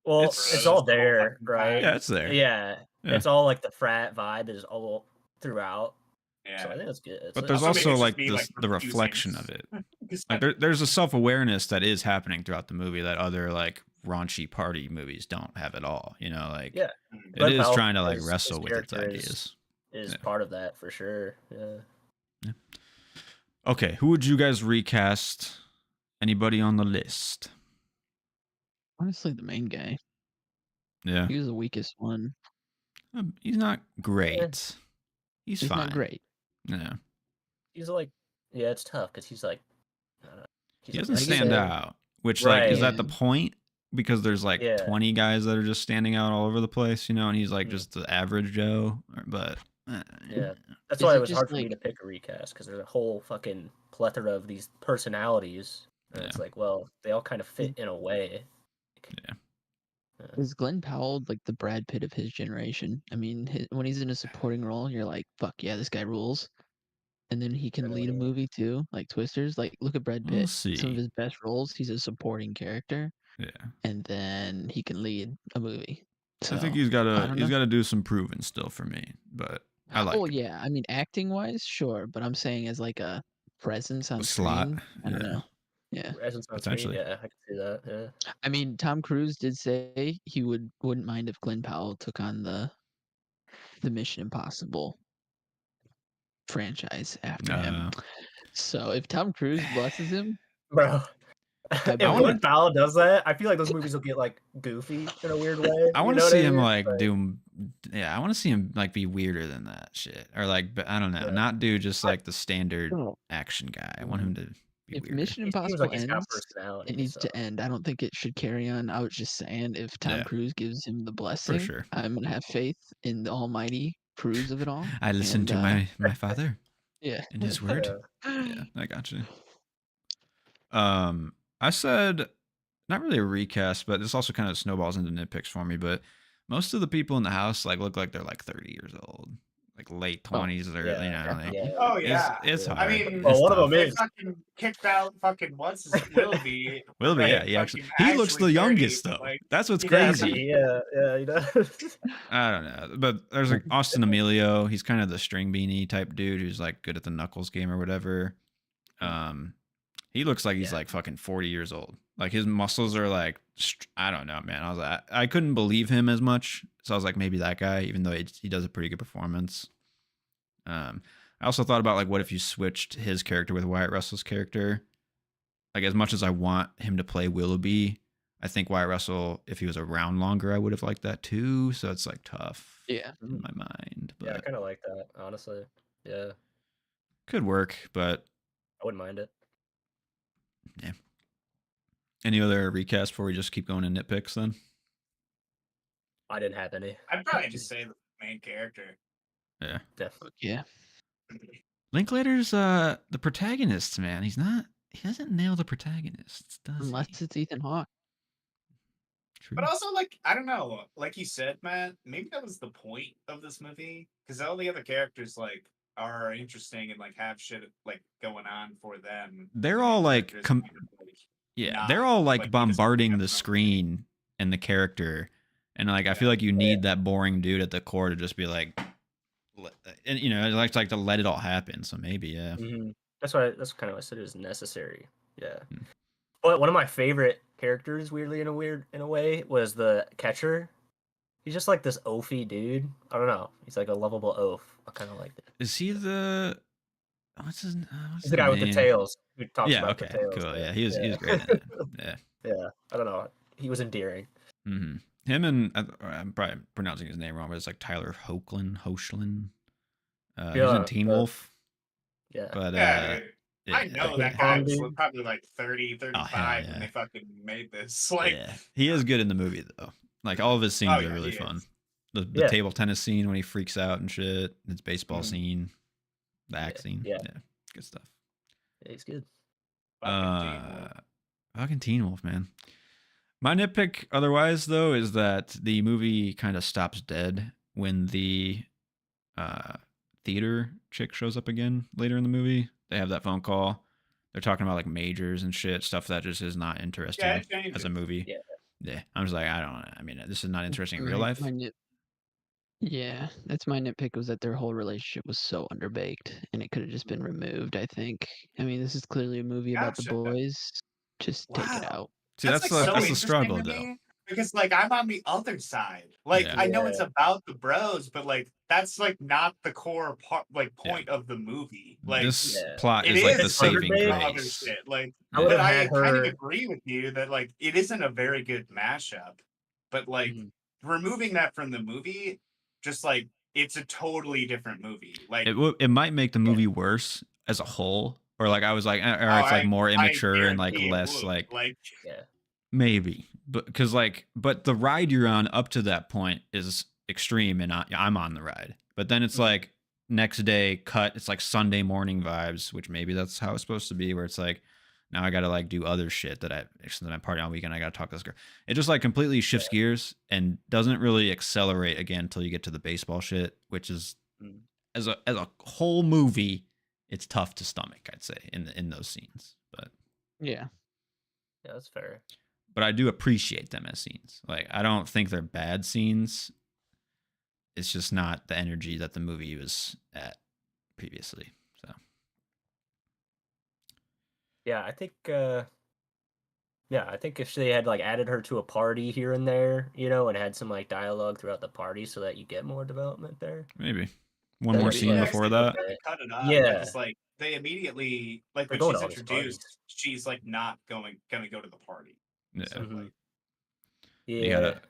Well, It's- it's all the whole there, fucking right? time. Yeah, it's there. Yeah. Yeah. It's all like the frat vibe is all throughout. Yeah. So I think that's good. But there's Also, maybe also it's like just me, this, like, the refusing reflection to- of it. Because Like there's a self-awareness that is happening throughout the movie that other like raunchy party movies don't have at all. Like Yeah. it Glenn is Powell, trying to like his wrestle with its character ideas. is Yeah. part of that for sure. Yeah. Okay, who would you guys recast? Anybody on the list? Honestly, the main guy. Yeah, He was the weakest one. he's not great. He's He's fine. not great. Yeah, He's like, yeah, it's tough because he's like, I don't know, he he's doesn't like stand said- out. Which like is that the Right. point? Because there's like Yeah. 20 guys that are just standing out all over the place, and he's like Mhm. just the average Joe. But Yeah. That's Is why it it was just hard for me like- to pick a recast because there's a whole fucking plethora of these personalities. And it's Yeah. like, well, they all kind of fit in a way. Yeah. Is Glenn Powell like the Brad Pitt of his generation? I mean, when he's in a supporting role, you're like, fuck yeah, this guy rules. And then he can lead a movie too, like Twisters. Like, look at Brad Pitt. We'll Some see. of his best roles, he's a supporting character, Yeah, and then he can lead a movie. So I think he's got I to don't he's know. got to do some proving still for me. But I like Oh yeah, I mean, acting wise, sure, but I'm saying as like a presence on a slot. screen, I don't know. Yeah, Presence on screen, Potentially. yeah, I can see that. Yeah. I mean, Tom Cruise did say he wouldn't mind if Glenn Powell took on the Mission Impossible franchise after him. So if Tom Cruise blesses him, Bro. I If believe Glenn it. Powell does that, I feel like those movies will get like goofy in a weird way. I you want know to what see him mean? like do. Yeah, I want to see him like be weirder than that shit, or like I don't know, Yeah. not do just like the standard Oh. action guy. I want him to be If weirder. Mission He seems Impossible like he's got ends, personality. it needs so. to end. I don't think it should carry on. I was just saying, if Tom Yeah. Cruise gives him the For blessing, sure. I'm gonna have faith in the almighty Cruise of it all. I listened to and, my father Yeah. and his word. Yeah. Yeah, I got you. I said not really a recast, but this also kind of snowballs into nitpicks for me. But most of the people in the house like look like they're like 30 years old, like late 20s, or yeah, like yeah. Oh it's, yeah. it's hard. I mean, Well, It's one of tough. them they is. fucking kicked out fucking what's his Wilby. Wilby, yeah, he actually he looks the 30, youngest though. like, That's what's yeah, crazy. Yeah, he does. I don't know, but there's like Austin Emilio. He's kind of the string beanie type dude who's like good at the knuckles game or whatever. He looks like he's Yeah. like fucking 40 years old. Like his muscles are like I don't know, man. I couldn't believe him as much, so I was like, maybe that guy, even though he does a pretty good performance. I also thought about like, what if you switched his character with Wyatt Russell's character? Like, as much as I want him to play Willoughby, I think Wyatt Russell, if he was around longer, I would have liked that too. So it's like tough, in my mind. But yeah, I kind of like that, honestly. Yeah, could work, but I wouldn't mind it. Yeah. Any other recasts before we just keep going to nitpicks then? I didn't have any. I'd probably just say the main character. Yeah. Definitely. Yeah. Linklater's the protagonist, man. He doesn't nail the protagonists, does Unless it's Ethan Hawke. True. But also, like, I don't know, like you said, Matt, maybe that was the point of this movie, because all the other characters, like, are interesting and, like, have shit, like, going on for them. They're all, like, they're all, like, bombarding the from screen and the character. And, like, I feel like you need that boring dude at the core to just be like, and, you know, like to let it all happen. So maybe, yeah. That's kind of what I said, it was necessary. Yeah. But one of my favorite characters, weirdly in a way, was the catcher. He's just like this oafy dude. I don't know. He's like a lovable oaf. I kind of like it. Is he the what's his? He's the guy with the tails. Who talks Yeah. about Okay. the tails. Cool. Yeah. He was great. In it. Yeah. Yeah. I don't know. He was endearing. Mm-hmm. Him and I'm probably pronouncing his name wrong, but it's like Tyler Hoechlin. He's in Teen Wolf. Yeah. But I know that guy was probably like 30, 35 when they fucking made this. Like, he is good in the movie though. Like all of his scenes are really fun. The table tennis scene when he freaks out and shit. His baseball scene, the axe scene. Yeah, good stuff. Yeah, he's good. Fucking Teen Wolf, man. My nitpick, otherwise though, is that the movie kind of stops dead when the theater chick shows up again later in the movie. They have that phone call. They're talking about like majors and shit, stuff that just is not interesting as a movie. Yeah. I'm just like, I mean, this is not interesting in real life. That's my nitpick, was that their whole relationship was so underbaked and it could have just been removed, I think. I mean, this is clearly a movie about the boys. Just take it out. See, that's the struggle though. Because like I'm on the other side. Like I know it's about the bros, but like that's like not the core point of the movie. Like this plot is like the saving grace. Like, but I kind of agree with you that like it isn't a very good mashup. But like removing that from the movie, just like it's a totally different movie. Like it might make the movie worse as a whole, or like I was like, or it's like more immature and like less like maybe. But because but the ride you're on up to that point is extreme, and I'm on the ride. But then it's like next day cut. It's like Sunday morning vibes, which maybe that's how it's supposed to be. Where it's like now I got to like do other shit that I'm partying on weekend. I got to talk to this girl. It just like completely shifts gears and doesn't really accelerate again until you get to the baseball shit, which is as a whole movie, it's tough to stomach. I'd say in those scenes, but yeah, that's fair. But I do appreciate them as scenes. Like, I don't think they're bad scenes. It's just not the energy that the movie was at previously. So, yeah, I think if they had like added her to a party here and there, you know, and had some like dialogue throughout the party so that you get more development there. Maybe one more scene before that. Cut it off. Yeah, it's like they immediately like when she's introduced, she's like not gonna go to the party. Yeah. So, like,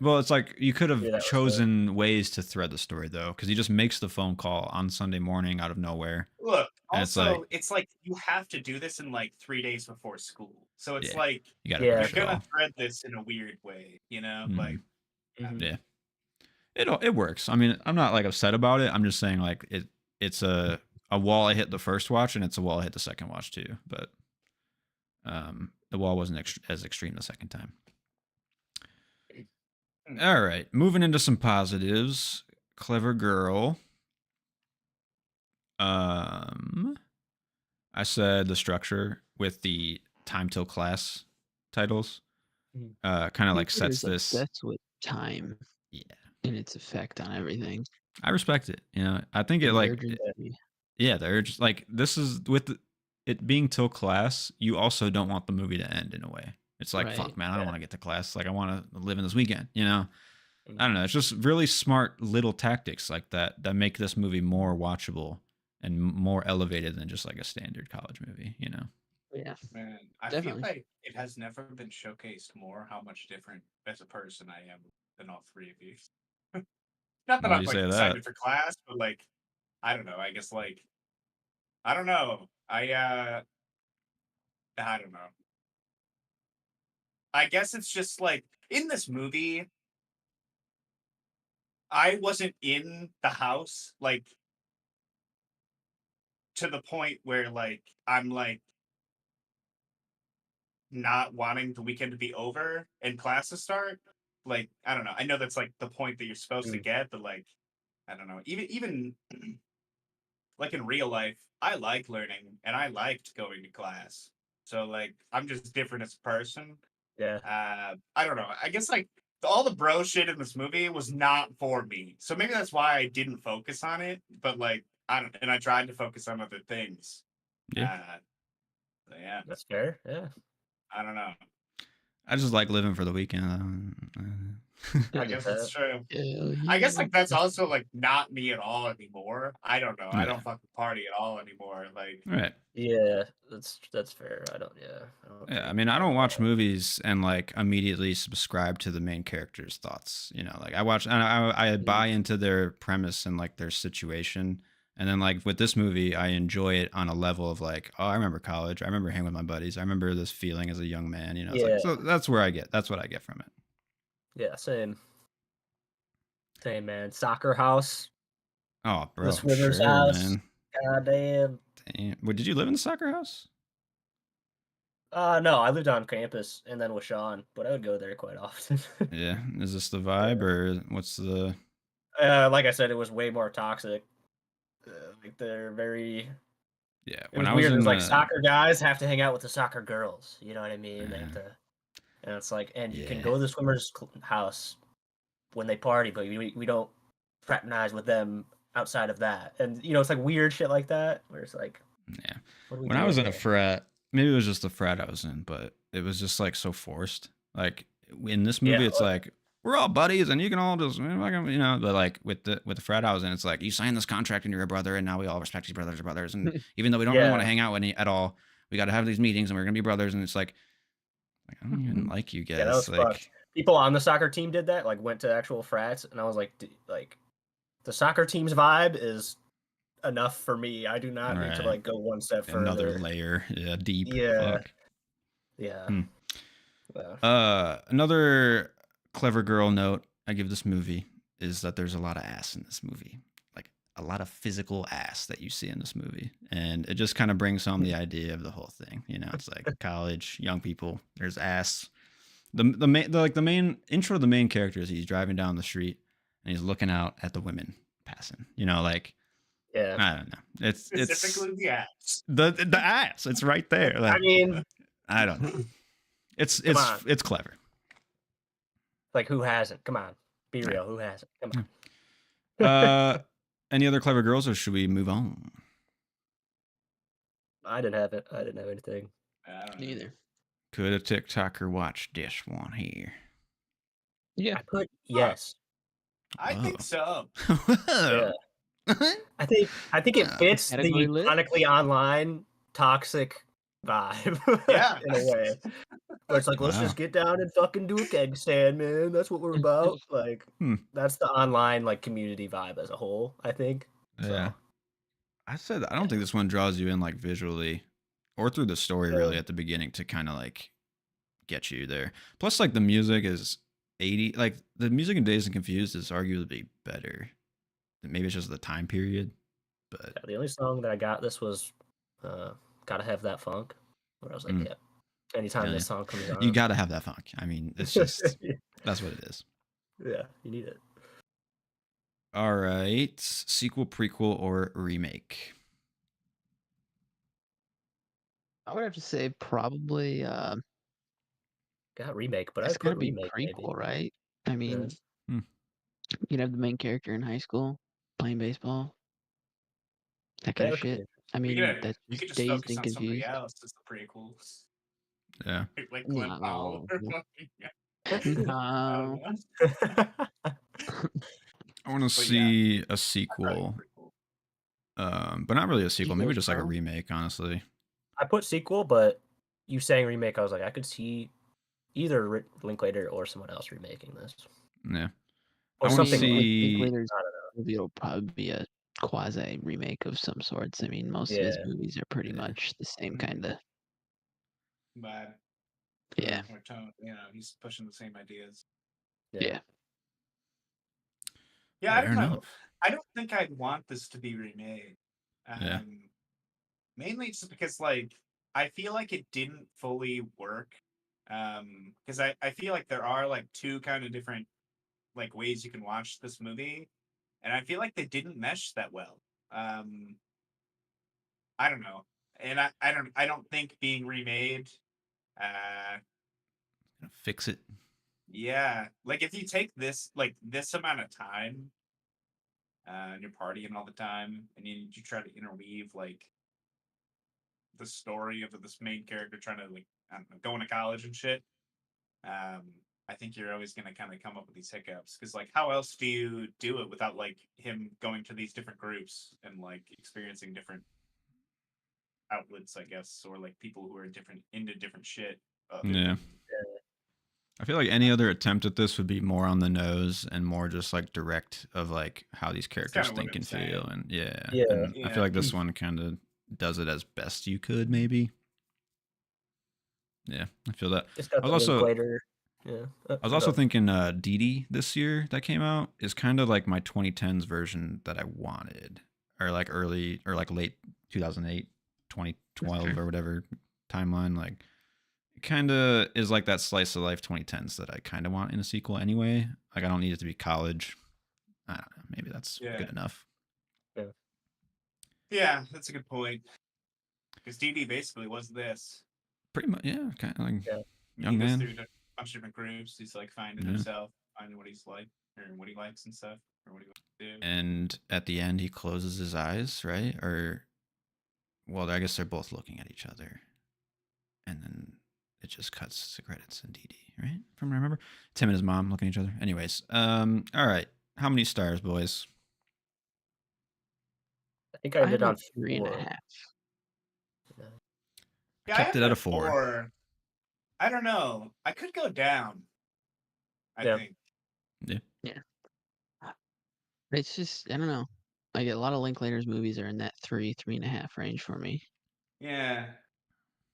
well, it's like you could have chosen ways to thread the story though, because he just makes the phone call on Sunday morning out of nowhere. Look, also it's like you have to do this in like 3 days before school, so it's like you're gonna thread this in a weird way, you know? Like, it works. I mean, I'm not like upset about it. I'm just saying like it's a wall I hit the first watch, and it's a wall I hit the second watch too, but the wall wasn't as extreme the second time. All right, moving into some positives. Clever girl. I said the structure with the time till class titles kind of like sets this. That's with time. Yeah. And its effect on everything. I respect it. You know, I think it like the urge, like this is with it being till class, you also don't want the movie to end in a way. It's like, fuck, Right. man, I don't Yeah. want to get to class. Like, I want to live in this weekend, you know? I Mhm. don't know. It's just really smart little tactics like that that make this movie more watchable and more elevated than just like a standard college movie, you know? Yeah. Man, I feel Definitely. like it has never been showcased more how much different as a person I am than all three of you. Not that Why do I'm you like say that? excited for class, but like I don't know. I guess like I don't know. I don't know. I guess it's just like in this movie, I wasn't in the house like to the point where like I'm like not wanting the weekend to be over and class to start. Like I don't know. I know that's like the point that you're supposed to Mm. get, but like I don't know. Even like in real life, I like learning and I liked going to class. So like I'm just different as a person. Yeah. I don't know. I guess like all the bro shit in this movie was not for me. So maybe that's why I didn't focus on it. But like I don't, and I tried to focus on other things. Yeah. So yeah, That's fair. Yeah. I don't know. I just like living for the weekend. I I get guess it's that. true. Hell I guess yeah. like that's also like not me at all anymore. I don't know. I Yeah. don't fucking party at all anymore. Like Right. Yeah, that's fair. I don't. Yeah. Yeah, I mean, I don't watch movies and like immediately subscribe to the main character's thoughts. You know, like I watch, and I buy into their premise and like their situation, and then like with this movie, I enjoy it on a level of like, oh, I remember college, I remember hanging with my buddies, I remember this feeling as a young man. You know, it's Yeah. like so that's where I get, that's what I get from it. Yeah. Same. Same, man. Soccer house. Oh, The bro, Swimmers sure, house. man. Goddamn. Damn. What, did you live in the soccer house? No, I lived on campus and then with Sean, but I would go there quite often. Yeah, is this the vibe or what's the? Like I said, it was way more toxic. Like they're very. Yeah, It when was I was weird. It in was like the, soccer guys have to hang out with the soccer girls. You know what I mean? They have to, and it's like, and you can Yeah. go to the swimmers' house when they party, but we don't fraternize with them outside of that. And you know, it's like weird shit like that where it's like, yeah. what are we When I was doing in a here? frat, maybe it was just the frat I was in, but it was just like so forced. Like in this movie, Yeah, it's like we're all buddies and you can all just, you know, but like with the frat I was in, it's like you sign this contract and you're a brother, and now we all respect each other as brothers. And even though we don't really want to hang out at all, we got to have these meetings and we're gonna be brothers. And it's like I don't even like you yeah, that was guys. fucked. Like, People on the soccer team did that, like went to actual frats, and I was like, like the soccer team's vibe is enough for me. I do not need to right, like go one step another further. layer, yeah, deep. Yeah, Fuck. yeah. Another clever girl note I give this movie is that there's a lot of ass in this movie, like a lot of physical ass that you see in this movie, and it just kind of brings home the idea of the whole thing. You know, it's like college, young people. There's ass. The main intro of the main character is he's driving down the street and he's looking out at the women passing. You know, like Yeah. I don't know. It's specifically the ass. The ass. It's right there. Like, I mean, I don't know. It's clever. Like who hasn't? Come on, be real. Who hasn't? Come on. Any other clever girls, or should we move on? I didn't have it. I didn't have anything. I don't know. Neither. Could a TikToker watch this one here? Yeah. I put yes. I think so. Yeah. I think it fits the Category lit? ironically online toxic vibe. Yeah. In a way. Where it's like, let's Wow. just get down and fucking do a keg stand, man. That's what we're about. Like that's the online like community vibe as a whole, I think. Yeah. So, I don't think this one draws you in like visually or through the story really at the beginning to kind of like get you there. Plus, like the music is 80, like the music in Dazed and Confused is arguably better. Maybe it's just the time period, but yeah, the only song that I got this was Gotta Have That Funk. Where I was like, yeah. Anytime this song comes on. You gotta have that funk. I mean, it's just that's what it is. Yeah, you need it. All right. Sequel, prequel, or remake? I would have to say probably Got remake, but it's I'd gotta put be remake prequel, maybe. right? I mean, you'd have the main character in high school playing baseball. That kind of shit. I mean, that's You could just just Dazed focus and on somebody Confused. else as the prequels. Yeah. Like Clint Powell. No. I want to But see a I thought it was sequel, pretty cool. but not really a sequel. Maybe Sequel's just like a fine. remake, honestly. I put sequel, but you saying remake, I was like, I could see either Linklater or someone else remaking this. Yeah. Or I want to something like, see. Linklater's movie will probably be a quasi remake of some sorts. I mean, most of his Yeah. movies are pretty Yeah. much the same kind of. But Yeah. or tone, he's pushing the same ideas. Yeah. Yeah, I Fair don't know. enough. I don't think I'd want this to be remade. Yeah. Mainly just because like I feel like it didn't fully work. Because I feel like there are like two kind of different like ways you can watch this movie, and I feel like they didn't mesh that well. I don't know, and I don't think being remade. Fix it. Yeah, like if you take this like this amount of time, and you're partying all the time, and you try to interweave like the story of this main character trying to like I don't know, going to college and shit. I think you're always gonna kind of come up with these hiccups because like how else do you do it without like him going to these different groups and like experiencing different outlets, I guess, or like people who are into different shit. Yeah. I feel like any other attempt at this would be more on the nose and more just like direct of like how these characters kinda what think I'm and feel, saying. and yeah. Yeah. And I feel like this Yeah. one kind of does it as best you could, maybe. Yeah, I feel that. It's got I was the also Linklater. Yeah. I was also thinking Dee Dee this year that came out is kind of like my 2010s version that I wanted, or like early or like late 2008, 2012 or whatever timeline. Like it kind of is like that slice of life 2010s that I kind of want in a sequel anyway. Like I don't need it to be college. I don't know. Maybe that's good enough. Yeah, that's a good point. Because Dee Dee basically was this. Pretty much, yeah. Kind of like young he goes man. through a bunch of different groups. He's like finding himself, finding what he's like, or what he likes and stuff, or what he wants to do. And at the end, he closes his eyes, right? Or, well, I guess they're both looking at each other, and then it just cuts to credits and Dee Dee, right? From what I remember, it's him and his mom looking at each other. Anyways, all right. How many stars, boys? I think I did on 3.5. Yeah, kept it at a 4. I don't know. I could go down. I think. Yeah. It's just I don't know. Like a lot of Linklater's movies are in that 3.5 range for me. Yeah.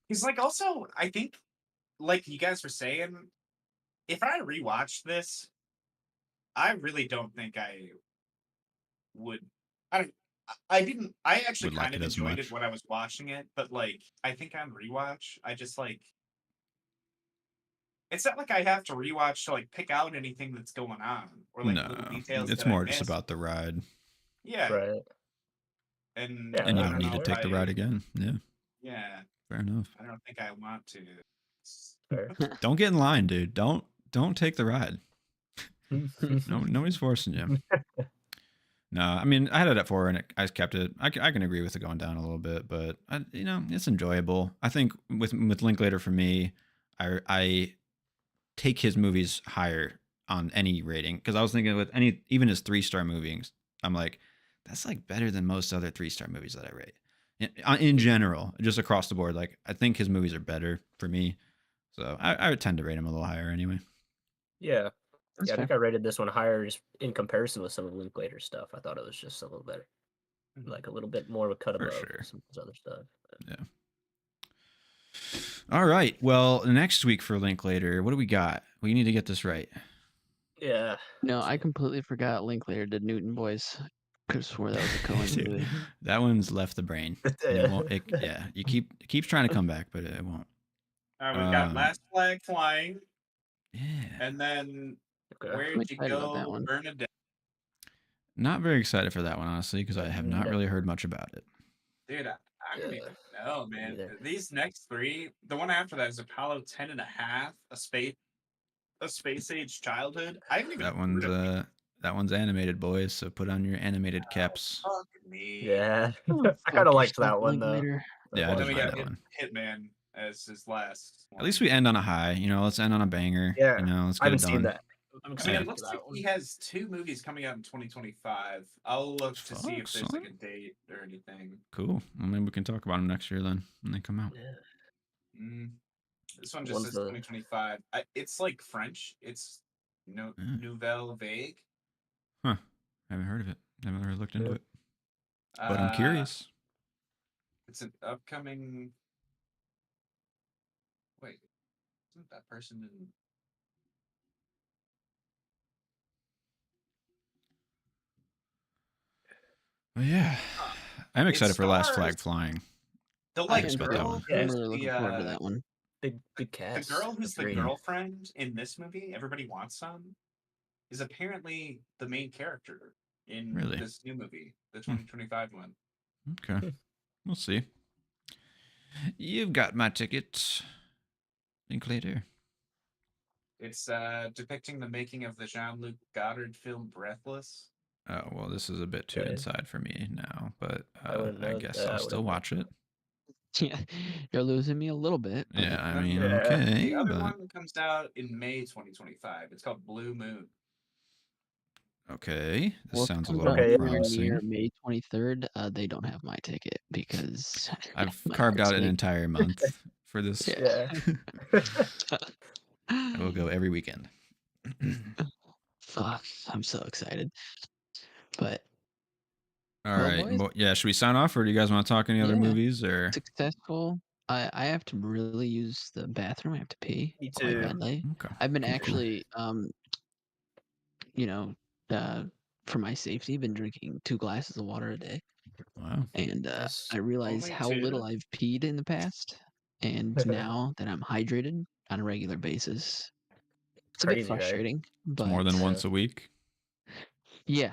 He's like also, I think, like you guys were saying, if I rewatched this, I really don't think I would. I actually Would like kind of it as enjoyed much. it when I was watching it, but like I think on rewatch, I just like it's not like I have to rewatch to like pick out anything that's going on or like little No, details. it's that more I just missed. about the ride. Yeah. Right. And Yeah, And you I don't need know to take the ride again. Yeah. Yeah. Fair enough. I don't think I want to. Fair. Don't get in line, dude. Don't take the ride. No, nobody's forcing you. No, I mean I had it at 4 and I kept it. I can agree with it going down a little bit, but it's enjoyable. I think with Linklater for me, I take his movies higher on any rating because I was thinking with even his 3-star movies, I'm like that's like better than most other 3-star movies that I rate in general, just across the board. Like I think his movies are better for me, so I would tend to rate him a little higher anyway. Yeah. That's I fair. think I rated this one higher just in comparison with some of Linklater's stuff. I thought it was just a little better. Like a little bit more of a cut For above sure. some of his other stuff. Yeah. All right. Well, next week for Linklater, what do we got? We need to get this right. Yeah. No, I completely forgot Linklater did Newton Boys. Could have swore that was a Coen movie. That one's left the brain. It won't. You keeps trying to come back, but it won't. We've got Last Flag Flying. Yeah. And then Okay. Where'd You Go, Bernadette. Not very excited for that one, honestly, because I have not really heard much about it. Dude, I don't even know, man. These next 3, the one after that is Apollo 10.5, a space age childhood. I haven't even that one's animated, boys. So put on your animated caps. Fuck me. Yeah. I kind of liked that one though. Linklater. Yeah, I Then didn't we mind got that one. Hitman. as his last one. At least we end on a high. You know, let's end on a banger. Yeah, You know, let's I get haven't it done. seen that. I'm I excited mean, it for looks that like one. he has 2 movies coming out in 2025. I'll look to see if there's like a date or anything. Cool. Well, maybe we can talk about them next year then when they come out. Yeah. This one just says 2025. It's like French. It's Nouvelle Vague. Huh. Haven't heard of it. Never really looked into it. But I'm curious. It's an upcoming. Wait, isn't that person in? Well, yeah. I'm excited for Last Flag Flying. The I'm really looking forward to that one. Big cast. The girl who's the girlfriend in this movie, Everybody Wants Some, is apparently the main character in this new movie, the 2025 one. Okay. We'll see. You've got my ticket. Linklater. It's depicting the making of the Jean-Luc Godard film Breathless. Oh, well, this is a bit too inside for me now, but I guess I'll still watch it. Yeah, you're losing me a little bit. But... Yeah, I mean, okay. The other one comes out in May 2025. It's called Blue Moon. Okay, this sounds a little more promising. Near May 23rd, they don't have my ticket because I've carved out an entire month for this. Yeah. I will go every weekend. Fuck, I'm so excited. But all right, yeah. Should we sign off, or do you guys want to talk any other movies? Or successful. I have to really use the bathroom. I have to pee. Me too. Badly. Okay. I've been actually, for my safety, been drinking 2 glasses of water a day. Wow. And I realize how little I've peed in the past, and now that I'm hydrated on a regular basis, it's a bit frustrating. Right? But it's more than once a week. Yeah,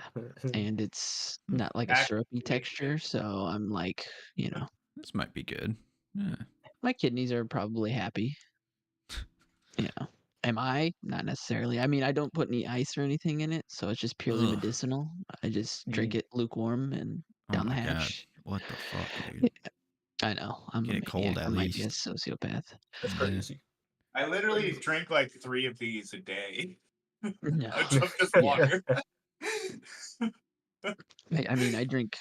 and it's not like a syrupy texture, so I'm like, this might be good. Yeah. My kidneys are probably happy. Am I? Not necessarily. I mean, I don't put any ice or anything in it, so it's just purely medicinal. I just drink it lukewarm and down the hatch. God. What the fuck, dude? I know. I'm Get a cold at least. I might be a sociopath. That's crazy. I literally drink like 3 of these a day. No. Just water. I mean, I drink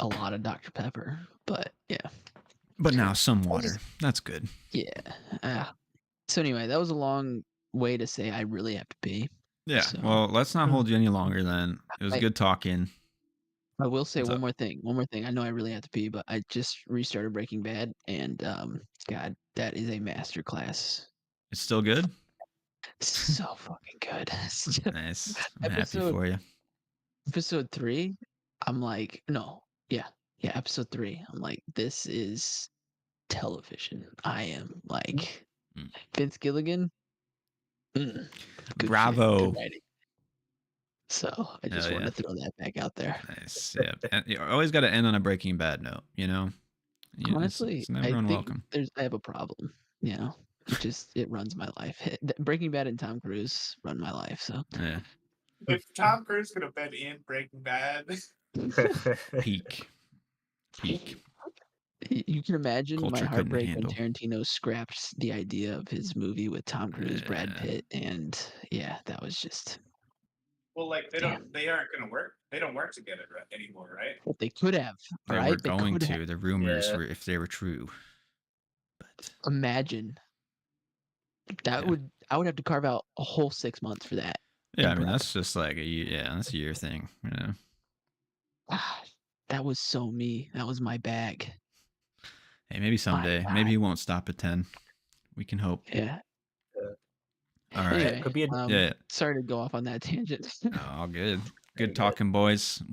a lot of Dr. Pepper, but yeah. But now some water. That's good. Yeah. So anyway, that was a long way to say I really have to pee. Yeah. So, well, let's not hold you any longer then. It was good talking. I will say one more thing. I know I really have to pee, but I just restarted Breaking Bad, and God, that is a masterclass. It's still good? So fucking good. Nice. I'm happy for you. Episode 3, I'm like, episode 3. I'm like, this is television. I am like Vince Gilligan. Bravo. So I just want to throw that back out there. Nice. Yeah. And you always got to end on a Breaking Bad note, Honestly, it's never unwelcome. I have a problem, it runs my life. Breaking Bad and Tom Cruise run my life, so. Yeah. If Tom Cruise could have been in Breaking Bad. Peak. You can imagine my heartbreak when Tarantino scrapped the idea of his movie with Tom Cruise, Brad Pitt, and that was just. Well, like they aren't going to work. They don't work together anymore, right? But they could have. They were going to. The rumors were, if they were true. But imagine. I would have to carve out a whole 6 months for that. Yeah, I mean that's just like that's a year thing, That was so me. That was my bag. Hey, maybe someday. Maybe he won't stop at 10. We can hope. Yeah. All right. Anyway, sorry to go off on that tangent. All good. Good talking, boys. We'll